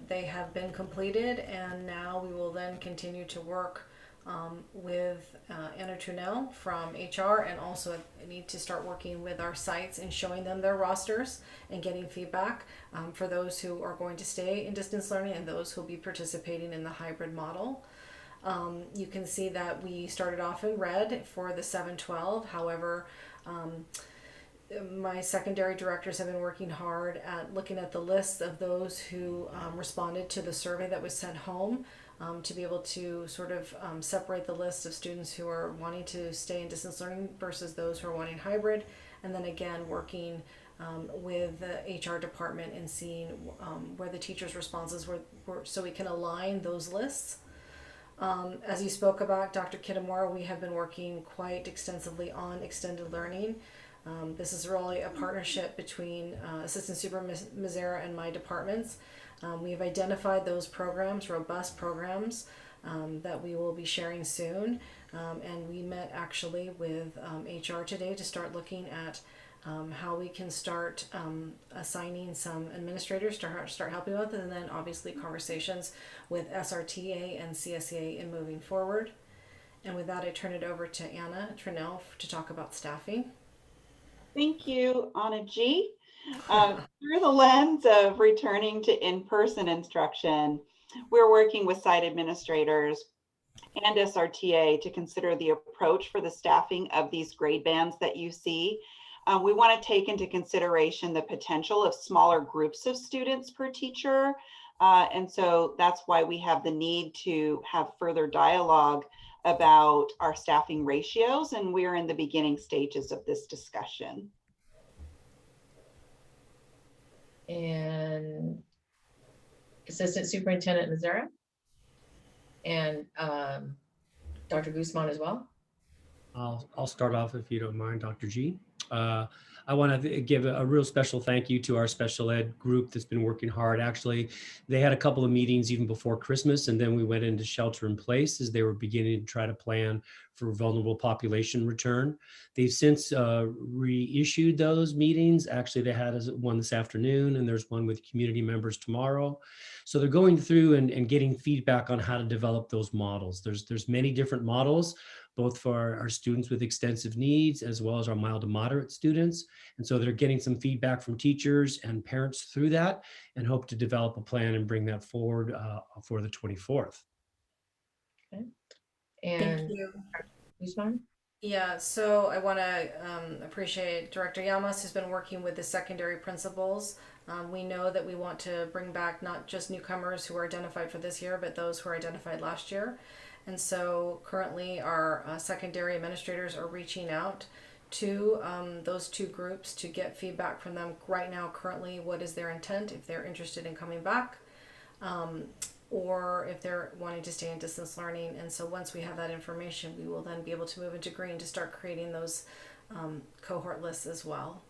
They have been completed, and now we will then continue to work with Anna Trunell from HR, and also need to start working with our sites and showing them their rosters and getting feedback for those who are going to stay in distance learning and those who will be participating in the hybrid model. You can see that we started off in red for the 7-12. However, my secondary directors have been working hard at looking at the list of those who responded to the survey that was sent home, to be able to sort of separate the list of students who are wanting to stay in distance learning versus those who are wanting hybrid, and then again working with the HR department and seeing where the teachers' responses were so we can align those lists. As you spoke about, Dr. Kitamura, we have been working quite extensively on extended learning. This is really a partnership between Assistant Super Mizera and my departments. We have identified those programs, robust programs, that we will be sharing soon. And we met actually with HR today to start looking at how we can start assigning some administrators to start helping with, and then obviously conversations with SRTA and CSEA in moving forward. And with that, I turn it over to Anna Trunell to talk about staffing. Thank you, Anna G. Through the lens of returning to in-person instruction, we're working with site administrators and SRTA to consider the approach for the staffing of these grade bands that you see. We want to take into consideration the potential of smaller groups of students per teacher. And so that's why we have the need to have further dialogue about our staffing ratios, and we're in the beginning stages of this discussion. And Assistant Superintendent Mizera and Dr. Guzman as well. I'll start off if you don't mind, Dr. G. I want to give a real special thank you to our special ed group that's been working hard. Actually, they had a couple of meetings even before Christmas, and then we went into shelter in place as they were beginning to try to plan for vulnerable population return. They've since reissued those meetings. Actually, they had one this afternoon, and there's one with community members tomorrow. So they're going through and getting feedback on how to develop those models. There's many different models, both for our students with extensive needs as well as our mild to moderate students. And so they're getting some feedback from teachers and parents through that, and hope to develop a plan and bring that forward for the 24th. Okay. And Thank you. Guzman? Yeah, so I want to appreciate Director Llamas, who's been working with the secondary principals. We know that we want to bring back not just newcomers who are identified for this year, but those who were identified last year. And so currently our secondary administrators are reaching out to those two groups to get feedback from them right now. Currently, what is their intent, if they're interested in coming back, or if they're wanting to stay in distance learning. And so once we have that information, we will then be able to move into green to start creating those cohort lists as well.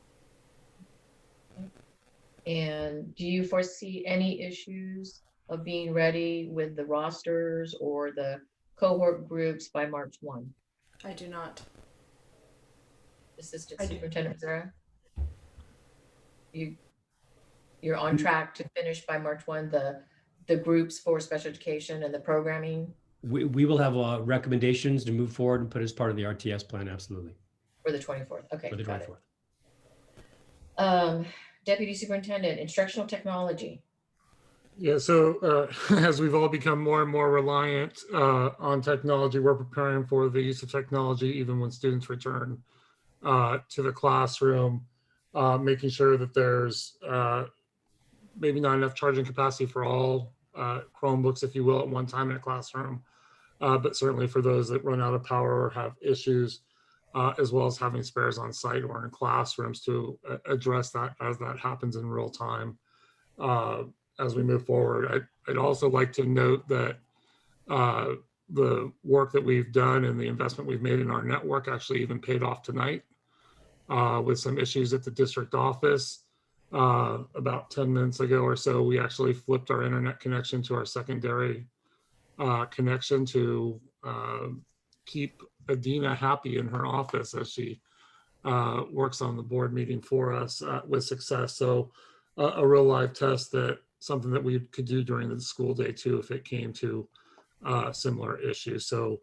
And do you foresee any issues of being ready with the rosters or the cohort groups by March 1? I do not. Assistant Superintendent Mizera? You're on track to finish by March 1 the groups for special education and the programming? We will have recommendations to move forward and put as part of the RTS plan, absolutely. For the 24th, okay. For the 24th. Deputy Superintendent, Instructional Technology. Yeah, so as we've all become more and more reliant on technology, we're preparing for the use of technology even when students return to the classroom, making sure that there's maybe not enough charging capacity for all Chromebooks, if you will, at one time in a classroom, but certainly for those that run out of power or have issues, as well as having spares on site or in classrooms to address that as that happens in real time. As we move forward, I'd also like to note that the work that we've done and the investment we've made in our network actually even paid off tonight with some issues at the district office. About 10 minutes ago or so, we actually flipped our internet connection to our secondary connection to keep Adina happy in her office as she works on the board meeting for us with success. So a real live test, that something that we could do during the school day too, if it came to similar issues. So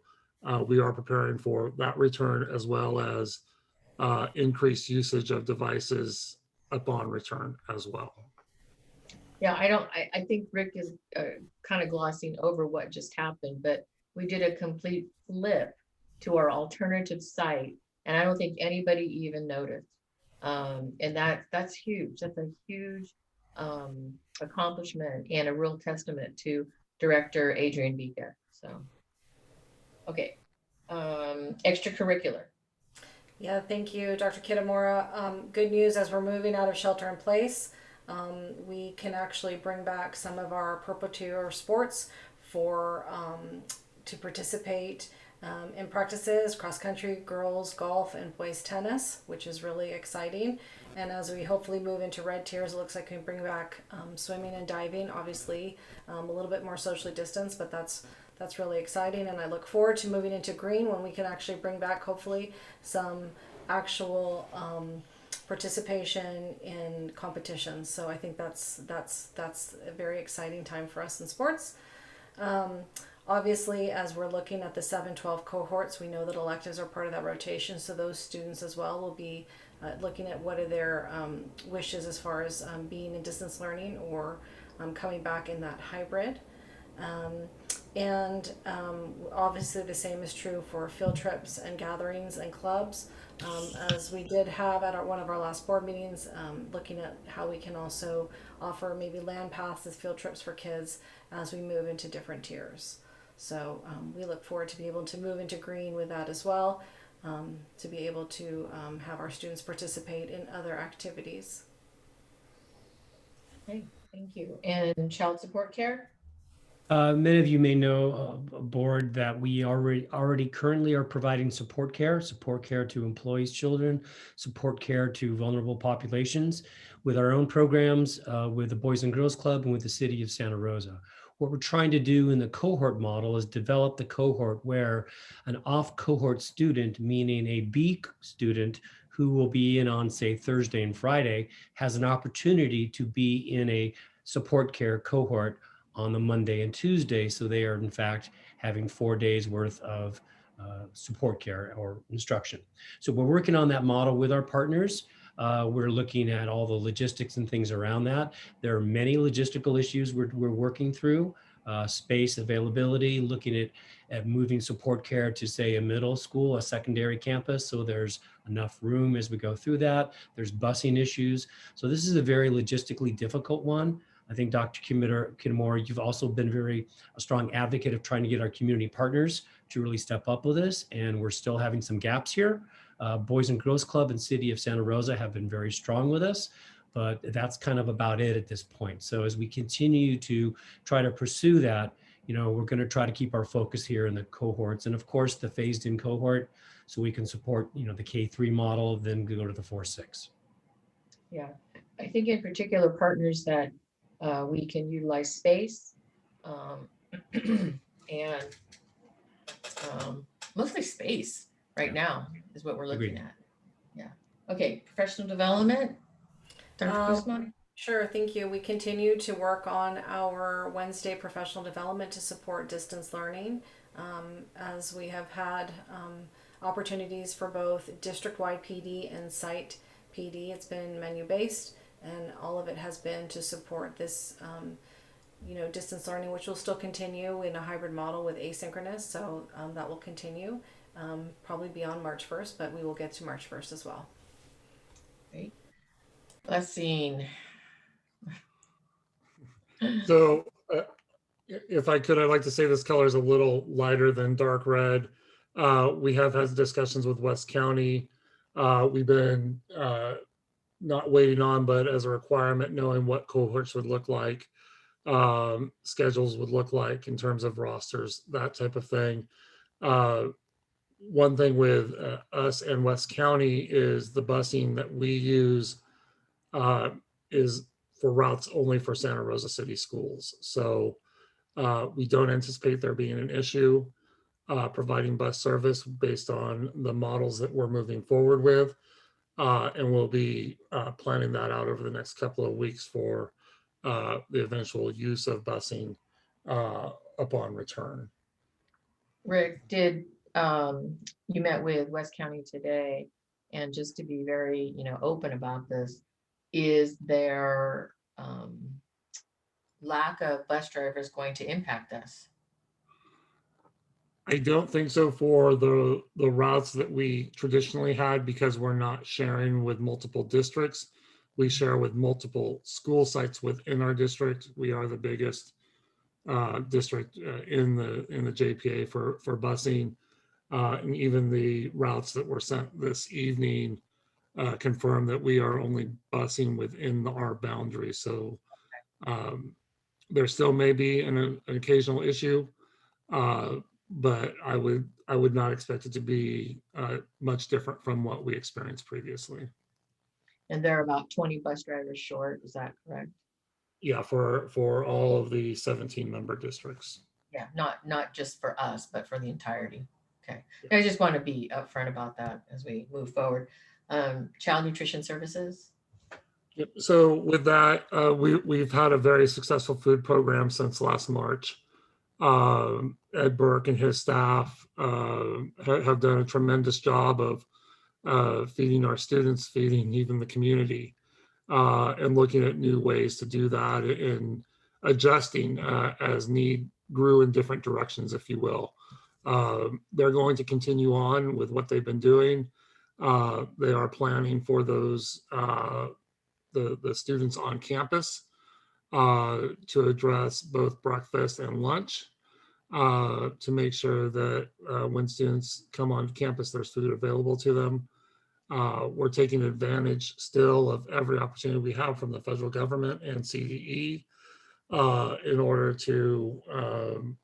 we are preparing for that return, as well as increased usage of devices upon return as well. Yeah, I think Rick is kind of glossing over what just happened, but we did a complete flip to our alternative site, and I don't think anybody even noticed. And that's huge. That's a huge accomplishment and a real testament to Director Adrian Vika. So, okay, extracurricular. Yeah, thank you, Dr. Kitamura. Good news, as we're moving out of shelter in place, we can actually bring back some of our perpetual sports for to participate in practices, cross country, girls golf, and boys tennis, which is really exciting. And as we hopefully move into red tiers, it looks like we can bring back swimming and diving, obviously a little bit more socially distanced, but that's really exciting. And I look forward to moving into green, when we can actually bring back hopefully some actual participation in competitions. So I think that's a very exciting time for us in sports. Obviously, as we're looking at the 7-12 cohorts, we know that electives are part of that rotation. So those students as well will be looking at what are their wishes as far as being in distance learning or coming back in that hybrid. Obviously the same is true for field trips and gatherings and clubs, as we did have at one of our last board meetings, looking at how we can also offer maybe land passes, field trips for kids as we move into different tiers. So we look forward to be able to move into green with that as well, to be able to have our students participate in other activities. Okay, thank you. And child support care? Many of you may know, board, that we already currently are providing support care to employees' children, support care to vulnerable populations, with our own programs, with the Boys and Girls Club and with the City of Santa Rosa. What we're trying to do in the cohort model is develop the cohort where an off-cohort student, meaning a B student who will be in on, say, Thursday and Friday, has an opportunity to be in a support care cohort on the Monday and Tuesday. So they are in fact having 4 days worth of support care or instruction. So we're working on that model with our partners. We're looking at all the logistics and things around that. There are many logistical issues we're working through, space availability, looking at moving support care to, say, a middle school, a secondary campus, so there's enough room as we go through that. There's busing issues. So this is a very logistically difficult one. I think Dr. Kitamura, you've also been a strong advocate of trying to get our community partners to really step up with this, and we're still having some gaps here. Boys and Girls Club and City of Santa Rosa have been very strong with us, but that's kind of about it at this point. So as we continue to try to pursue that, we're going to try to keep our focus here in the cohorts, and of course the phased in cohort, so we can support the K-3 model, then go to the 4-6. Yeah, I think in particular partners that we can utilize space and mostly space right now is what we're looking at. Yeah. Okay, professional development. Dr. Guzman? Sure, thank you. We continue to work on our Wednesday professional development to support distance learning, as we have had opportunities for both district-wide PD and site PD. It's been menu-based, and all of it has been to support this distance learning, which will still continue in a hybrid model with asynchronous. So that will continue probably beyond March 1st, but we will get to March 1st as well. Great. Blessing. So if I could, I'd like to say this color is a little lighter than dark red. We have had discussions with West County. We've been not waiting on, but as a requirement, knowing what cohorts would look like, schedules would look like in terms of rosters, that type of thing. One thing with us and West County is the busing that we use is for routes only for Santa Rosa City Schools. So We don't anticipate there being an issue providing bus service based on the models that we're moving forward with. And we'll be planning that out over the next couple of weeks for the eventual use of busing upon return. Rick, did you met with West County today, and just to be very, open about this, is their lack of bus drivers going to impact us? I don't think so for the routes that we traditionally had, because we're not sharing with multiple districts. We share with multiple school sites within our district. We are the biggest district in the JPA for busing. And even the routes that were sent this evening confirm that we are only busing within our boundaries. So there still may be an occasional issue, but I would not expect it to be much different from what we experienced previously. And they're about 20 bus drivers short, is that correct? Yeah, for all of the 17 member districts. Yeah, not just for us, but for the entirety. Okay, I just want to be upfront about that as we move forward. Child nutrition services. Yep. So with that, we've had a very successful food program since last March. Ed Burke and his staff have done a tremendous job of feeding our students, feeding even the community, and looking at new ways to do that and adjusting as need grew in different directions, if you will. They're going to continue on with what they've been doing. They are planning for those the students on campus to address both breakfast and lunch, to make sure that when students come on campus, there's food available to them. We're taking advantage still of every opportunity we have from the federal government and CDE in order to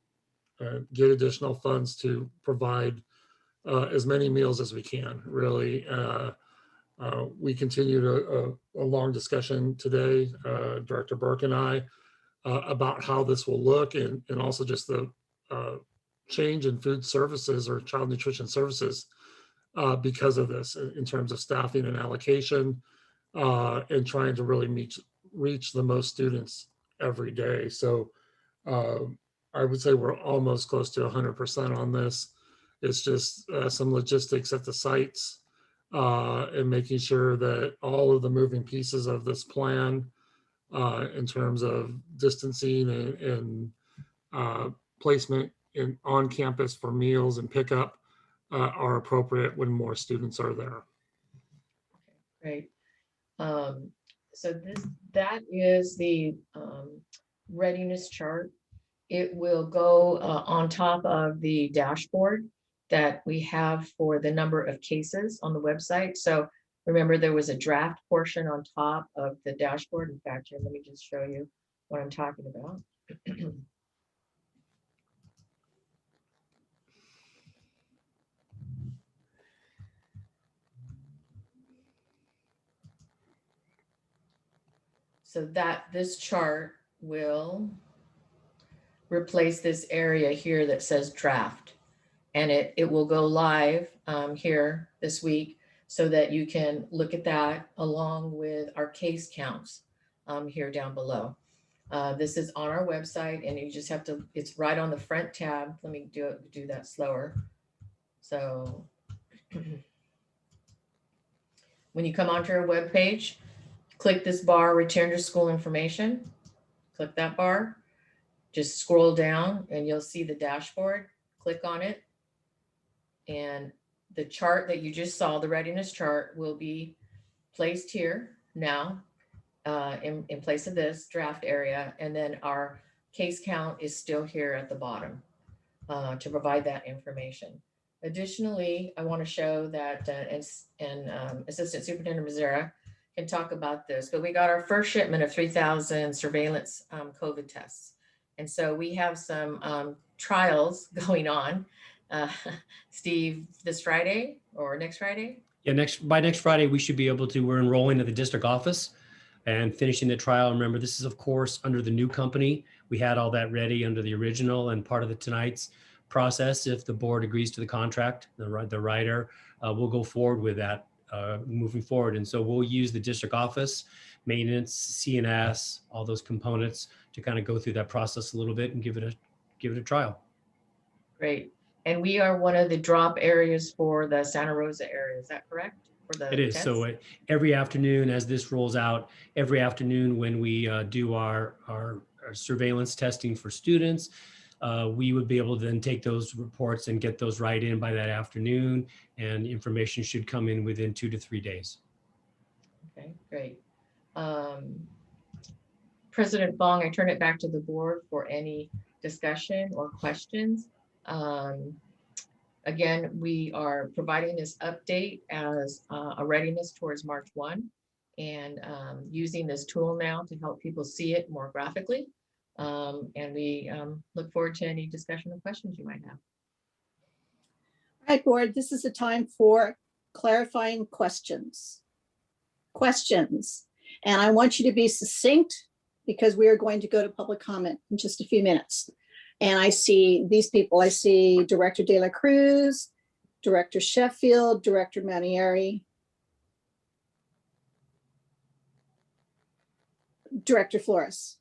get additional funds to provide as many meals as we can, really. We continued a long discussion today, Director Burke and I, about how this will look, and also just the change in food services or child nutrition services because of this, in terms of staffing and allocation, and trying to really reach the most students every day. So I would say we're almost close to 100% on this. It's just some logistics at the sites, and making sure that all of the moving pieces of this plan in terms of distancing and placement on campus for meals and pickup are appropriate when more students are there. Great. So that is the readiness chart. It will go on top of the dashboard that we have for the number of cases on the website. So remember, there was a draft portion on top of the dashboard. In fact, here, let me just show you what I'm talking about. So this chart will replace this area here that says draft. And it will go live here this week, so that you can look at that along with our case counts here down below. This is on our website, and you just have to, it's right on the front tab. Let me do that slower. So when you come onto our webpage, click this bar, return to school information. Click that bar, just scroll down and you'll see the dashboard. Click on it. And the chart that you just saw, the readiness chart, will be placed here now in place of this draft area. And then our case count is still here at the bottom to provide that information. Additionally, I want to show that, Assistant Superintendent Mazzara can talk about this, but we got our first shipment of 3,000 surveillance COVID tests. And so we have some trials going on. Steve, this Friday or next Friday? Yeah, by next Friday, we should be able to, we're enrolling at the district office and finishing the trial. Remember, this is, of course, under the new company. we had all that ready under the original and part of the tonight's process. If the board agrees to the contract, the writer will go forward with that moving forward. And so we'll use the district office, maintenance, CNS, all those components to kind of go through that process a little bit and give it a trial. Great. And we are one of the drop areas for the Santa Rosa area. Is that correct? For the It is. tests? So every afternoon as this rolls out, every afternoon when we do our surveillance testing for students, we would be able to then take those reports and get those right in by that afternoon, and information should come in within 2 to 3 days. Okay, great. President Fong, I turn it back to the board for any discussion or questions. Again, we are providing this update as a readiness towards March 1 and using this tool now to help people see it more graphically. And we look forward to any discussion or questions you might have. All right, board, this is a time for clarifying questions. And I want you to be succinct because we are going to go to public comment in just a few minutes. And I see these people. I see Director De La Cruz, Director Sheffield, Director Manieri, Director Flores.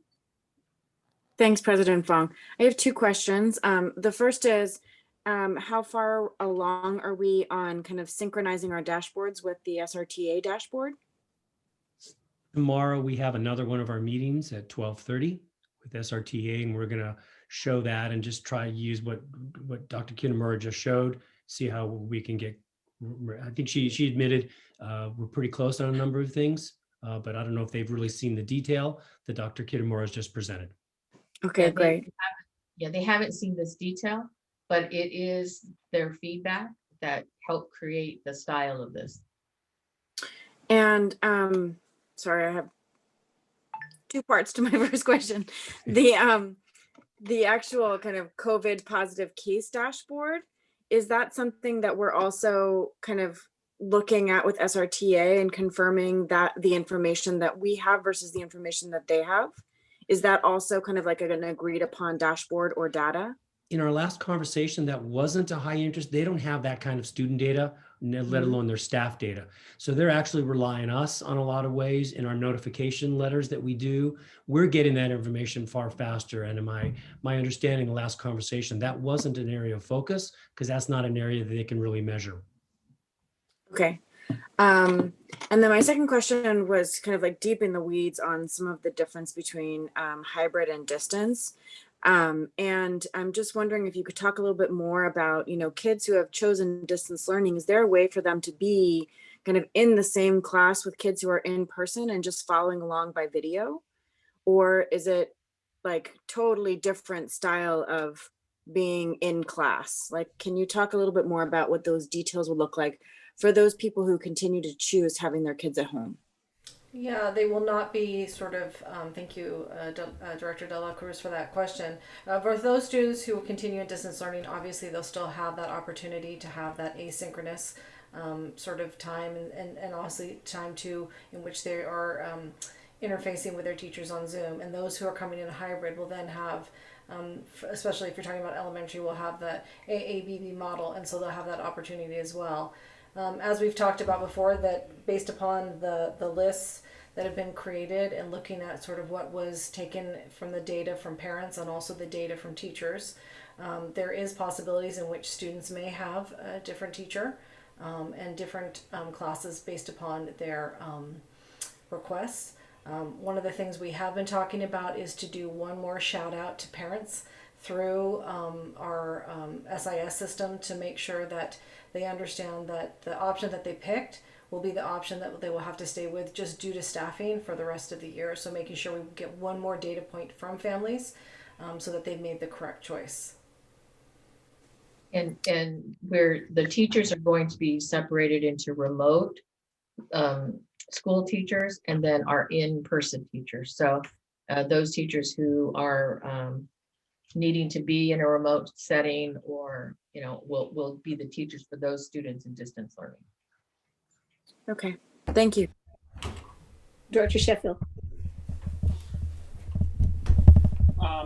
Thanks, President Fong. I have 2 questions. The first is, how far along are we on kind of synchronizing our dashboards with the SRTA dashboard? Tomorrow we have another one of our meetings at 12:30 with SRTA, and we're going to show that and just try to use what Dr. Kitamura just showed, see how we can get. I think she admitted we're pretty close on a number of things, but I don't know if they've really seen the detail that Dr. Kitamura has just presented. Okay, great. They haven't seen this detail, but it is their feedback that helped create the style of this. And sorry, I have 2 parts to my first question. The actual kind of COVID positive case dashboard, is that something that we're also kind of looking at with SRTA and confirming that the information that we have versus the information that they have? Is that also kind of like an agreed upon dashboard or data? In our last conversation, that wasn't a high interest. They don't have that kind of student data, let alone their staff data. So they're actually relying on us on a lot of ways in our notification letters that we do. We're getting that information far faster. And in my understanding, the last conversation, that wasn't an area of focus because that's not an area that they can really measure. Okay. And then my second question was kind of like deep in the weeds on some of the difference between hybrid and distance. And I'm just wondering if you could talk a little bit more about, kids who have chosen distance learning. Is there a way for them to be kind of in the same class with kids who are in person and just following along by video? Or is it like totally different style of being in class? Like, can you talk a little bit more about what those details will look like for those people who continue to choose having their kids at home? Yeah, they will not be sort of, thank you, Director De La Cruz, for that question. For those students who will continue in distance learning, obviously they'll still have that opportunity to have that asynchronous sort of time and honestly time in which they are interfacing with their teachers on Zoom. And those who are coming in hybrid will then have, especially if you're talking about elementary, will have the AABB model, and so they'll have that opportunity as well. As we've talked about before, that based upon the lists that have been created and looking at sort of what was taken from the data from parents and also the data from teachers, there is possibilities in which students may have a different teacher and different classes based upon their requests. One of the things we have been talking about is to do one more shout out to parents through our SIS system to make sure that they understand that the option that they picked will be the option that they will have to stay with just due to staffing for the rest of the year. So making sure we get one more data point from families so that they've made the correct choice. And where the teachers are going to be separated into remote school teachers and then our in-person teachers. So those teachers who are needing to be in a remote setting or will be the teachers for those students in distance learning. Okay, thank you. Director Sheffield.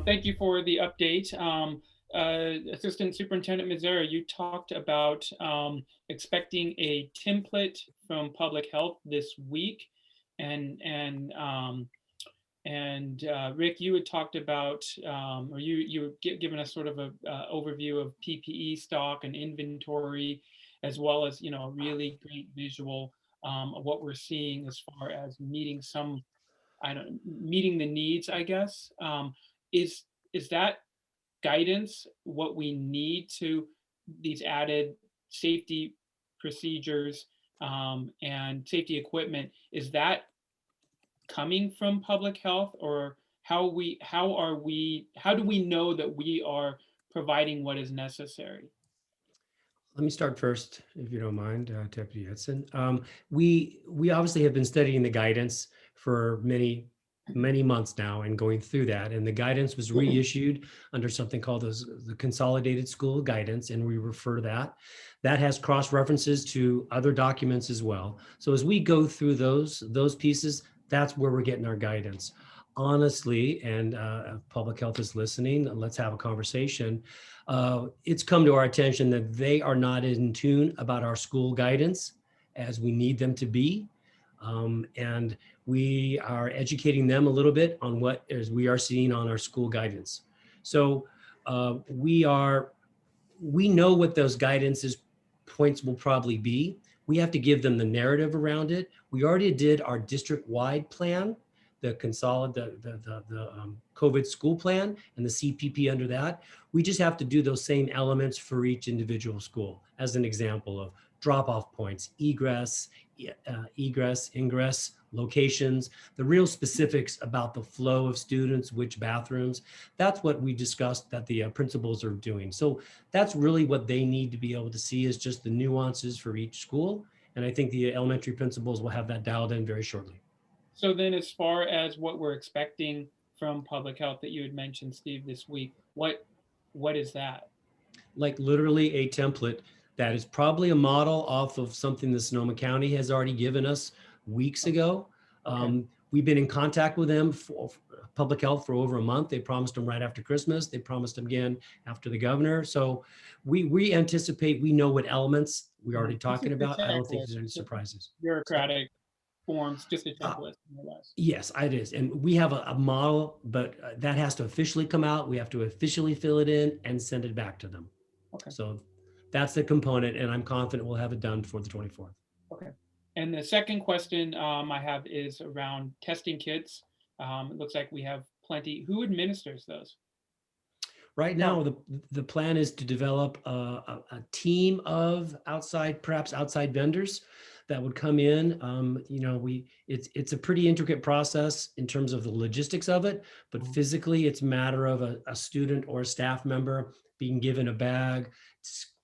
Thank you for the update. Assistant Superintendent Mazzara, you talked about expecting a template from Public Health this week, and Rick, you had talked about, or you were given us sort of a overview of PPE stock and inventory, as well as a really great visual of what we're seeing as far as meeting some, meeting the needs, I guess. Is that guidance what we need to these added safety procedures and safety equipment? Is that coming from public health, or how do we know that we are providing what is necessary? Let me start first, if you don't mind, Deputy Edson. We obviously have been studying the guidance for many months now and going through that. And the guidance was reissued under something called the Consolidated School Guidance, and we refer to that. That has cross references to other documents as well. So as we go through those pieces, that's where we're getting our guidance. Honestly, and public health is listening, let's have a conversation. It's come to our attention that they are not in tune about our school guidance as we need them to be. And we are educating them a little bit on what is we are seeing on our school guidance. So we know what those guidances points will probably be. We have to give them the narrative around it. We already did our district-wide plan, the COVID school plan and the CPP under that. We just have to do those same elements for each individual school, as an example of drop-off points, egress, ingress, locations, the real specifics about the flow of students, which bathrooms. That's what we discussed that the principals are doing. So that's really what they need to be able to see, is just the nuances for each school. And I think the elementary principals will have that dialed in very shortly. So then, as far as what we're expecting from public health that you had mentioned, Steve, this week, what is that? Like literally a template that is probably a model off of something that Sonoma County has already given us weeks ago. We've been in contact with them for public health for over a month. They promised them right after Christmas. They promised them again after the governor. So we anticipate, we know what elements we're already talking about. I don't think there's any surprises. Bureaucratic forms, just a checklist, more or less. Yes, it is. And we have a model, but that has to officially come out. We have to officially fill it in and send it back to them. Okay. So that's the component, and I'm confident we'll have it done for the 24th. Okay. And the second question I have is around testing kits. It looks like we have plenty. Who administers those? Right now, the plan is to develop a team of perhaps outside vendors that would come in. It's a pretty intricate process in terms of the logistics of it, but physically it's a matter of a student or a staff member being given a bag,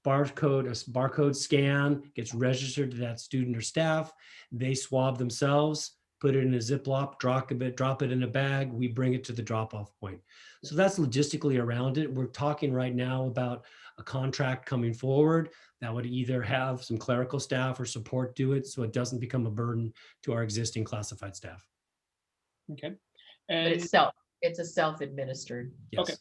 barcode scan, gets registered to that student or staff. They swab themselves, put it in a Ziploc, drop it in a bag. We bring it to the drop-off point. So that's logistically around it. We're talking right now about a contract coming forward that would either have some clerical staff or support do it, so it doesn't become a burden to our existing classified staff. Okay. But it's a self-administered. Yes. Okay.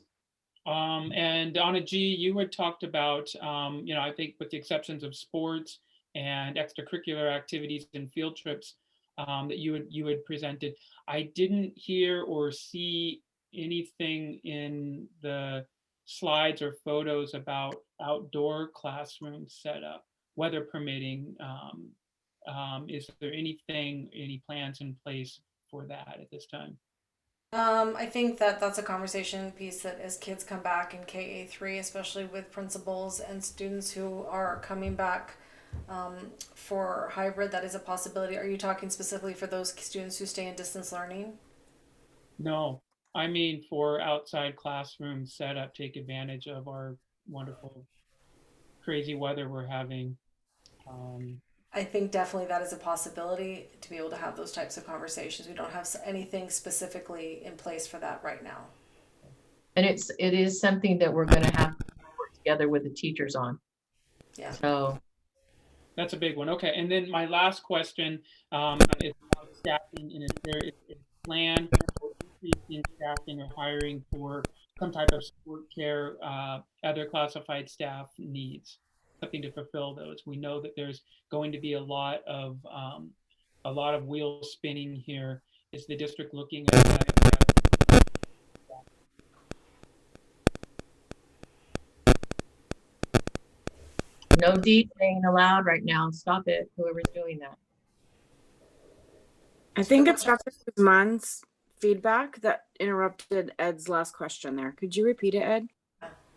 And Donna G, you had talked about, I think with the exceptions of sports and extracurricular activities and field trips that you had presented, I didn't hear or see anything in the slides or photos about outdoor classroom setup, weather permitting. Is there any plans in place for that at this time? I think that's a conversation piece that as kids come back in KA3, especially with principals and students who are coming back for hybrid, that is a possibility. Are you talking specifically for those students who stay in distance learning? No, I mean for outside classroom setup, take advantage of our wonderful, crazy weather we're having. I think definitely that is a possibility to be able to have those types of conversations. We don't have anything specifically in place for that right now. And it is something that we're going to have to work together with the teachers on. Yeah. So that's a big one. Okay. And then my last question is about staffing, and is there a plan increasing staffing or hiring for some type of support care, other classified staff needs, something to fulfill those. We know that there's going to be a lot of wheels spinning here. Is the district looking at that? No D saying aloud right now. Stop it, whoever's doing that. I think it's Dr. Guzman's feedback that interrupted Ed's last question there. Could you repeat it, Ed?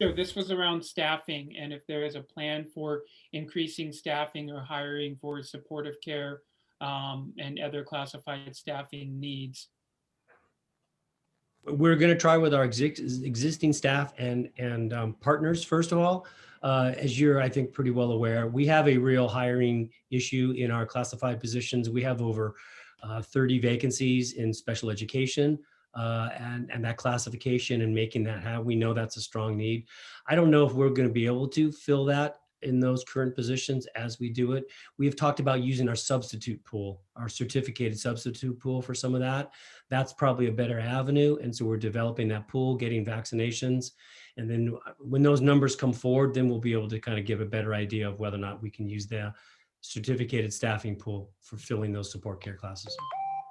So this was around staffing, and if there is a plan for increasing staffing or hiring for supportive care and other classified staffing needs. We're going to try with our existing staff and partners. First of all, as you're, I think, pretty well aware, we have a real hiring issue in our classified positions. We have over 30 vacancies in special education, and that classification and making that happen, we know that's a strong need. I don't know if we're going to be able to fill that in those current positions as we do it. We've talked about using our substitute pool, our certificated substitute pool for some of that. That's probably a better avenue. And so we're developing that pool, getting vaccinations. And then when those numbers come forward, then we'll be able to kind of give a better idea of whether or not we can use the certificated staffing pool for filling those support care classes.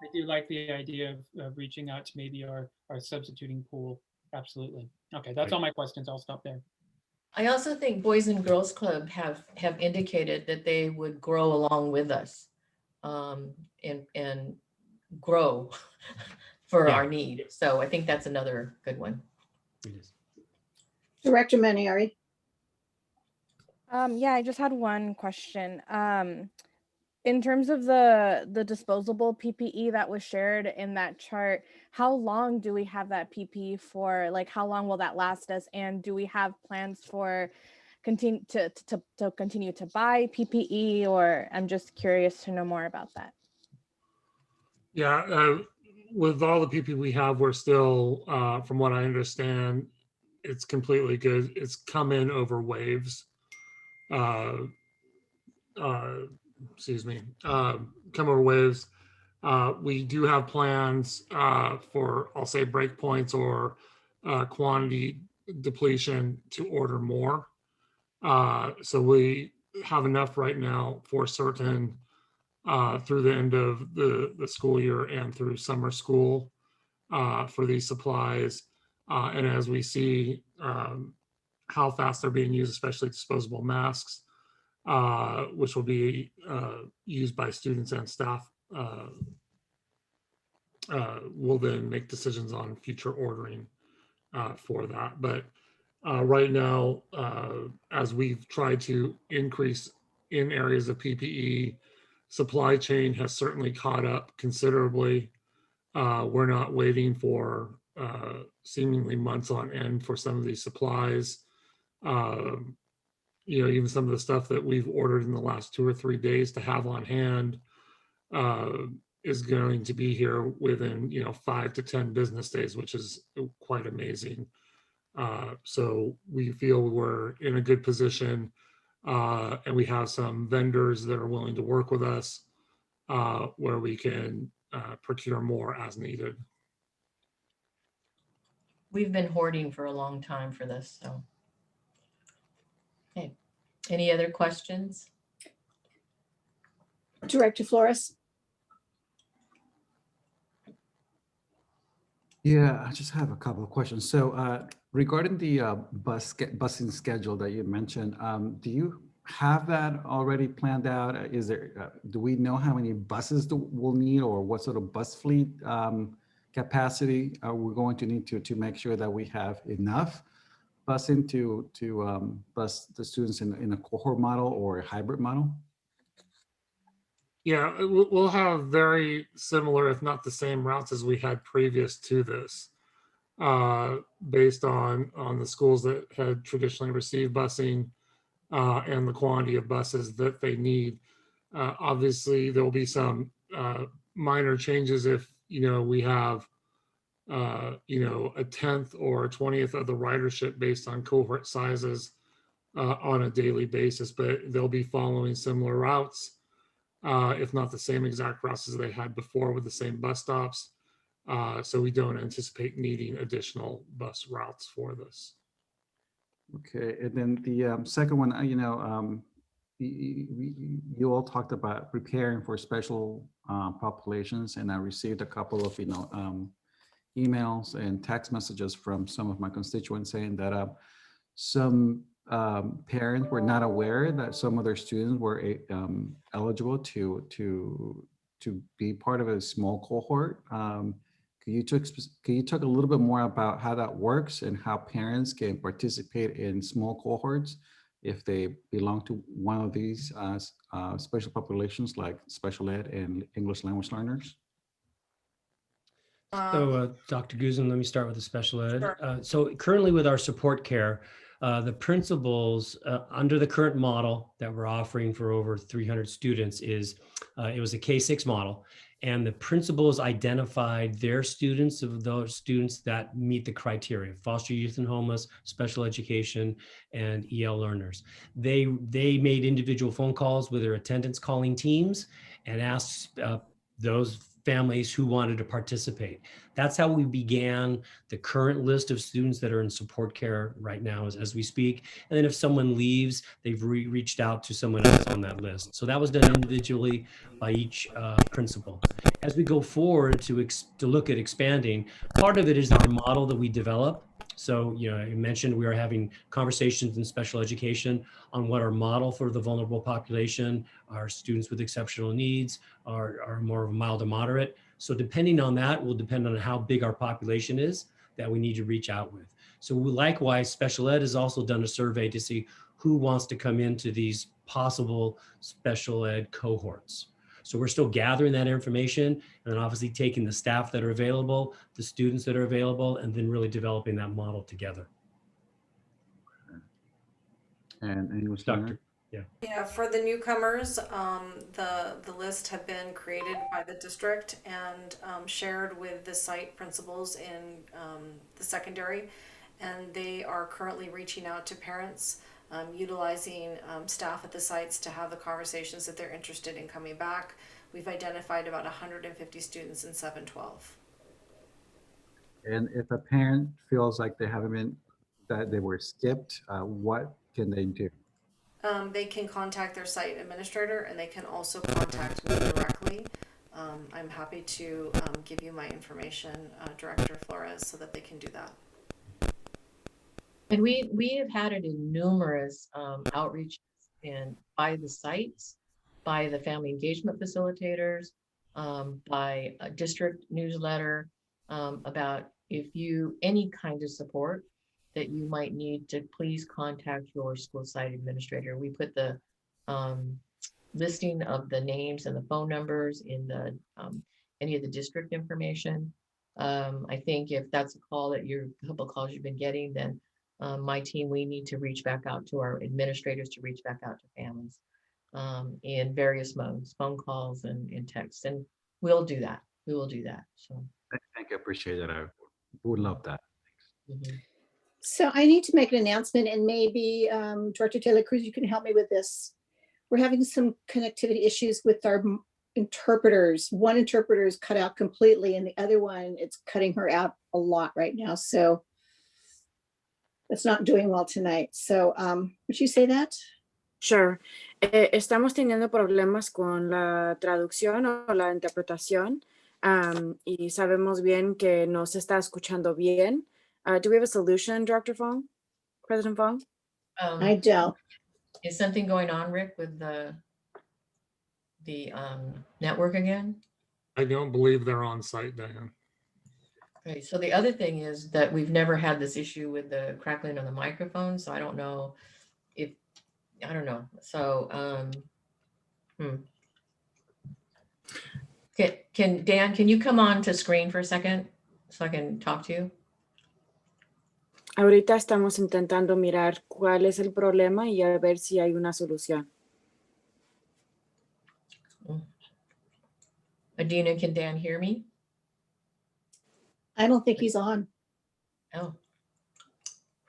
I do like the idea of reaching out to maybe our substituting pool. Absolutely. Okay, that's all my questions. I'll stop there. I also think Boys and Girls Club have indicated that they would grow along with us and grow for our need. So I think that's another good one. It is. Director Manieri. Yeah, I just had one question. In terms of the disposable PPE that was shared in that chart, how long do we have that PPE for? Like, how long will that last us? And do we have plans for continue to buy PPE? Or I'm just curious to know more about that. Yeah, with all the PPE we have, we're still, from what I understand, it's completely good. It's come in over waves. Excuse me, come over waves. We do have plans for, I'll say, breakpoints or quantity depletion to order more. So we have enough right now for certain through the end of the school year and through summer school for these supplies. And as we see how fast they're being used, especially disposable masks, which will be used by students and staff, we'll then make decisions on future ordering for that. But right now, as we've tried to increase in areas of PPE, supply chain has certainly caught up considerably. We're not waiting for seemingly months on end for some of these supplies. You know, even some of the stuff that we've ordered in the last 2 or 3 days to have on hand is going to be here within, 5 to 10 business days, which is quite amazing. So we feel we're in a good position, and we have some vendors that are willing to work with us where we can procure more as needed. We've been hoarding for a long time for this, so. Okay, any other questions? Director Flores. Yeah, I just have a couple of questions. So regarding the busing schedule that you mentioned, do you have that already planned out? Is there, do we know how many buses we'll need, or what sort of bus fleet capacity are we going to need to make sure that we have enough busing to bus the students in a cohort model or a hybrid model? Yeah, we'll have very similar, if not the same routes as we had previous to this, based on the schools that had traditionally received busing and the quantity of buses that they need. Obviously, there will be some minor changes if, we have, a 10th or a 20th of the ridership based on cohort sizes on a daily basis, but they'll be following similar routes. If not the same exact routes as they had before with the same bus stops. So we don't anticipate needing additional bus routes for this. Okay, and then the second one, you all talked about preparing for special populations, and I received a couple of emails and text messages from some of my constituents saying that some parents were not aware that some of their students were eligible to be part of a small cohort. Can you talk a little bit more about how that works and how parents can participate in small cohorts if they belong to one of these special populations like special ed and English language learners? So, Dr. Guzman, let me start with the special ed. Sure. So currently with our support care, the principals under the current model that we're offering for over 300 students is, it was a K-6 model, and the principals identified their students of those students that meet the criteria: foster youth and homeless, special education, and EL learners. They made individual phone calls with their attendance calling teams and asked those families who wanted to participate. That's how we began the current list of students that are in support care right now as we speak. And then if someone leaves, they've reached out to someone else on that list. So that was done individually by each principal. As we go forward to look at expanding, part of it is our model that we develop. So, I mentioned we are having conversations in special education on what our model for the vulnerable population, our students with exceptional needs, are more of a mild to moderate. So depending on that will depend on how big our population is that we need to reach out with. So likewise, special ed has also done a survey to see who wants to come into these possible special ed cohorts. So we're still gathering that information and then obviously taking the staff that are available, the students that are available, and then really developing that model together. And English Doctor, Yeah, for the newcomers, the list have been created by the district and shared with the site principals in the secondary, and they are currently reaching out to parents, utilizing staff at the sites to have the conversations that they're interested in coming back. We've identified about 150 students in 712. And if a parent feels like they haven't been, that they were skipped, what can they do? They can contact their site administrator, and they can also contact me directly. I'm happy to give you my information, Director Flores, so that they can do that. And we have had it in numerous outreaches and by the sites, by the family engagement facilitators, by a district newsletter, about any kind of support that you might need, to please contact your school site administrator. We put the listing of the names and the phone numbers in the any of the district information. I think if that's a call that a couple calls you've been getting, then my team, we need to reach back out to our administrators to reach back out to families in various modes, phone calls and texts, and we'll do that. We will do that. So Thank you, appreciate it. I would love that. So I need to make an announcement, and maybe Director Taylor Cruz, you can help me with this. We're having some connectivity issues with our interpreters. One interpreter is cut out completely, and the other one, it's cutting her out a lot right now. So it's not doing well tonight. So would you say that? Sure. Estamos teniendo problemas con la traducción o la interpretación, y sabemos bien que no se está escuchando bien. Do we have a solution, Dr. Fong? President Fong? I don't. Is something going on, Rick, with the network again? I don't believe they're on site, Diane. Okay, so the other thing is that we've never had this issue with the crackling on the microphone, so I don't know. So, Dan, can you come on to screen for a second so I can talk to you? Ahorita estamos intentando mirar cuál es el problema y a ver si hay una solución. Adina, can Dan hear me? I don't think he's on. Oh.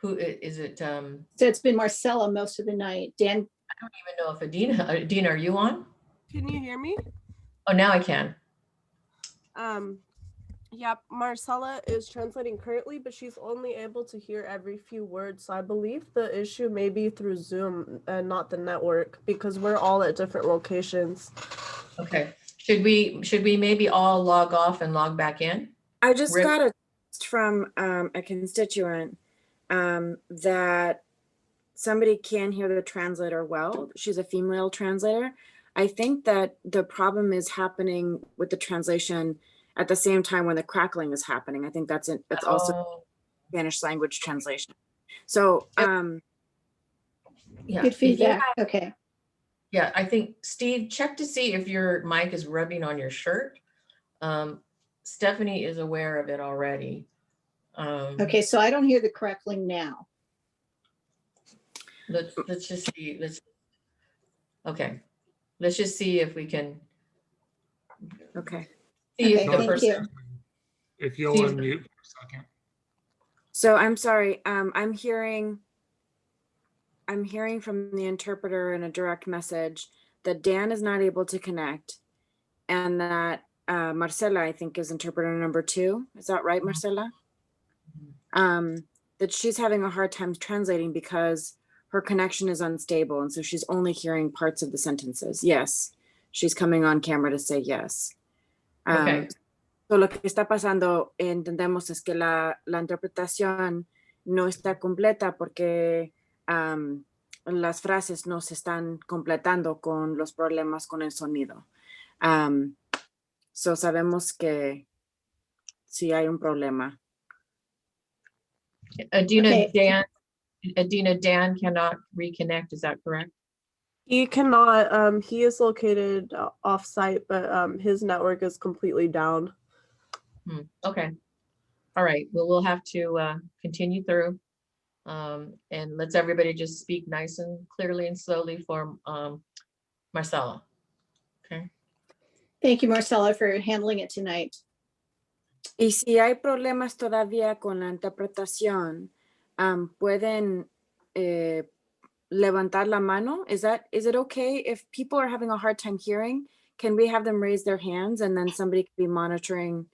Who is it? So it's been Marcella most of the night. Dan. I don't even know if Adina, are you on? Can you hear me? Oh, now I can. Yep, Marcella is translating currently, but she's only able to hear every few words. So I believe the issue may be through Zoom and not the network because we're all at different locations. Okay. Should we maybe all log off and log back in? I just Rick? got a text from a constituent that somebody can hear the translator well. She's a female translator. I think that the problem is happening with the translation at the same time when the crackling is happening. I think it's also Spanish language translation. So Yeah. Good feedback. Okay. Yeah, I think, Steve, check to see if your mic is rubbing on your shirt. Stephanie is aware of it already. Okay, so I don't hear the crackling now. Let's just see. Okay. Let's just see if we can. Okay. See Okay, if the thank person. you. If you'll unmute for a second. So I'm sorry. I'm hearing from the interpreter in a direct message that Dan is not able to connect, and that Marcela, I think, is interpreter number 2. Is that right, Marcela? That she's having a hard time translating because her connection is unstable, and so she's only hearing parts of the sentences. Yes, she's coming on camera to say yes. Okay. So lo que está pasando, entendemos, es que la interpretación no está completa porque las frases no se están completando con los problemas con el sonido. So sabemos que sí hay un problema. Adina, Dan cannot reconnect. Is that correct? He cannot. He is located off-site, but his network is completely down. Okay. All right. Well, we'll have to continue through. And let's everybody just speak nice and clearly and slowly for Marcella. Okay. Thank you, Marcella, for handling it tonight. Y si hay problemas todavía con la interpretación, pueden levantar la mano. Is it okay if people are having a hard time hearing? Can we have them raise their hands and then somebody could be monitoring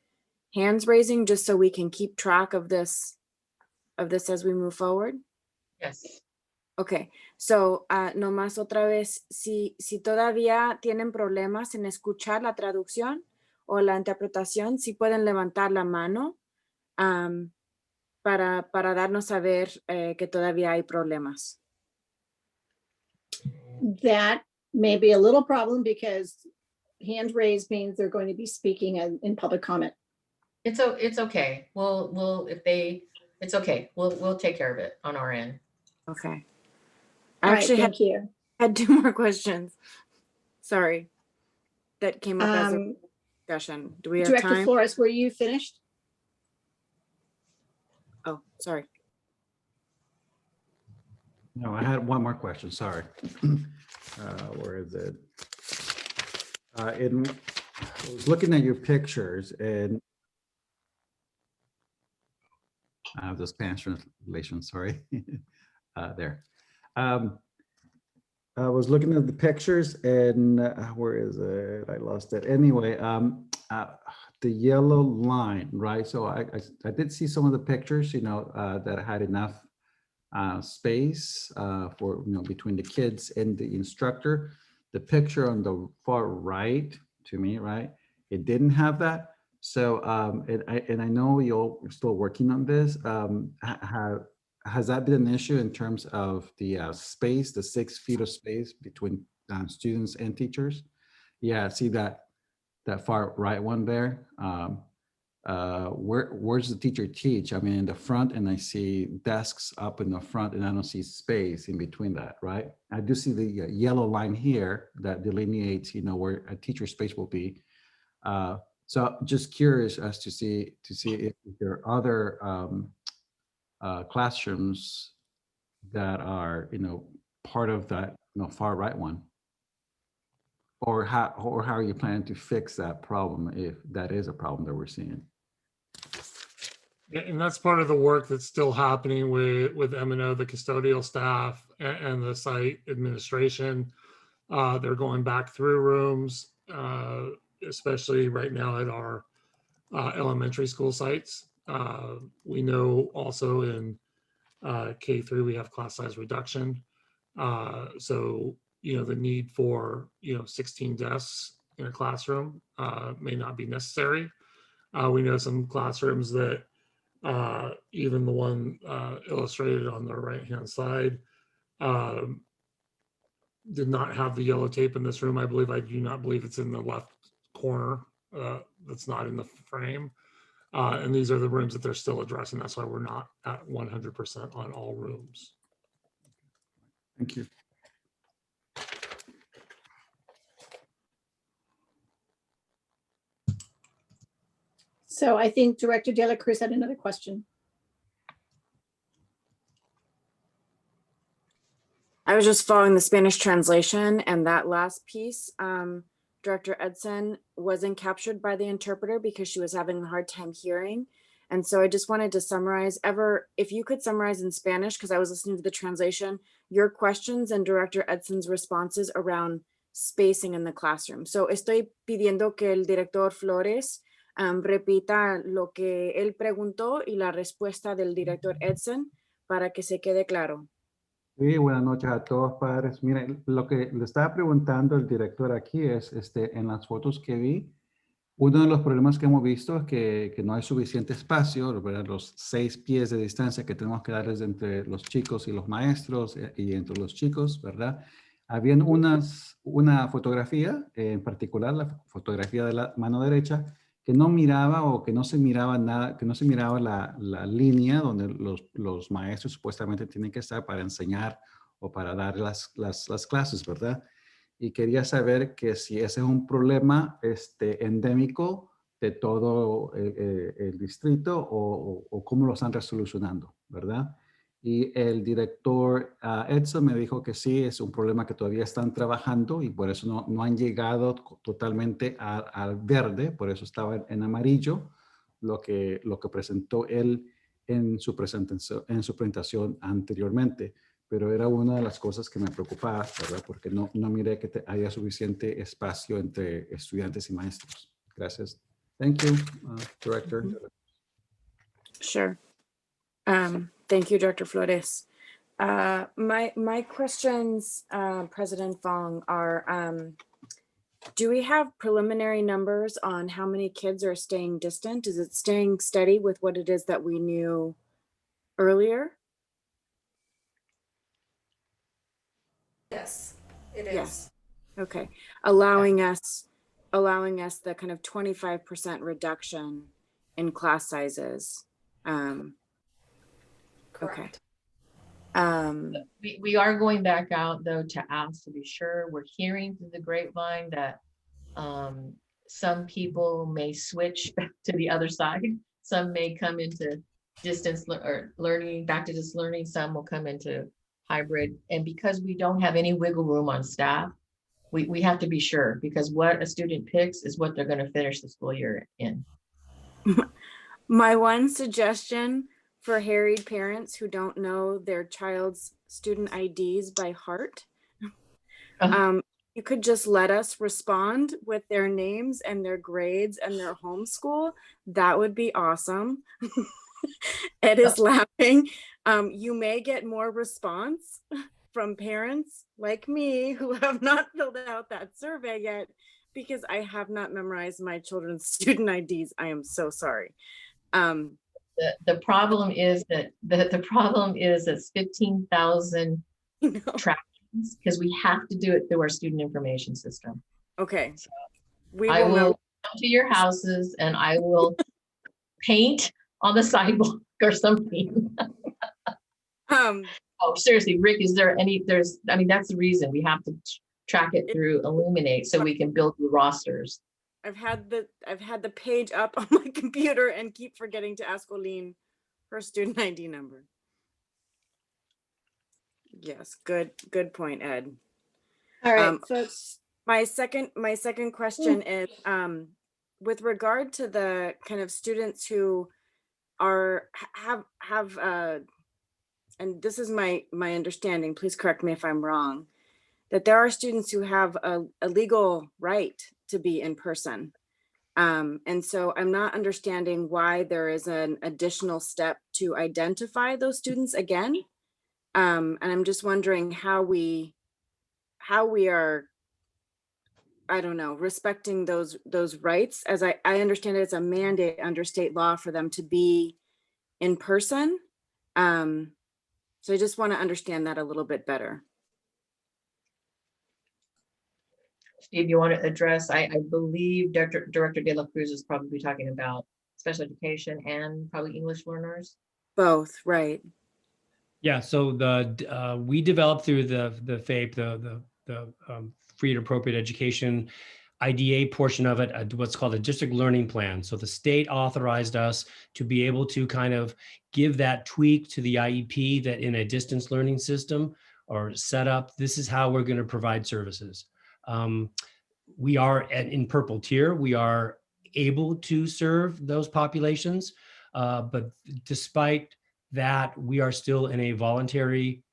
hands raising just so we can keep track of this as we move forward? Yes. Okay, so nomás otra vez, si todavía tienen problemas en escuchar la traducción o la interpretación, si pueden levantar la mano para darnos saber que todavía hay problemas. That may be a little problem because hand raised means they're going to be speaking in public comment. It's okay. It's okay. We'll take care of it on our end. Okay. All I right, actually thank you. had 2 more questions. Sorry. That came up as a discussion. Do we have Director time? Flores, were you finished? Oh, sorry. No, I had one more question, sorry. Where is it? I was looking at your pictures and I have the Spanish translation, sorry. There. I was looking at the pictures and where is it? I lost it. Anyway, the yellow line, right? So I did see some of the pictures, that had enough space for, between the kids and the instructor. The picture on the far right, to me, right? It didn't have that. So, and I know you're still working on this. Has that been an issue in terms of the space, the 6 feet of space between students and teachers? Yeah, see that far right one there. Where's the teacher teach? I mean, in the front, and I see desks up in the front, and I don't see space in between that, right? I do see the yellow line here that delineates, where a teacher space will be. So just curious as to see if there are other classrooms that are, part of that, far right one, or how are you planning to fix that problem if that is a problem that we're seeing? And that's part of the work that's still happening with M&O, the custodial staff and the site administration. They're going back through rooms, especially right now at our elementary school sites. We know also in K3 we have class size reduction. So, the need for, 16 desks in a classroom may not be necessary. We know some classrooms that even the one illustrated on the right-hand side did not have the yellow tape in this room. I do not believe it's in the left corner. That's not in the frame. And these are the rooms that they're still addressing. That's why we're not at 100% on all rooms. Thank you. So I think Director De La Cruz had another question. I was just following the Spanish translation, and that last piece, Director Edson wasn't captured by the interpreter because she was having a hard time hearing. And so I just wanted to summarize, if you could summarize in Spanish, because I was listening to the translation, your questions and Director Edson's responses around spacing in the classroom. So estoy pidiendo que el director Flores repita lo que él preguntó y la respuesta del director Edson para que se quede claro. Sí, buenas noches a todos, padres. Miren, lo que le estaba preguntando el director aquí es, en las fotos que vi, uno de los problemas que hemos visto es que no hay suficiente espacio, ¿verdad? Los 6 pies de distancia que tenemos que darles entre los chicos y los maestros y entre los chicos, ¿verdad? Habían una fotografía, en particular la fotografía de la mano derecha, que no miraba o que no se miraba nada, que no se miraba la línea donde los maestros supuestamente tienen que estar para enseñar o para dar las clases, ¿verdad? Y quería saber que si ese es un problema endémico de todo el distrito o cómo lo están resolucionando, ¿verdad? Y el director Edson me dijo que sí, es un problema que todavía están trabajando y por eso no han llegado totalmente al verde, por eso estaba en amarillo lo que presentó él en su presentación anteriormente. Pero era una de las cosas que me preocupaba, ¿verdad? Porque no miré que haya suficiente espacio entre estudiantes y maestros. Gracias. Thank you, Director. Sure. Thank you, Director Flores. My questions, President Fong, are, do we have preliminary numbers on how many kids are staying distant? Is it staying steady with what it is that we knew earlier? Yes, it is. Yes. Okay. Allowing us the kind of 25% reduction in class sizes. Okay. We are going back out though to ask to be sure. We're hearing through the grapevine that some people may switch back to the other side. Some may come into distance or learning, back to distance learning. Some will come into hybrid. And because we don't have any wiggle room on staff, we have to be sure, because what a student picks is what they're going to finish the school year in. My one suggestion for harried parents who don't know their child's student IDs by heart, you could just let us respond with their names and their grades and their homeschool. That would be awesome. Ed is laughing. You may get more response from parents like me who have not filled out that survey yet because I have not memorized my children's student IDs. I am so sorry. The problem is that the problem is it's 15,000 tractions because we have to do it through our student information system. Okay. So I will know. come to your houses and I will paint on the sidewalk or something. Oh, seriously, Rick, is there any, I mean, that's the reason we have to track it through Illuminate so we can build the rosters. I've had the page up on my computer and keep forgetting to ask Olene her student ID number. Yes, good point, Ed. All right, folks. My second question is with regard to the kind of students who have and this is my understanding, please correct me if I'm wrong, that there are students who have a legal right to be in person. And so I'm not understanding why there is an additional step to identify those students again. And I'm just wondering how we are, I don't know, respecting those rights, as I understand it's a mandate under state law for them to be in person. So I just want to understand that a little bit better. Steve, you want to address, I believe Director De La Cruz is probably talking about special education and probably English learners. Both, right? Yeah, so we developed through the FAPE, the free and appropriate education IDA portion of it, what's called a district learning plan. So the state authorized us to be able to kind of give that tweak to the IEP that in a distance learning system or setup, this is how we're going to provide services. We are in purple tier, we are able to serve those populations, but despite that, we are still in a voluntary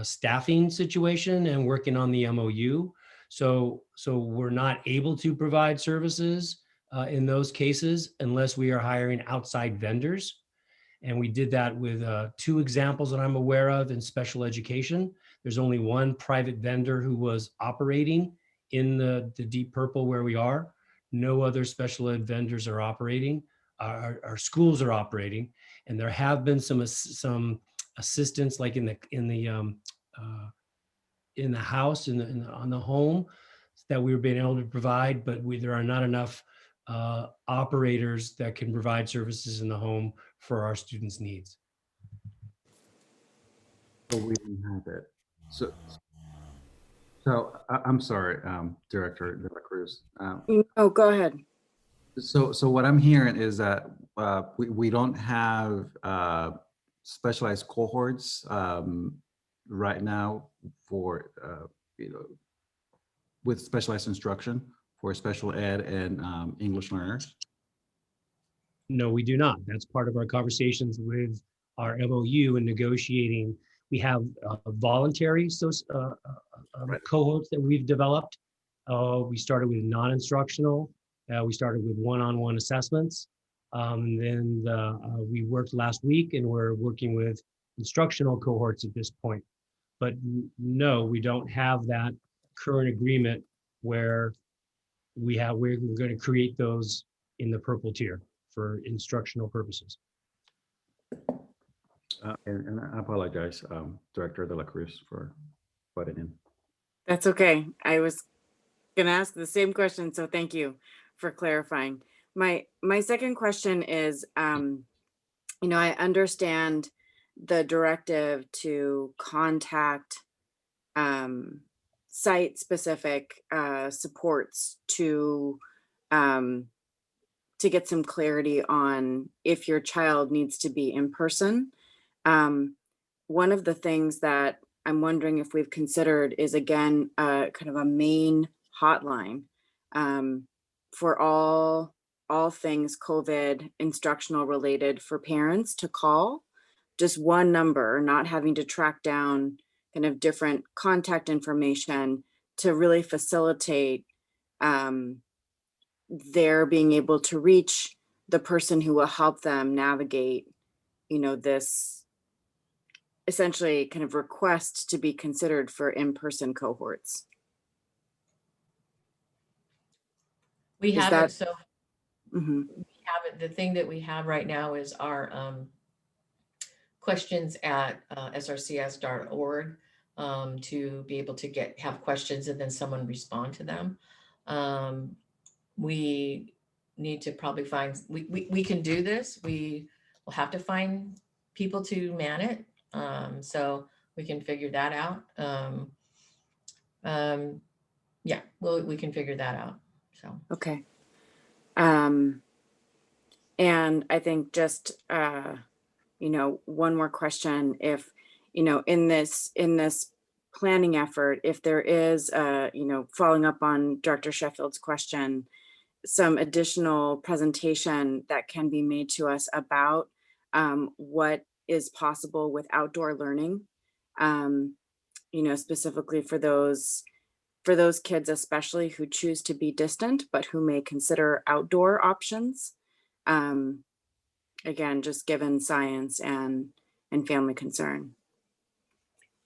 staffing situation and working on the MOU. So we're not able to provide services in those cases unless we are hiring outside vendors. And we did that with 2 examples that I'm aware of in special education. There's only one private vendor who was operating in the deep purple where we are. No other special ed vendors are operating. Our schools are operating, and there have been some assistance, like in the house, on the home, that we've been able to provide, but there are not enough operators that can provide services in the home for our students' needs. So we didn't have it. So I'm sorry, Director De La Cruz. Oh, go ahead. So what I'm hearing is that we don't have specialized cohorts right now for with specialized instruction for special ed and English learners. No, we do not. That's part of our conversations with our MOU and negotiating. We have voluntary cohorts that we've developed. We started with non-instructional. We started with one-on-one assessments. Then we worked last week, and we're working with instructional cohorts at this point. But no, we don't have that current agreement where we're going to create those in the purple tier for instructional purposes. And I apologize, Director De La Cruz, for butting in. That's okay. I was going to ask the same question, so thank you for clarifying. My second question is, I understand the directive to contact site-specific supports to get some clarity on if your child needs to be in person. One of the things that I'm wondering if we've considered is, again, kind of a main hotline for all things COVID instructional related for parents to call. Just one number, not having to track down kind of different contact information to really facilitate their being able to reach the person who will help them navigate, this essentially kind of request to be considered for in-person cohorts. We have it. So Mm-hmm. we have it. The thing that we have right now is our questions at srcs.org to be able to have questions and then someone respond to them. We need to probably find, we can do this. We will have to find people to man it. So we can figure that out. Yeah, we can figure that out. So. Okay. And I think just, one more question, if, in this planning effort, if there is, following up on Dr. Sheffield's question, some additional presentation that can be made to us about what is possible with outdoor learning, specifically for those for those kids especially who choose to be distant, but who may consider outdoor options. Again, just given science and family concern.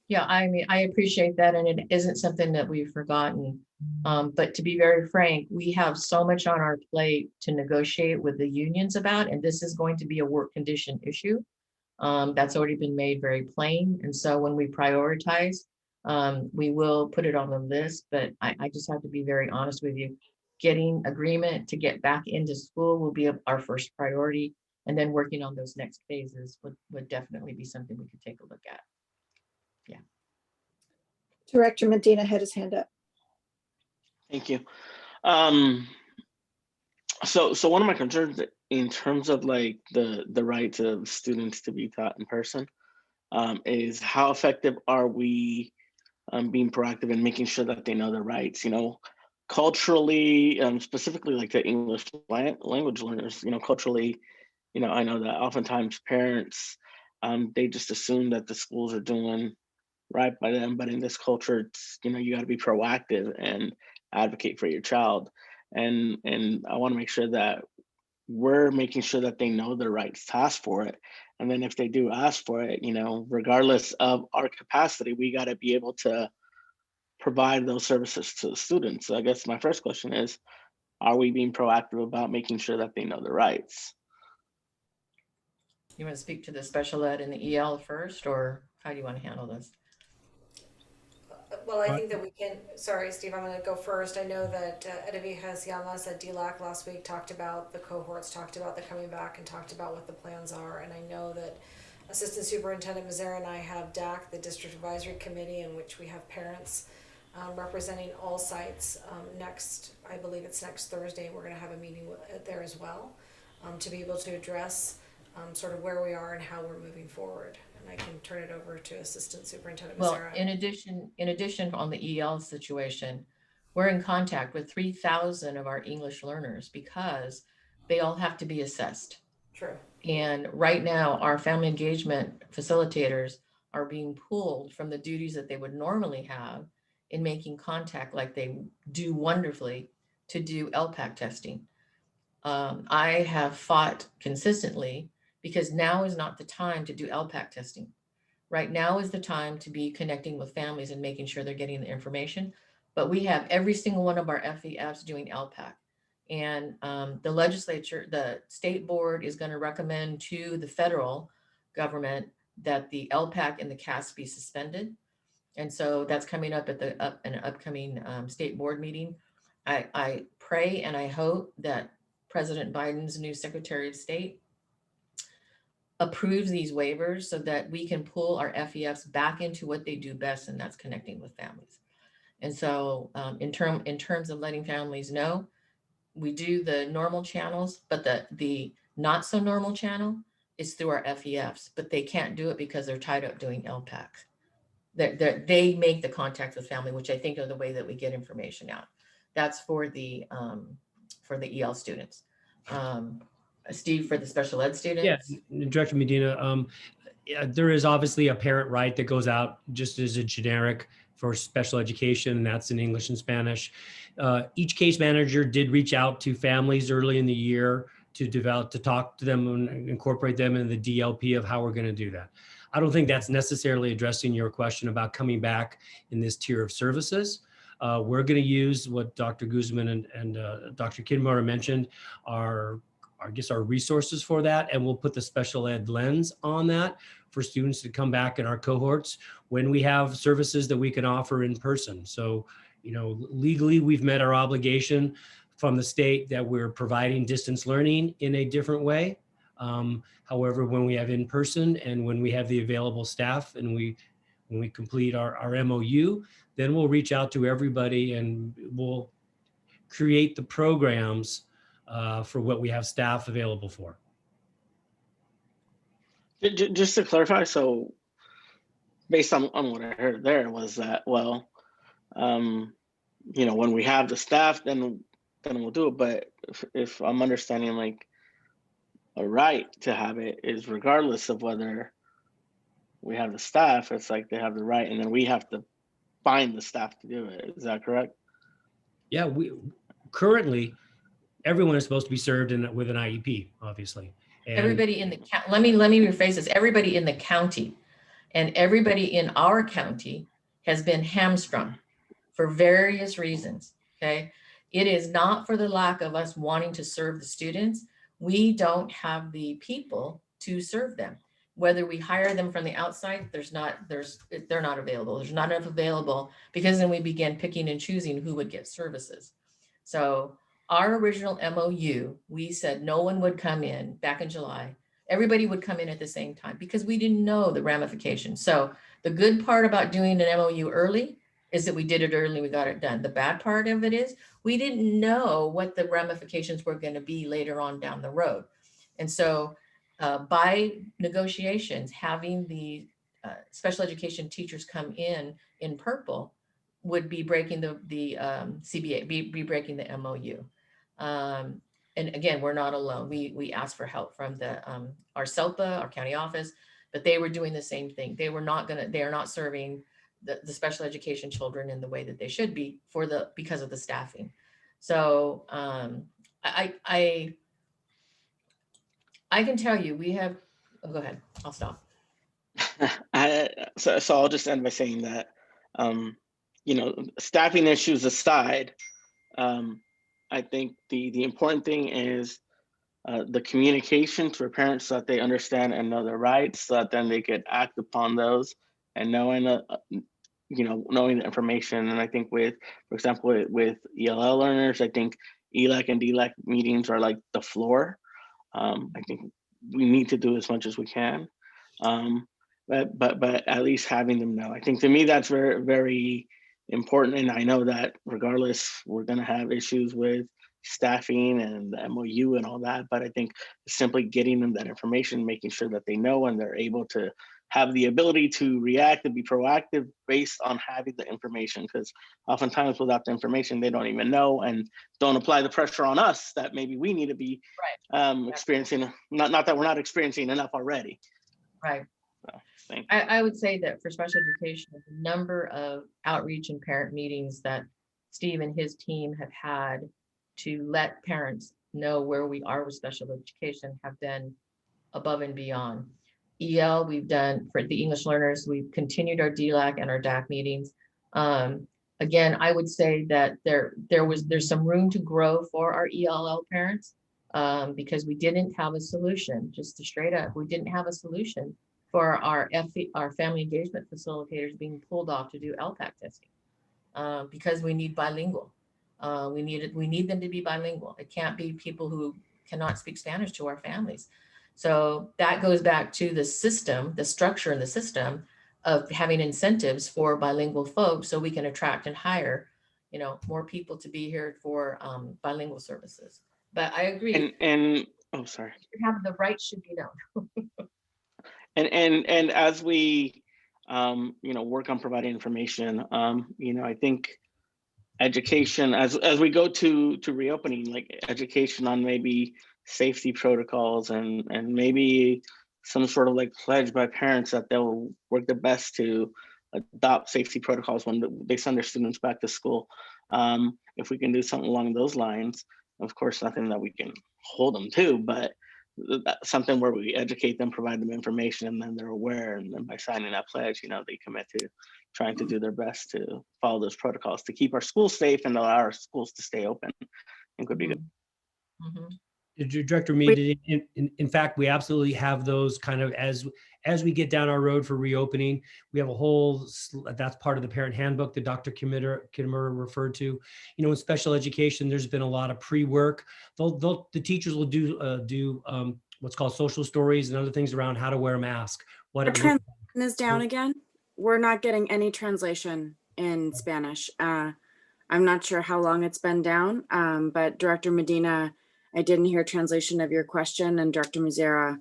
Yeah, I mean, I appreciate that, and it isn't something that we've forgotten. But to be very frank, we have so much on our plate to negotiate with the unions about, and this is going to be a work condition issue. That's already been made very plain. And so when we prioritize, we will put it on the list, but I just have to be very honest with you. Getting agreement to get back into school will be our first priority. And then working on those next phases would definitely be something we could take a look at. Yeah. Director Medina had his hand up. Thank you. So one of my concerns in terms of like the rights of students to be taught in person is how effective are we being proactive in making sure that they know their rights, you know, culturally, specifically like the English language learners, you know, culturally, you know, I know that oftentimes parents, they just assume that the schools are doing right by them, but in this culture, it's, you know, you got to be proactive and advocate for your child. And I want to make sure that we're making sure that they know their rights to ask for it. And then if they do ask for it, you know, regardless of our capacity, we got to be able to provide those services to the students. So I guess my first question is, are we being proactive about making sure that they know their rights? You want to speak to the special ed and the EL first, or how do you want to handle this? Well, I think that we can, sorry, Steve, I'm going to go first. I know that Edivijas Llamas at DLAC last week talked about the cohorts, talked about the coming back, and talked about what the plans are. And I know that Assistant Superintendent Mazzara and I have DAC, the District Advisory Committee, in which we have parents representing all sites. I believe it's next Thursday, we're going to have a meeting there as well to be able to address sort of where we are and how we're moving forward. And I can turn it over to Assistant Superintendent Mazzara. Well, in addition on the EL situation, we're in contact with 3,000 of our English learners because they all have to be assessed. True. And right now, our family engagement facilitators are being pulled from the duties that they would normally have in making contact like they do wonderfully to do LPAC testing. I have fought consistently because now is not the time to do LPAC testing. Right now is the time to be connecting with families and making sure they're getting the information. But we have every single one of our FEFs doing LPAC. And the legislature, the state board is going to recommend to the federal government that the LPAC and the CAS be suspended. And so that's coming up at an upcoming state board meeting. I pray and I hope that President Biden's new Secretary of State approves these waivers so that we can pull our FEFs back into what they do best, and that's connecting with families. And so in terms of letting families know, we do the normal channels, but the not so normal channel is through our FEFs, but they can't do it because they're tied up doing LPACs. They make the contact with family, which I think are the way that we get information out. That's for the EL students. Steve, for the special ed students? Yeah, Director Medina, there is obviously a parent right that goes out just as a generic for special education, and that's in English and Spanish. Each case manager did reach out to families early in the year to talk to them and incorporate them in the DLP of how we're going to do that. I don't think that's necessarily addressing your question about coming back in this tier of services. We're going to use what Dr. Guzman and Dr. Kidmore mentioned, our resources for that, and we'll put the special ed lens on that for students to come back in our cohorts when we have services that we can offer in person. So, you know, legally we've met our obligation from the state that we're providing distance learning in a different way. However, when we have in person and when we have the available staff and when we complete our MOU, then we'll reach out to everybody and we'll create the programs for what we have staff available for. Just to clarify, so based on what I heard there was that, well, you know, when we have the staff, then we'll do it. But if I'm understanding, like, a right to have it is regardless of whether we have the staff, it's like they have the right, and then we have to find the staff to do it. Is that correct? Yeah, we currently, everyone is supposed to be served with an IEP, obviously. And Everybody in the let me rephrase this. Everybody in the county and everybody in our county has been hamstrung for various reasons. Okay, it is not for the lack of us wanting to serve the students. We don't have the people to serve them. Whether we hire them from the outside, they're not available. There's not enough available, because then we began picking and choosing who would get services. So our original MOU, we said no one would come in back in July. Everybody would come in at the same time because we didn't know the ramifications. So the good part about doing an MOU early is that we did it early, we got it done. The bad part of it is we didn't know what the ramifications were going to be later on down the road. And so by negotiations, having the special education teachers come in purple would be breaking the CBA, be breaking the MOU. And again, we're not alone. We asked for help from our SELPA, our county office, but they were doing the same thing. They are not serving the special education children in the way that they should be because of the staffing. So I can tell you, we have, go ahead, I'll stop. So I'll just end by saying that, staffing issues aside, I think the important thing is the communication to our parents so that they understand and know their rights, so that then they could act upon those and knowing the information. And I think for example, with ELL learners, I think ELAC and DLAC meetings are like the floor. I think we need to do as much as we can. But at least having them know, I think to me that's very, very important. And I know that regardless, we're going to have issues with staffing and the MOU and all that, but I think simply getting them that information, making sure that they know and they're able to have the ability to react and be proactive based on having the information, because oftentimes without the information, they don't even know and don't apply the pressure on us that maybe we need to be experiencing, not that we're not experiencing enough already. Right. So, thank you. I would say that for special education, the number of outreach and parent meetings that Steve and his team have had to let parents know where we are with special education have been above and beyond. EL, we've done for the English learners, we've continued our DLAC and our DAC meetings. Again, I would say that there's some room to grow for our ELL parents because we didn't have a solution, just to straight up, we didn't have a solution for our family engagement facilitators being pulled off to do LPAC testing because we need bilingual. We need them to be bilingual. It can't be people who cannot speak Spanish to our families. So that goes back to the system, the structure in the system of having incentives for bilingual folks so we can attract and hire, more people to be here for bilingual services. But I agree. And oh, sorry. Having the right should be known. and as we work on providing information, I think education as we go to reopening, like education on maybe safety protocols and maybe some sort of like pledge by parents that they'll work their best to adopt safety protocols when they send their students back to school. If we can do something along those lines, of course, nothing that we can hold them to, but something where we educate them, provide them information, and then they're aware. And then by signing that pledge, they commit to trying to do their best to follow those protocols to keep our schools safe and allow our schools to stay open. I think would be good. Director Mead, in fact, we absolutely have those kind of as we get down our road for reopening. We have a whole, that's part of the parent handbook that Dr. Kitamura referred to. In special education, there's been a lot of pre-work. The teachers will do what's called social stories and other things around how to wear a mask. What our translation is down again. We're not getting any translation in Spanish. I'm not sure how long it's been down, but Director Medina, I didn't hear translation of your question, and Dr. Mizera,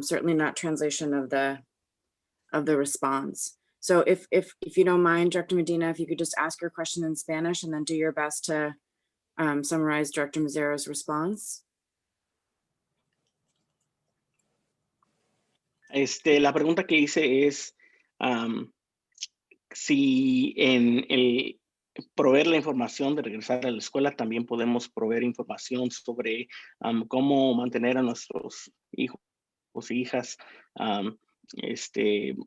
certainly not translation of the response. So if you don't mind, Dr. Medina, if you could just ask your question in Spanish and then do your best to summarize Dr. Mizera's response. La pregunta que hice es si en el proveer la información de regresar a la escuela, también podemos proveer información sobre cómo mantener a nuestros hijos e hijas,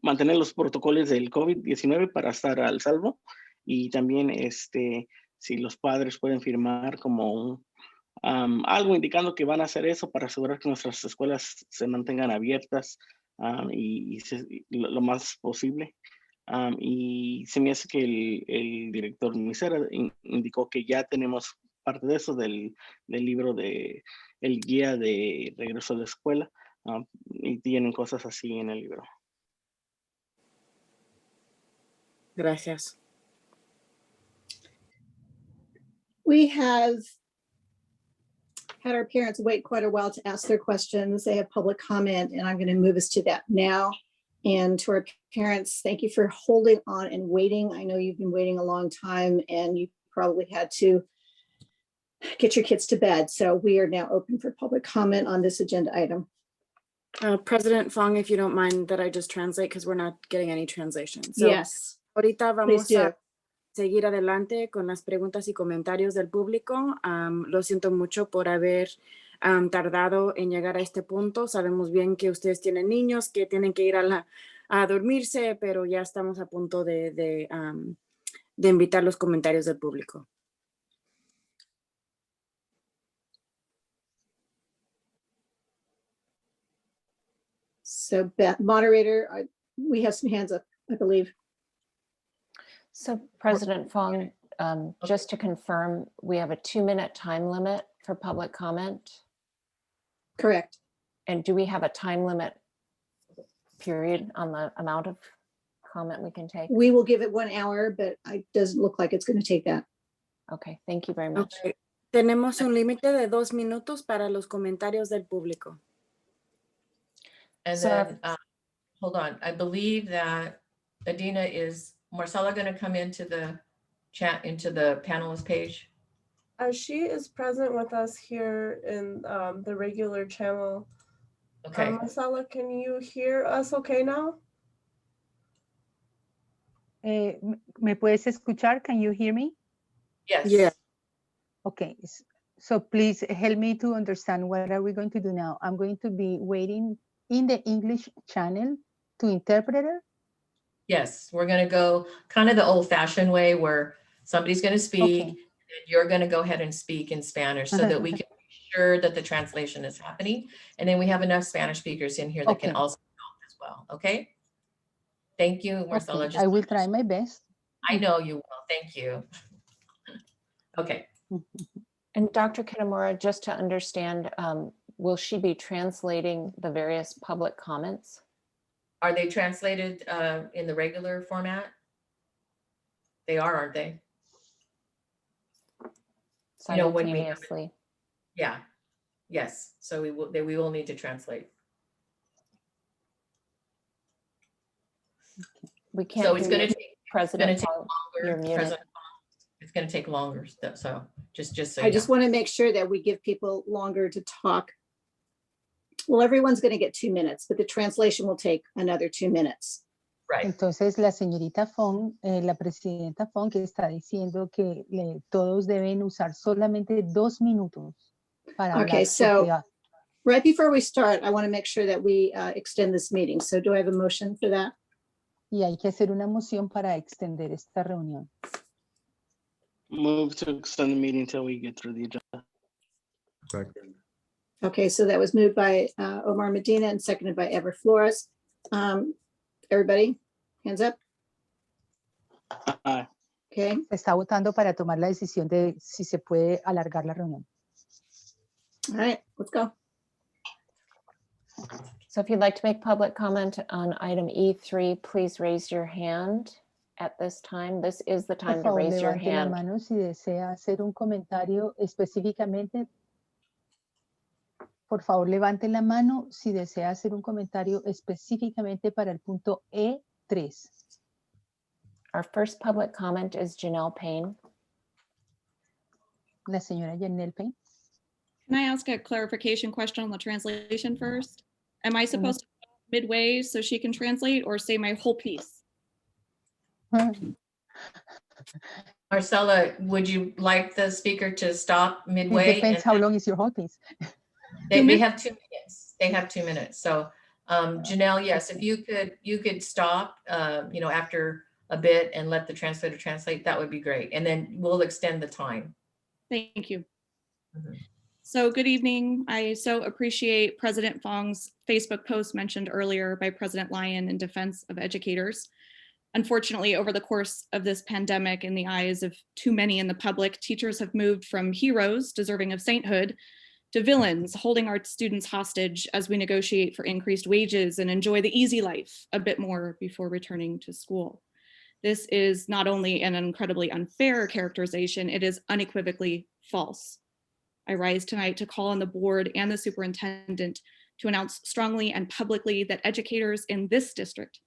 mantener los protocolos del COVID-19 para estar al salvo. Y también si los padres pueden firmar como algo indicando que van a hacer eso para asegurar que nuestras escuelas se mantengan abiertas lo más posible. Y se me hace que el director Misera indicó que ya tenemos parte de eso del libro de el guía de regreso a la escuela, y tienen cosas así en el libro. Gracias. We have had our parents wait quite a while to ask their questions. They have public comment, and I'm going to move us to that now. And to our parents, thank you for holding on and waiting. I know you've been waiting a long time, and you probably had to get your kids to bed. So we are now open for public comment on this agenda item. President Fong, if you don't mind that I just translate, because we're not getting any translation. So, yes. Ahorita vamos Please do. a seguir adelante con las preguntas y comentarios del público. Lo siento mucho por haber tardado en llegar a este punto. Sabemos bien que ustedes tienen niños que tienen que ir a dormirse, pero ya estamos a punto de invitar los comentarios del público. So, moderator, we have some hands up, I believe. So President Fong, just to confirm, we have a 2-minute time limit for public comment? Correct. And do we have a time limit period on the amount of comment we can take? We will give it 1 hour, but it doesn't look like it's going to take that. Okay, thank you very much. Okay. Tenemos un límite de 2 minutos para los comentarios del público. And So- then, hold on, I believe that Adina is Marcella going to come into the chat, into the panelist page? She is present with us here in the regular channel. Okay. Marcella, can you hear us okay now? ¿Me puedes escuchar? Can you hear me? Yes. Yeah. Okay. So please help me to understand what are we going to do now. I'm going to be waiting in the English channel to interpreter. Yes, we're going to go kind of the old-fashioned way where somebody's going to speak, Okay. and you're going to go ahead and speak in Spanish so that we can be sure that the translation is happening. And then we have enough Spanish speakers in here that can Okay. also help as well. Okay. Thank you, Marcela. Okay. I will try my best. I know you will. Thank you. Okay. And Dr. Kitamura, just to understand, will she be translating the various public comments? Are they translated in the regular format? They are, aren't they? You know, when we have it- Simultaneously. Yeah. Yes. So we will need to translate. We can't. So it's hear going you, to take President Fong, you're longer. muted. President Fong, it's going to take longer. So just so I you just know. want to make sure that we give people longer to talk. Well, everyone's going to get 2 minutes, but the translation will take another 2 minutes. Right. Entonces la señorita Fong, la presidenta Fong, que está diciendo que todos deben usar solamente 2 minutos para Okay, hablar. so porque, right before we start, I want to make sure that we extend this meeting. So do I have a motion for that? y hay que hacer una moción para extender esta reunión. Move to extend the meeting until we get through the agenda. Correct. Okay, so that was moved by Omar Medina and seconded by Ever Flores. Everybody, hands up. Aye. Okay, Se está votando para tomar la decisión de si se puede alargar la reunión. all right, let's go. So if you'd like to make public comment on item E3, please raise your hand at this time. This is the Por time to favor, raise your levante la hand. mano si desea hacer un comentario específicamente. Por favor, levante la mano si desea hacer un comentario específicamente para el punto E3. Our first public comment is Janelle Payne. La señora Janelle Payne. Can I ask a clarification question on the translation first? Am I supposed to stop midway so she can translate or say my whole piece? Marcella, would you like the speaker to stop It midway? depends how long is your whole piece. They have 2 minutes. They have 2 minutes. So Janelle, yes, if you could stop, after a bit and let the translator translate, that would be great. And then we'll extend the time. Thank you. So good evening. I so appreciate President Fong's Facebook post mentioned earlier by President Lyon in defense of educators. Unfortunately, over the course of this pandemic, in the eyes of too many in the public, teachers have moved from heroes deserving of sainthood to villains holding our students hostage as we negotiate for increased wages and enjoy the easy life a bit more before returning to school. This is not only an incredibly unfair characterization, it is unequivocally false. I rise tonight to call on the board and the superintendent to announce strongly and publicly that educators in this district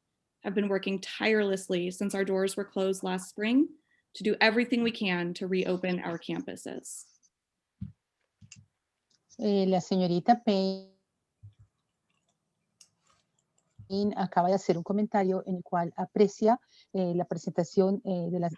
have been working tirelessly since our doors were closed last spring to do everything we can to reopen our campuses. La señorita Payne acaba de hacer un comentario en el cual aprecia la presentación de la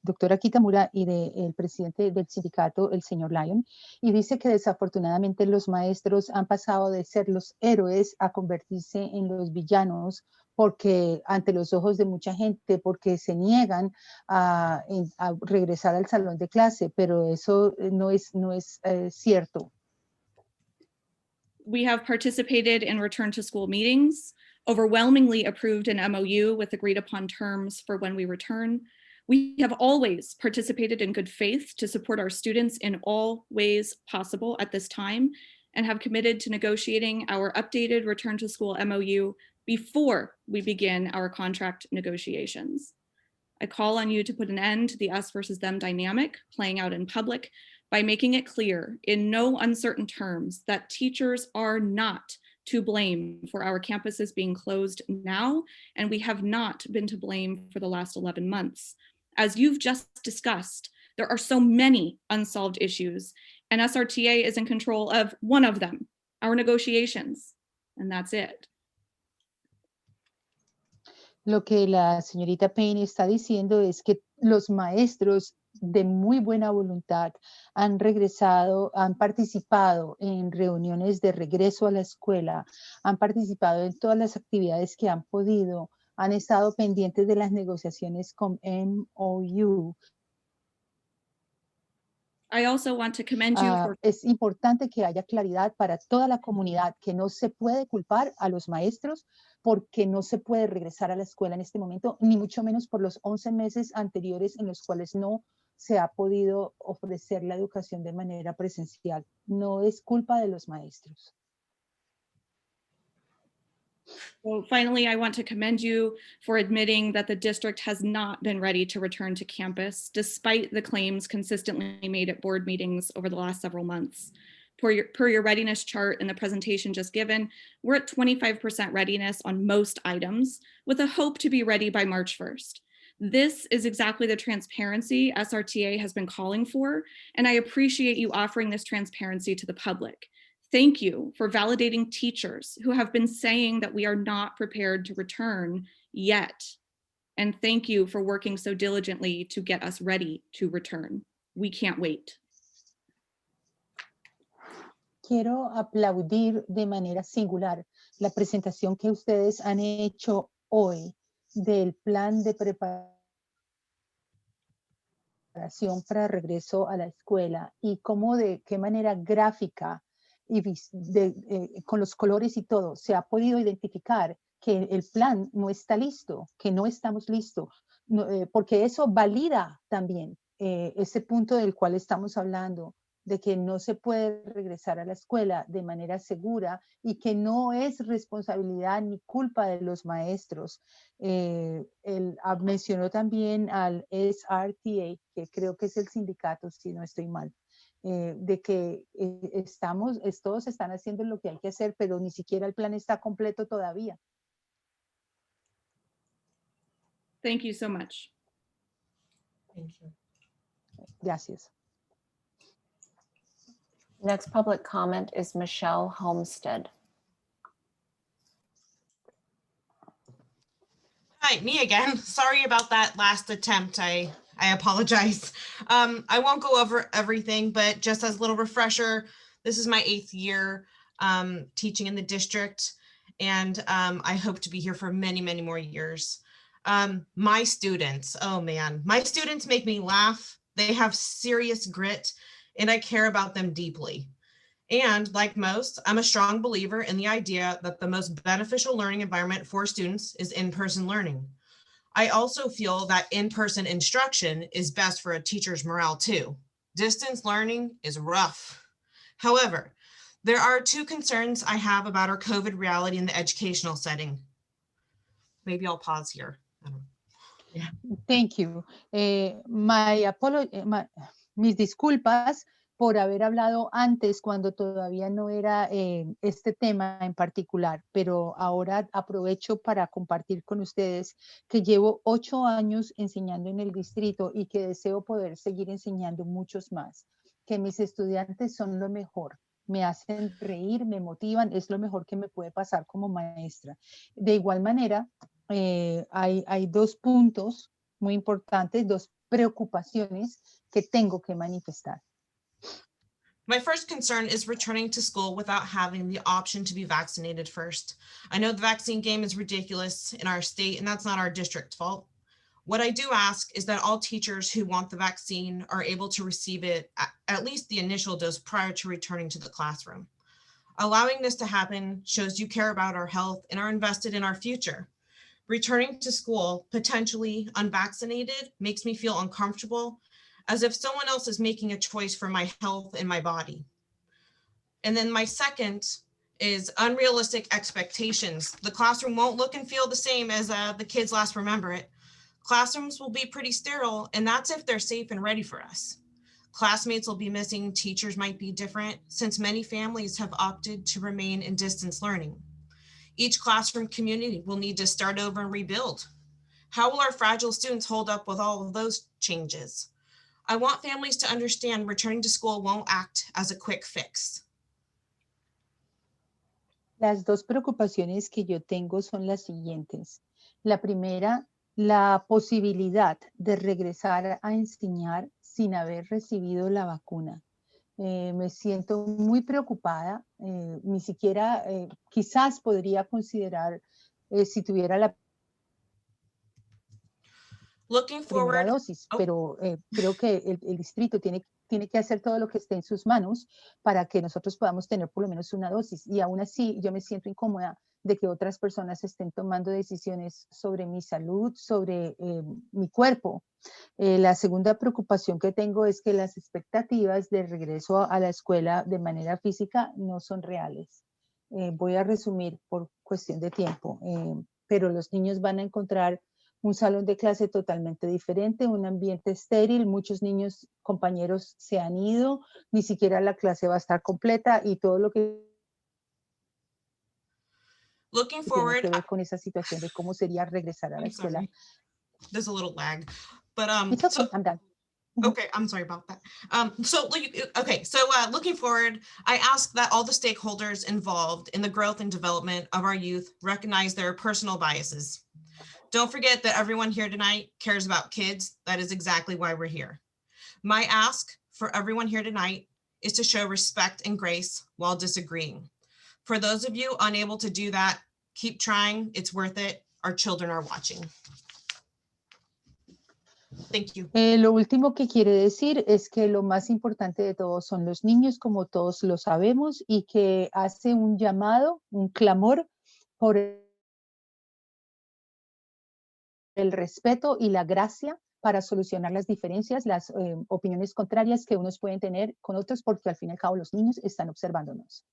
doctora Kitamura y del presidente del sindicato, el señor Lyon, y dice que desafortunadamente los maestros han pasado de ser los héroes a convertirse en los villanos porque ante los ojos de mucha gente, porque se niegan a regresar al salón de clase, pero eso no es cierto. We have participated in return to school meetings, overwhelmingly approved an MOU with agreed upon terms for when we return. We have always participated in good faith to support our students in all ways possible at this time and have committed to negotiating our updated return to school MOU before we begin our contract negotiations. I call on you to put an end to the us versus them dynamic playing out in public by making it clear in no uncertain terms that teachers are not to blame for our campuses being closed now, and we have not been to blame for the last 11 months. As you've just discussed, there are so many unsolved issues, and SRTA is in control of one of them, our negotiations, and that's it. Lo que la señorita Payne está diciendo es que los maestros de muy buena voluntad han regresado, han participado en reuniones de regreso a la escuela, han participado en todas las actividades que han podido, han estado pendientes de las negociaciones con MOU. I also want to commend you for Es importante que haya claridad para toda la comunidad que no se puede culpar a los maestros porque no se puede regresar a la escuela en este momento, ni mucho menos por los 11 meses anteriores en los cuales no se ha podido ofrecer la educación de manera presencial. No es culpa de los maestros. Well, finally, I want to commend you for admitting that the district has not been ready to return to campus, despite the claims consistently made at board meetings over the last several months. Per your readiness chart in the presentation just given, we're at 25% readiness on most items, with a hope to be ready by March 1st. This is exactly the transparency SRTA has been calling for, and I appreciate you offering this transparency to the public. Thank you for validating teachers who have been saying that we are not prepared to return yet. And thank you for working so diligently to get us ready to return. We can't wait. Quiero aplaudir de manera singular la presentación que ustedes han hecho hoy del plan de preparación para regreso a la escuela y cómo de qué manera gráfica y con los colores y todo, se ha podido identificar que el plan no está listo, que no estamos listos, porque eso valida también ese punto del cual estamos hablando, de que no se puede regresar a la escuela de manera segura y que no es responsabilidad ni culpa de los maestros. Él mencionó también al SRTA, que creo que es el sindicato, si no estoy mal. De que todos están haciendo lo que hay que hacer, pero ni siquiera el plan está completo todavía. Thank you so much. Thank you. Gracias. Next public comment is Michelle Homestead. Hi, me again. Sorry about that last attempt. I apologize. I won't go over everything, but just as a little refresher, this is my 8th year teaching in the district, and I hope to be here for many, many more years. My students, oh man, my students make me laugh. They have serious grit, and I care about them deeply. And like most, I'm a strong believer in the idea that the most beneficial learning environment for students is in-person learning. I also feel that in-person instruction is best for a teacher's morale too. Distance learning is rough. However, there are 2 concerns I have about our COVID reality in the educational setting. Maybe I'll pause here. Thank you. Mis disculpas por haber hablado antes cuando todavía no era este tema en particular, pero ahora aprovecho para compartir con ustedes que llevo 8 años enseñando en el distrito y que deseo poder seguir enseñando muchos más, que mis estudiantes son lo mejor. Me hacen reír, me motivan, es lo mejor que me puede pasar como maestra. De igual manera, hay 2 puntos muy importantes, 2 preocupaciones que tengo que manifestar. My first concern is returning to school without having the option to be vaccinated first. I know the vaccine game is ridiculous in our state, and that's not our district's fault. What I do ask is that all teachers who want the vaccine are able to receive it at least the initial dose prior to returning to the classroom. Allowing this to happen shows you care about our health and are invested in our future. Returning to school, potentially unvaccinated, makes me feel uncomfortable, as if someone else is making a choice for my health and my body. And then my second is unrealistic expectations. The classroom won't look and feel the same as the kids last remember it. Classrooms will be pretty sterile, and that's if they're safe and ready for us. Classmates will be missing, teachers might be different, since many families have opted to remain in distance learning. Each classroom community will need to start over and rebuild. How will our fragile students hold up with all of those changes? I want families to understand returning to school won't act as a quick fix. Las 2 preocupaciones que yo tengo son las siguientes. La primera, la posibilidad de regresar a enseñar sin haber recibido la vacuna. Me siento muy preocupada, ni siquiera quizás podría considerar si tuviera la primera dosis, pero creo que el distrito tiene que hacer todo lo que esté en sus manos para que nosotros podamos tener por lo menos una dosis. Y aún así yo me siento incómoda de que otras personas estén tomando decisiones sobre mi salud, sobre mi cuerpo. La segunda preocupación que tengo es que las expectativas de regreso a la escuela de manera física no son reales. Voy a resumir por cuestión de tiempo, pero los niños van a encontrar un salón de clase totalmente diferente, un ambiente estéril, muchos niños, compañeros se han ido, ni siquiera la clase va a estar completa y todo lo que tiene que ver con esa situación de cómo sería regresar a la escuela. Sorry. There's a little lag, but It's okay, I'm done. Okay, I'm sorry about that. Looking forward, I ask that all the stakeholders involved in the growth and development of our youth recognize their personal biases. Don't forget that everyone here tonight cares about kids. That is exactly why we're here. My ask for everyone here tonight is to show respect and grace while disagreeing. For those of you unable to do that, keep trying. It's worth it. Our children are watching. Thank you. Lo último que quiere decir es que lo más importante de todos son los niños, como todos lo sabemos, y que hace un llamado, un clamor por el respeto y la gracia para solucionar las diferencias, las opiniones contrarias que unos pueden tener con otros, porque al fin y al cabo los niños están observándonos.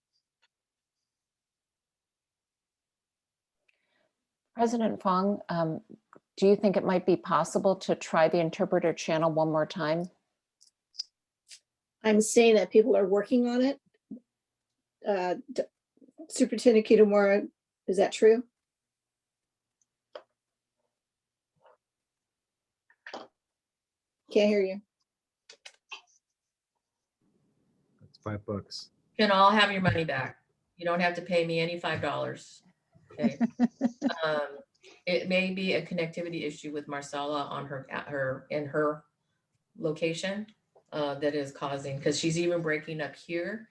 President Fong, do you think it might be possible to try the interpreter channel one more time? I'm saying that people are working on it. Superintendent Kitamura, is that true? Can't hear you. It's $5. You can all have your money back. You don't have to pay me any $5. Okay. It may be a connectivity issue with Marcella on in her location that is causing, because she's even breaking up here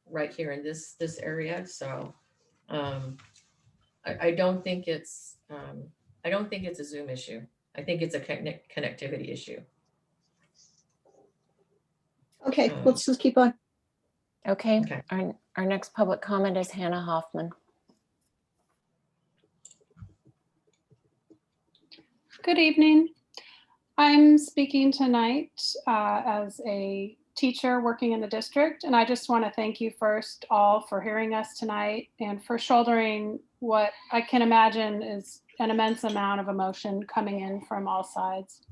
right here in this area. So I don't think it's a Zoom issue. I think it's a connectivity issue. Okay, let's just keep on. Okay, our next public comment is Hannah Hoffman. Good evening. I'm speaking tonight as a teacher working in the district, and I just want to thank you first all for hearing us tonight and for shouldering what I can imagine is an immense amount of emotion coming in from all sides.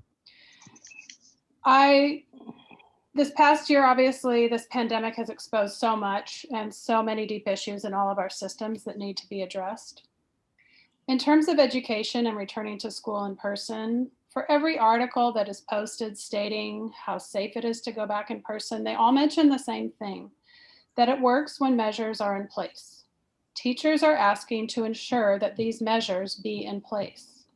This past year, obviously, this pandemic has exposed so much and so many deep issues in all of our systems that need to be addressed. In terms of education and returning to school in person, for every article that is posted stating how safe it is to go back in person, they all mention the same thing, that it works when measures are in place. Teachers are asking to ensure that these measures be in place.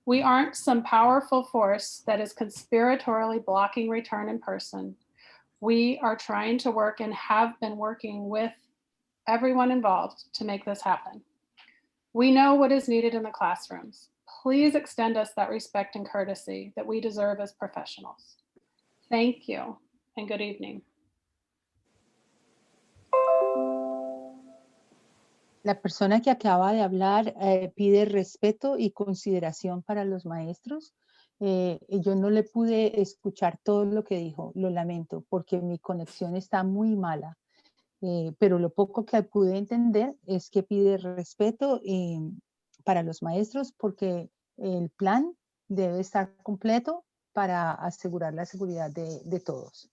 We aren't some powerful force that is conspiratorially blocking return in person. We are trying to work and have been working with everyone involved to make this happen. We know what is needed in the classrooms. Please extend us that respect and courtesy that we deserve as professionals. Thank you and good evening. La persona que acaba de hablar pide respeto y consideración para los maestros. Yo no le pude escuchar todo lo que dijo, lo lamento, porque mi conexión está muy mala. Pero lo poco que pude entender es que pide respeto para los maestros porque el plan debe estar completo para asegurar la seguridad de todos.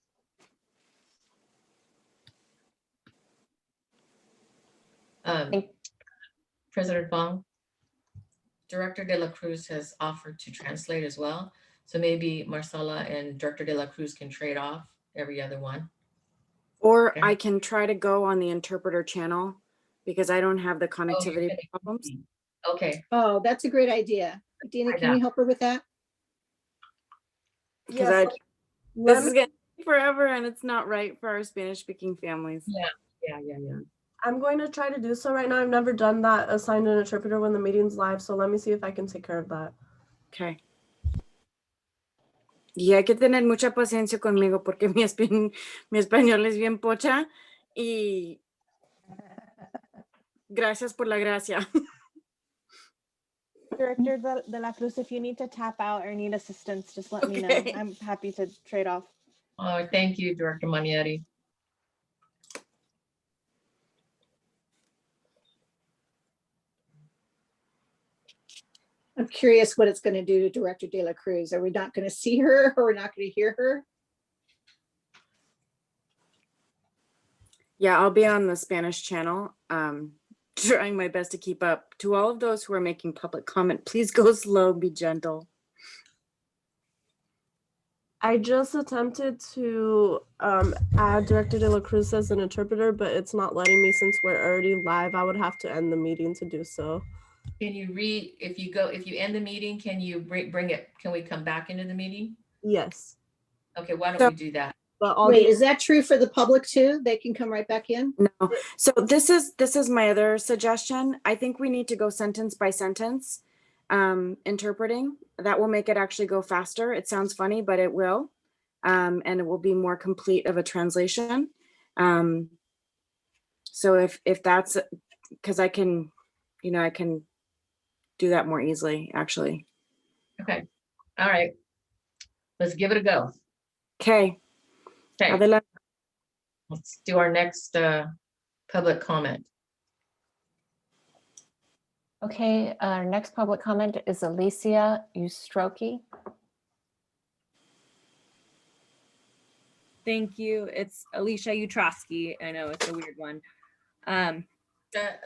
President Fong, Director De La Cruz has offered to translate as well. So maybe Marcela and Director De La Cruz can trade off every other one. Or Okay. I can try to go on the interpreter channel because I don't have the connectivity problems. Okay. Oh, that's a great idea. Dina, can you help her with that? Because this is going to take forever and it's not right for our Spanish speaking families. Yeah. I'm going to try to do so right now. I've never done that, assigned an interpreter when the meeting's live. So let me see if I can take care of that. Okay. Y hay que tener mucha paciencia conmigo porque mi español es bien pocha y gracias por la gracia. Director De La Cruz, if you need to tap out or need assistance, just let me know. I'm happy to trade off. Oh, thank you, Director Manietti. I'm curious what it's going to do to Director De La Cruz. Are we not going to see her or we're not going to hear her? Yeah, I'll be on the Spanish channel, trying my best to keep up. To all of those who are making public comment, please go slow, be gentle. I just attempted to add Director De La Cruz as an interpreter, but it's not letting me since we're already live. I would have to end the meeting to do so. Can you if you end the meeting, can you bring it, can we come back into the meeting? Yes. Okay, why don't we do that? Wait, is that true for the public too? They can come right back in? No. So this is my other suggestion. I think we need to go sentence by sentence interpreting. That will make it actually go faster. It sounds funny, but it will. And it will be more complete of a translation. So if that's, because I can do that more easily, actually. Okay. All right. Let's give it a go. Okay. Okay. Let's do our next public comment. Okay, our next public comment is Alicia Ustroki. Thank you. It's Alicia Utrosky. I know it's a weird one.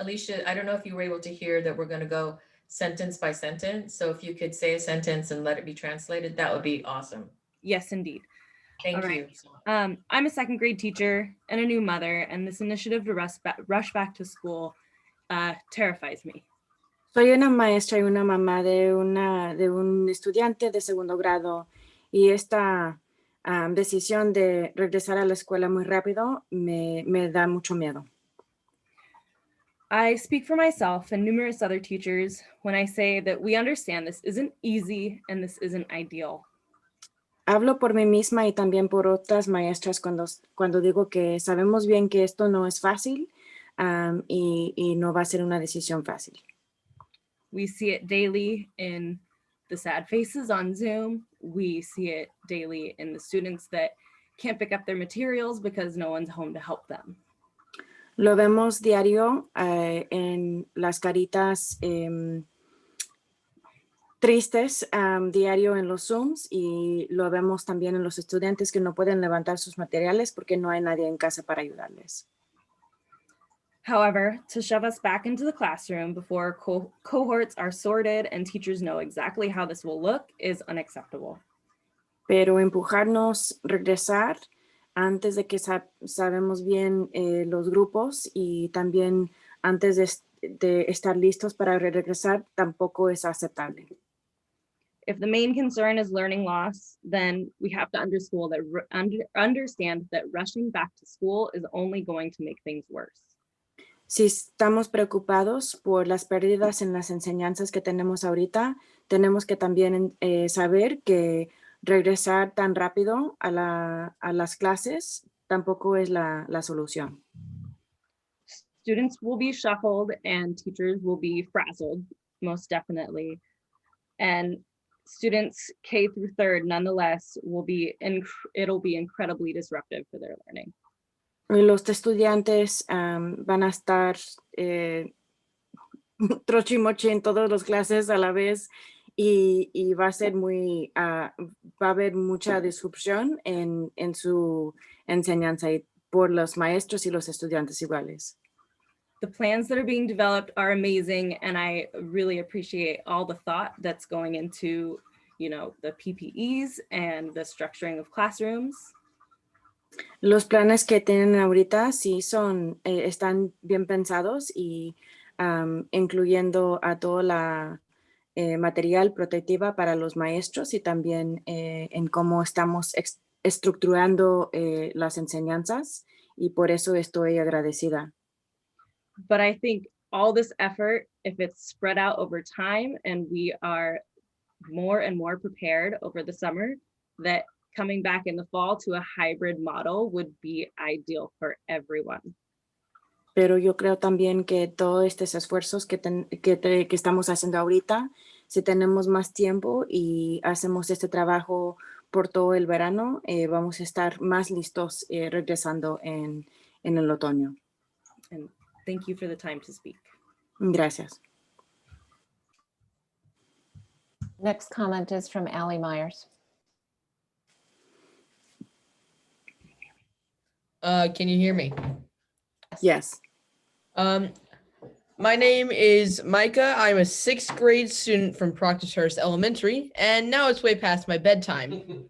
Alicia, I don't know if you were able to hear that we're going to go sentence by sentence. So if you could say a sentence and let it be translated, that would be awesome. Yes, indeed. Thank you. I'm a second grade teacher and a new mother, and this initiative to rush back to school terrifies me. Soy una maestra y una mamá de un estudiante de segundo grado y esta decisión de regresar a la escuela muy rápido me da mucho miedo. I speak for myself and numerous other teachers when I say that we understand this isn't easy and this isn't ideal. Hablo por mí misma y también por otras maestras cuando digo que sabemos bien que esto no es fácil y no va a ser una decisión fácil. We see it daily in the sad faces on Zoom. We see it daily in the students that can't pick up their materials because no one's home to help them. Lo vemos diario en las caritas tristes, diario en los Zooms, y lo vemos también en los estudiantes que no pueden levantar sus materiales porque no hay nadie en casa para ayudarles. However, to shove us back into the classroom before cohorts are sorted and teachers know exactly how this will look is unacceptable. Pero empujarnos regresar antes de que sabemos bien los grupos y también antes de estar listos para regresar tampoco es aceptable. If the main concern is learning loss, then we have to understand that rushing back to school is only going to make things worse. Si estamos preocupados por las pérdidas en las enseñanzas que tenemos ahorita, tenemos que también saber que regresar tan rápido a las clases tampoco es la solución. Students will be shuffled and teachers will be frazzled, most definitely. And students K through third, nonetheless, it'll be incredibly disruptive for their learning. Los estudiantes van a estar trochimoche en todas las clases a la vez y va a ser va a haber mucha disrupción en su enseñanza y por los maestros y los estudiantes iguales. The plans that are being developed are amazing, and I really appreciate all the thought that's going into, the PPEs and the structuring of classrooms. Los planes que tienen ahorita sí están bien pensados y incluyendo a todo la material protectiva para los maestros y también en cómo estamos estructurando las enseñanzas y por eso estoy agradecida. But I think all this effort, if it's spread out over time and we are more and more prepared over the summer, that coming back in the fall to a hybrid model would be ideal for everyone. Pero yo creo también que todos estos esfuerzos que estamos haciendo ahorita, si tenemos más tiempo y hacemos este trabajo por todo el verano, vamos a estar más listos regresando en el otoño. And thank you for the time to speak. Gracias. Next comment is from Allie Myers. Can you hear me? Yes. My name is Micah. I'm a 6th grade student from Proctor's Elementary, and now it's way past my bedtime.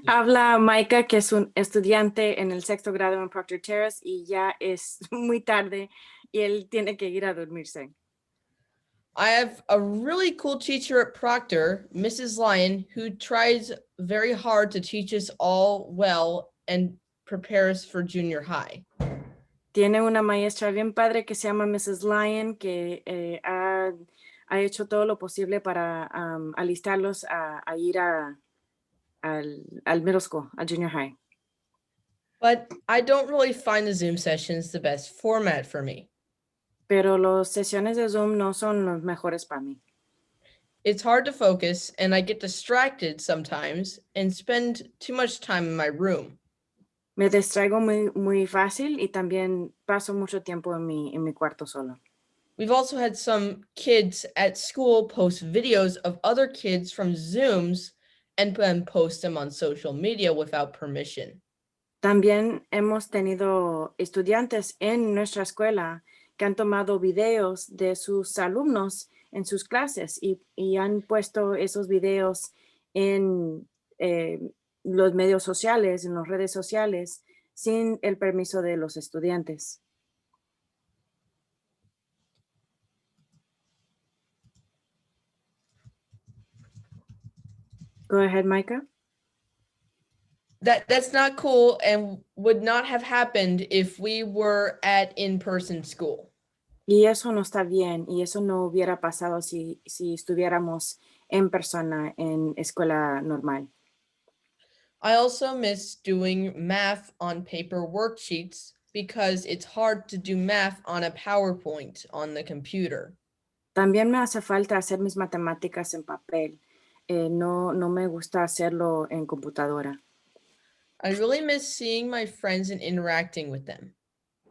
Habla Micah, que es un estudiante en el 6º grado en Proctor Terrace y ya es muy tarde y él tiene que ir a dormirse. I have a really cool teacher at Proctor, Mrs. Lyon, who tries very hard to teach us all well and prepares for junior high. Tiene una maestra bien padre que se llama Mrs. Lyon, que ha hecho todo lo posible para alistarlos a ir al middle school, al junior high. But I don't really find the Zoom sessions the best format for me. Pero las sesiones de Zoom no son los mejores para mí. It's hard to focus and I get distracted sometimes and spend too much time in my room. Me distraigo muy fácil y también paso mucho tiempo en mi cuarto solo. We've also had some kids at school post videos of other kids from Zooms and then post them on social media without permission. También hemos tenido estudiantes en nuestra escuela que han tomado videos de sus alumnos en sus clases y han puesto esos videos en los medios sociales, en las redes sociales, sin el permiso de los estudiantes. Go ahead, Micah. That's not cool and would not have happened if we were at in-person school. Y eso no está bien, y eso no hubiera pasado si estuviéramos en persona en escuela normal. I also miss doing math on paper worksheets because it's hard to do math on a PowerPoint on the computer. También me hace falta hacer mis matemáticas en papel. No me gusta hacerlo en computadora. I really miss seeing my friends and interacting with them.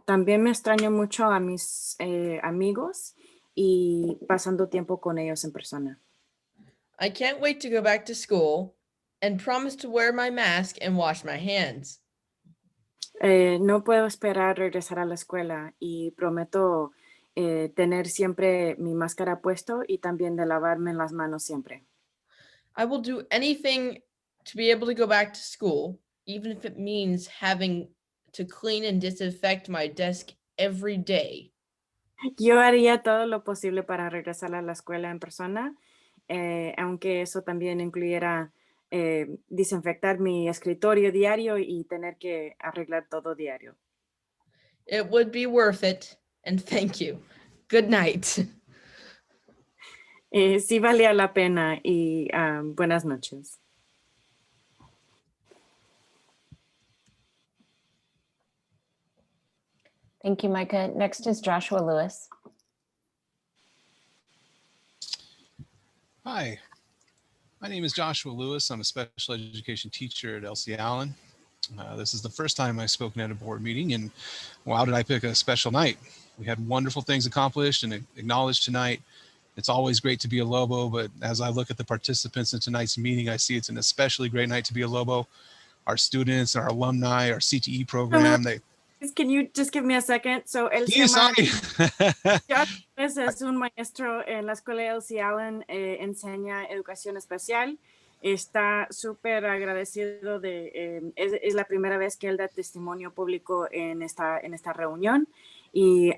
También me extraño mucho a mis amigos y pasando tiempo con ellos en persona. I can't wait to go back to school and promise to wear my mask and wash my hands. No puedo esperar regresar a la escuela y prometo tener siempre mi máscara puesto y también de lavarme las manos siempre. I will do anything to be able to go back to school, even if it means having to clean and disinfect my desk every day. Yo haría todo lo posible para regresar a la escuela en persona, aunque eso también incluyera desinfectar mi escritorio diario y tener que arreglar todo diario. It would be worth it, and thank you. Good night. Sí valía la pena y buenas noches. Thank you, Micah. Next is Joshua Lewis. Hi, my name is Joshua Lewis. I'm a special education teacher at LC Allen. This is the first time I've spoken at a board meeting, and wow, did I pick a special night. We had wonderful things accomplished and acknowledged tonight. It's always great to be a Lobo, but as I look at the participants in tonight's meeting, I see it's an especially great night to be a Lobo. Our students, our alumni, our CTE program, Can you just give me a second? So, él se llama Josh Lewis, es un maestro en la escuela LC Allen, enseña educación especial. Está súper agradecido es la primera vez que él da testimonio público en esta reunión y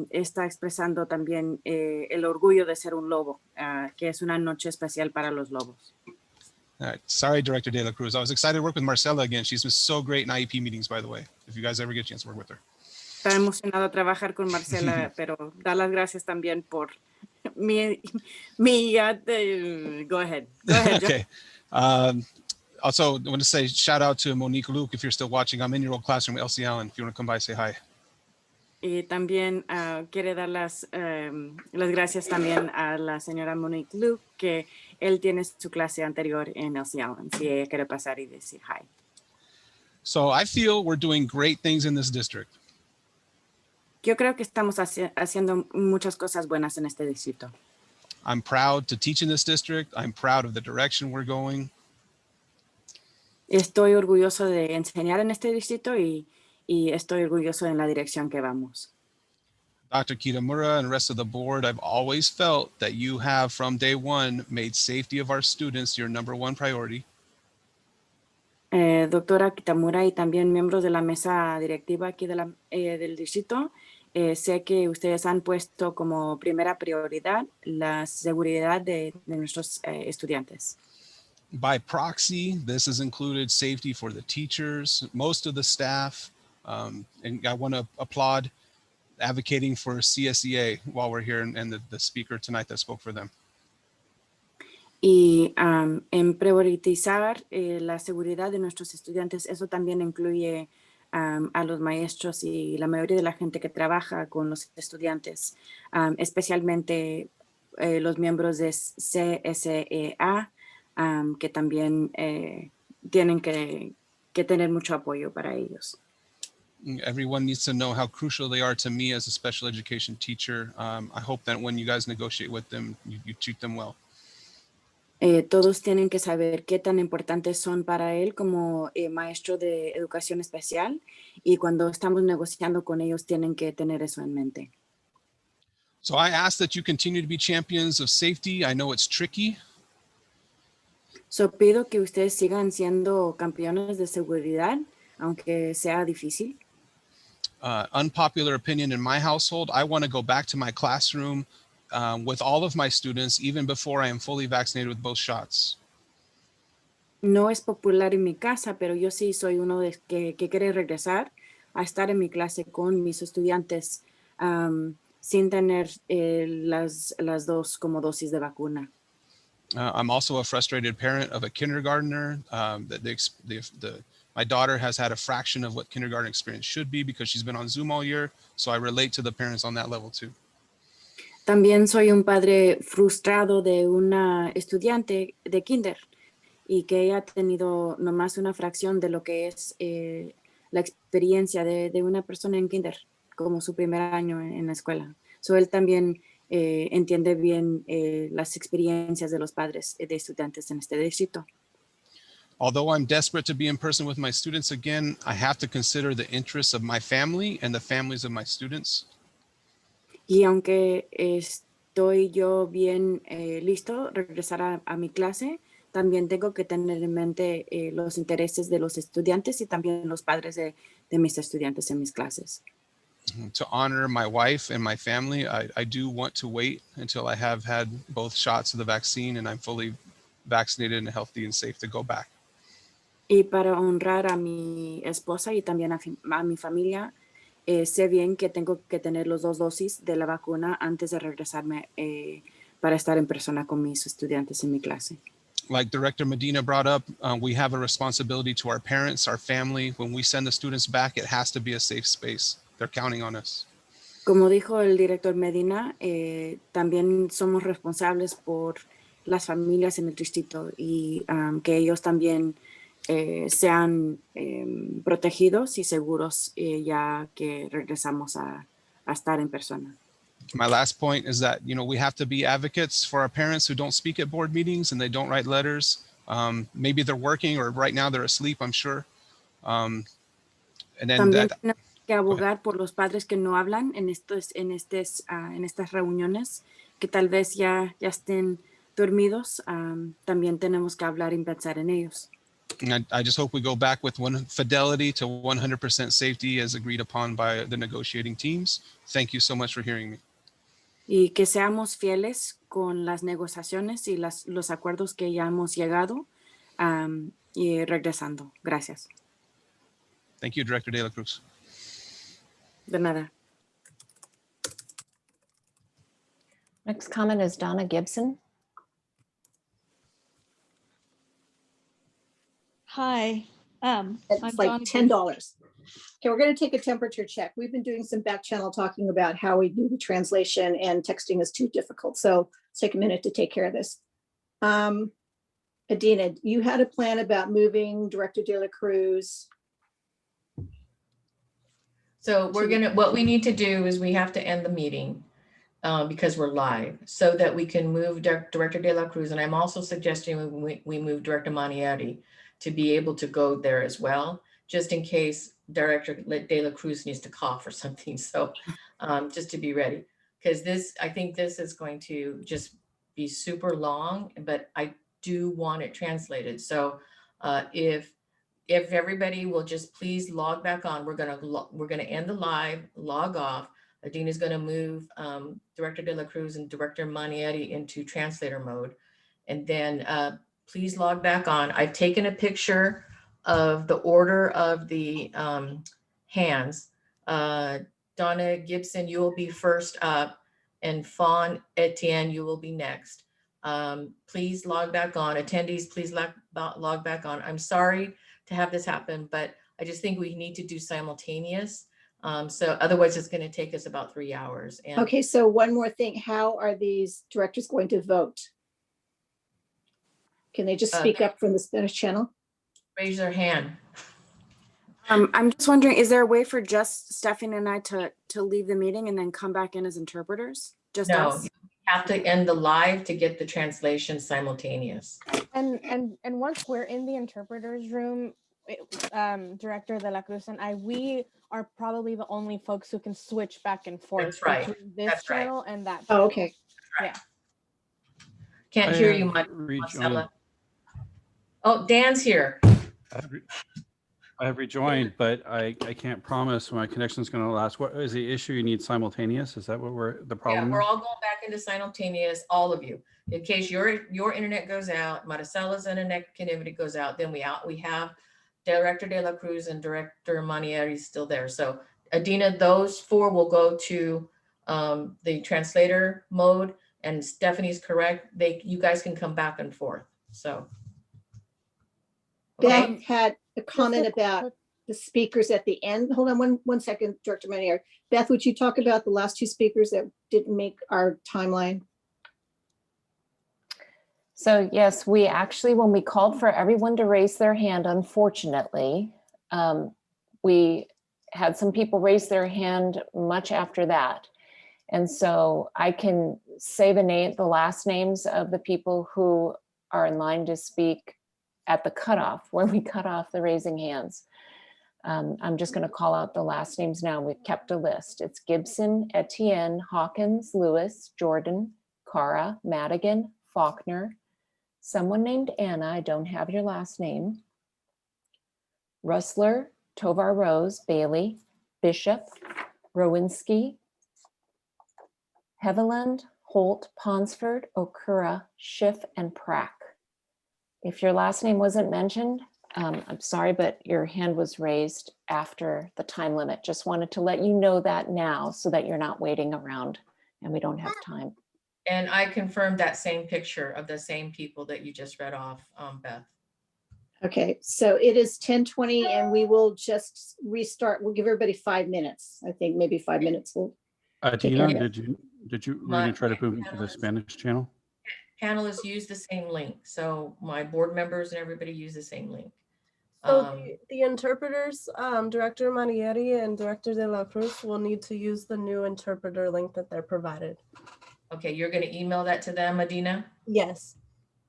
está expresando también el orgullo de ser un lobo, que es una noche especial para los lobos. All right. Sorry, Director De La Cruz. I was excited to work with Marcela again. She's been so great in IEP meetings, by the way, if you guys ever get a chance to work with her. Está emocionado trabajar con Marcela, pero dar las gracias también por mi go ahead. Okay. Also, I want to say shout out to Monique Luke, if you're still watching. I'm in your old classroom at LC Allen. If you want to come by, say hi. Y también quiere dar las gracias también a la señora Monique Luke, que él tiene su clase anterior en LC Allen, si ella quiere pasar y decir hi. So I feel we're doing great things in this district. Yo creo que estamos haciendo muchas cosas buenas en este distrito. I'm proud to teach in this district. I'm proud of the direction we're going. Estoy orgulloso de enseñar en este distrito y estoy orgulloso en la dirección que vamos. Dr. Kitamura and the rest of the board, I've always felt that you have from day one made safety of our students your #1 priority. Doctora Kitamura y también miembros de la mesa directiva aquí del distrito, sé que ustedes han puesto como primera prioridad la seguridad de nuestros estudiantes. By proxy, this has included safety for the teachers, most of the staff, and I want to applaud advocating for CSEA while we're here and the speaker tonight that spoke for them. Y en priorizar la seguridad de nuestros estudiantes, eso también incluye a los maestros y la mayoría de la gente que trabaja con los estudiantes, especialmente los miembros de CSEA, que también tienen que tener mucho apoyo para ellos. Everyone needs to know how crucial they are to me as a special education teacher. I hope that when you guys negotiate with them, you treat them well. Todos tienen que saber qué tan importantes son para él como maestro de educación especial y cuando estamos negociando con ellos tienen que tener eso en mente. So I ask that you continue to be champions of safety. I know it's tricky. So pido que ustedes sigan siendo campeones de seguridad, aunque sea difícil. Unpopular opinion in my household, I want to go back to my classroom with all of my students, even before I am fully vaccinated with both shots. no es popular en mi casa, pero yo sí soy uno de que quiere regresar a estar en mi clase con mis estudiantes sin tener las dos como dosis de vacuna. I'm also a frustrated parent of a kindergartner. My daughter has had a fraction of what kindergarten experience should be because she's been on Zoom all year. So I relate to the parents on that level too. También soy un padre frustrado de una estudiante de kinder y que ella ha tenido nomás una fracción de lo que es la experiencia de una persona en kinder, como su primer año en la escuela. So él también entiende bien las experiencias de los padres de estudiantes en este distrito. Although I'm desperate to be in person with my students again, I have to consider the interests of my family and the families of my students. Y aunque estoy yo bien listo regresar a mi clase, también tengo que tener en mente los intereses de los estudiantes y también los padres de mis estudiantes en mis clases. To honor my wife and my family, I do want to wait until I have had both shots of the vaccine and I'm fully vaccinated and healthy and safe to go back. Y para honrar a mi esposa y también a mi familia, sé bien que tengo que tener los 2 dosis de la vacuna antes de regresarme para estar en persona con mis estudiantes en mi clase. Like Director Medina brought up, we have a responsibility to our parents, our family. When we send the students back, it has to be a safe space. They're counting on us. Como dijo el director Medina, también somos responsables por las familias en el distrito y que ellos también sean protegidos y seguros ya que regresamos a estar en persona. My last point is that, we have to be advocates for our parents who don't speak at board meetings and they don't write letters. Maybe they're working or right now they're asleep, I'm sure. And then También tenemos que abogar por los padres que no hablan en estas reuniones, que tal vez ya estén dormidos. También tenemos que hablar y pensar en ellos. And I just hope we go back with fidelity to 100% safety as agreed upon by the negotiating teams. Thank you so much for hearing me. Y que seamos fieles con las negociaciones y los acuerdos que ya hemos llegado y regresando. Gracias. Thank you, Director De La Cruz. De nada. Next comment is Donna Gibson. Hi. It's I'm like Donna $10. Okay, we're going to take a temperature check. We've been doing some back channel talking about how we do the translation and texting is too difficult. So let's take a minute to take care of this. Adina, you had a plan about moving Director De La Cruz. So what we need to do is we have to end the meeting because we're live so that we can move Director De La Cruz. And I'm also suggesting we move Director Manieri to be able to go there as well, just in case Director De La Cruz needs to cough or something. So just to be ready, because I think this is going to just be super long, but I do want it translated. So if everybody will just please log back on, we're gonna end the live, log off. Adina's gonna move Director De La Cruz and Director Manieri into translator mode. And then please log back on. I've taken a picture of the order of the hands. Donna Gibson, you will be first up, and Fawn Etienne, you will be next. Please log back on. Attendees, please log back on. I'm sorry to have this happen, but I just think we need to do simultaneous. So otherwise it's going to take us about 3 hours. And Okay, so one more thing. How are these directors going to vote? Can they just speak up from the Spanish channel? Raise their hand. I'm just wondering, is there a way for just Stephanie and I to leave the meeting and then come back in as interpreters? Just No, us? you have to end the live to get the translation simultaneous. And once we're in the interpreter's room, Director De La Cruz and we are probably the only folks who can switch back and forth That's right. between this That's right. channel and that Oh, channel. okay. Yeah. Can't hear you much, Marcella. Oh, Dan's here. I have rejoined, but I can't promise my connection is going to last. What is the issue? You need simultaneous? Is that what the Yeah, problem we're is? all going back into simultaneous, all of you. In case your internet goes out, Maricela's internet connectivity goes out, then we have Director De La Cruz and Director Manieri still there. So Adina, those four will go to the translator mode, and Stephanie's correct. You guys can come back and forth. So. Beth Okay. had a comment about the speakers at the end. Hold on one second, Director Manier. Beth, would you talk about the last two speakers that didn't make our timeline? So yes, we actually, when we called for everyone to raise their hand, unfortunately, we had some people raise their hand much after that. And so I can say the last names of the people who are in line to speak at the cutoff, where we cut off the raising hands. I'm just going to call out the last names now. We've kept a list. It's Gibson, Etienne, Hawkins, Lewis, Jordan, Cara, Madigan, Faulkner, someone named Anna, I don't have your last name, Russler, Tovar Rose, Bailey, Bishop, Rowinski, Heveland, Holt, Ponsford, Okura, Schiff, and Prack. If your last name wasn't mentioned, I'm sorry, but your hand was raised after the time limit. Just wanted to let you know that now so that you're not waiting around and we don't have time. And I confirmed that same picture of the same people that you just read off, Beth. Okay, so it is 10:20 and we will just restart. We'll give everybody 5 minutes. I think maybe 5 minutes. We'll Tina, did you really try to move into the Spanish channel? Panelists use the same link. So my board members and everybody use the same link. So the interpreters, Director Manieri and Director De La Cruz will need to use the new interpreter link that they're provided. Okay, you're going to email that to them, Adina? Yes.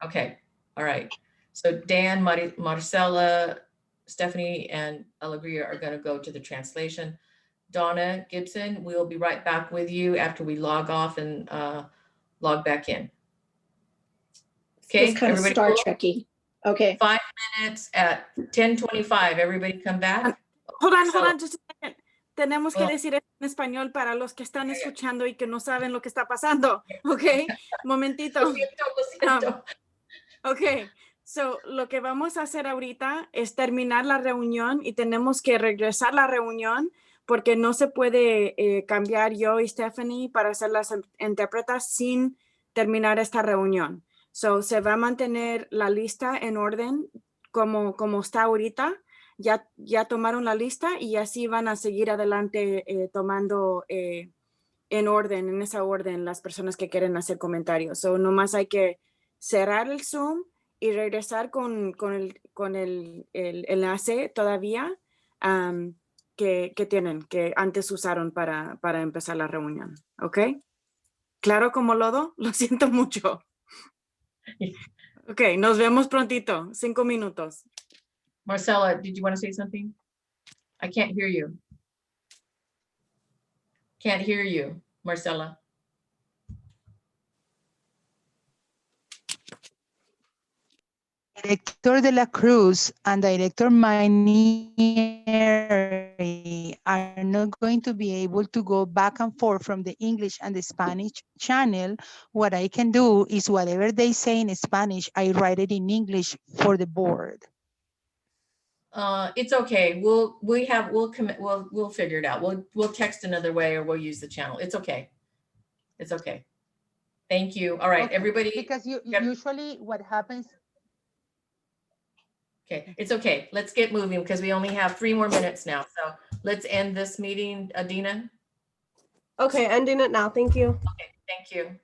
Okay, all right. So Dan, Marcella, Stephanie, and Alegria are going to go to the translation. Donna Gibson, we'll be right back with you after we log off and log back in. Okay, it's kind of Star Trek-y. Okay. 5 minutes at 10:25. Everybody come back. Hold on, just a second. Tenemos que decir en español para los que están escuchando y que no saben lo que está pasando. Ok, momentito. Lo siento. Ok, so lo que vamos a hacer ahorita es terminar la reunión y tenemos que regresar a la reunión porque no se puede cambiar yo y Stephanie para ser las intérpretas sin terminar esta reunión. So, se va a mantener la lista en orden como está ahorita. Ya tomaron la lista y así van a seguir adelante tomando en orden, en esa orden, las personas que quieren hacer comentarios. So, nomás hay que cerrar el Zoom y regresar con el enlace todavía que tienen, que antes usaron para empezar la reunión. ¿Ok? ¿Claro como lodo? Lo siento mucho. Ok, nos vemos prontito. 5 minutos. Marcella, did you want to say something? I can't hear you. Can't hear you, Marcella. Director De La Cruz and Director Manieri are not going to be able to go back and forth from the English and the Spanish channel. What I can do is whatever they say in Spanish, I write it in English for the board. It's okay. We'll figure it out. We'll text another way or we'll use the channel. It's okay. It's okay. Thank you. All right, okay. Everybody. Because usually what happens. Okay, it's okay. Let's get moving because we only have 3 more minutes now. So let's end this meeting, Adina. Okay, ending it now. Thank you. Okay, thank you.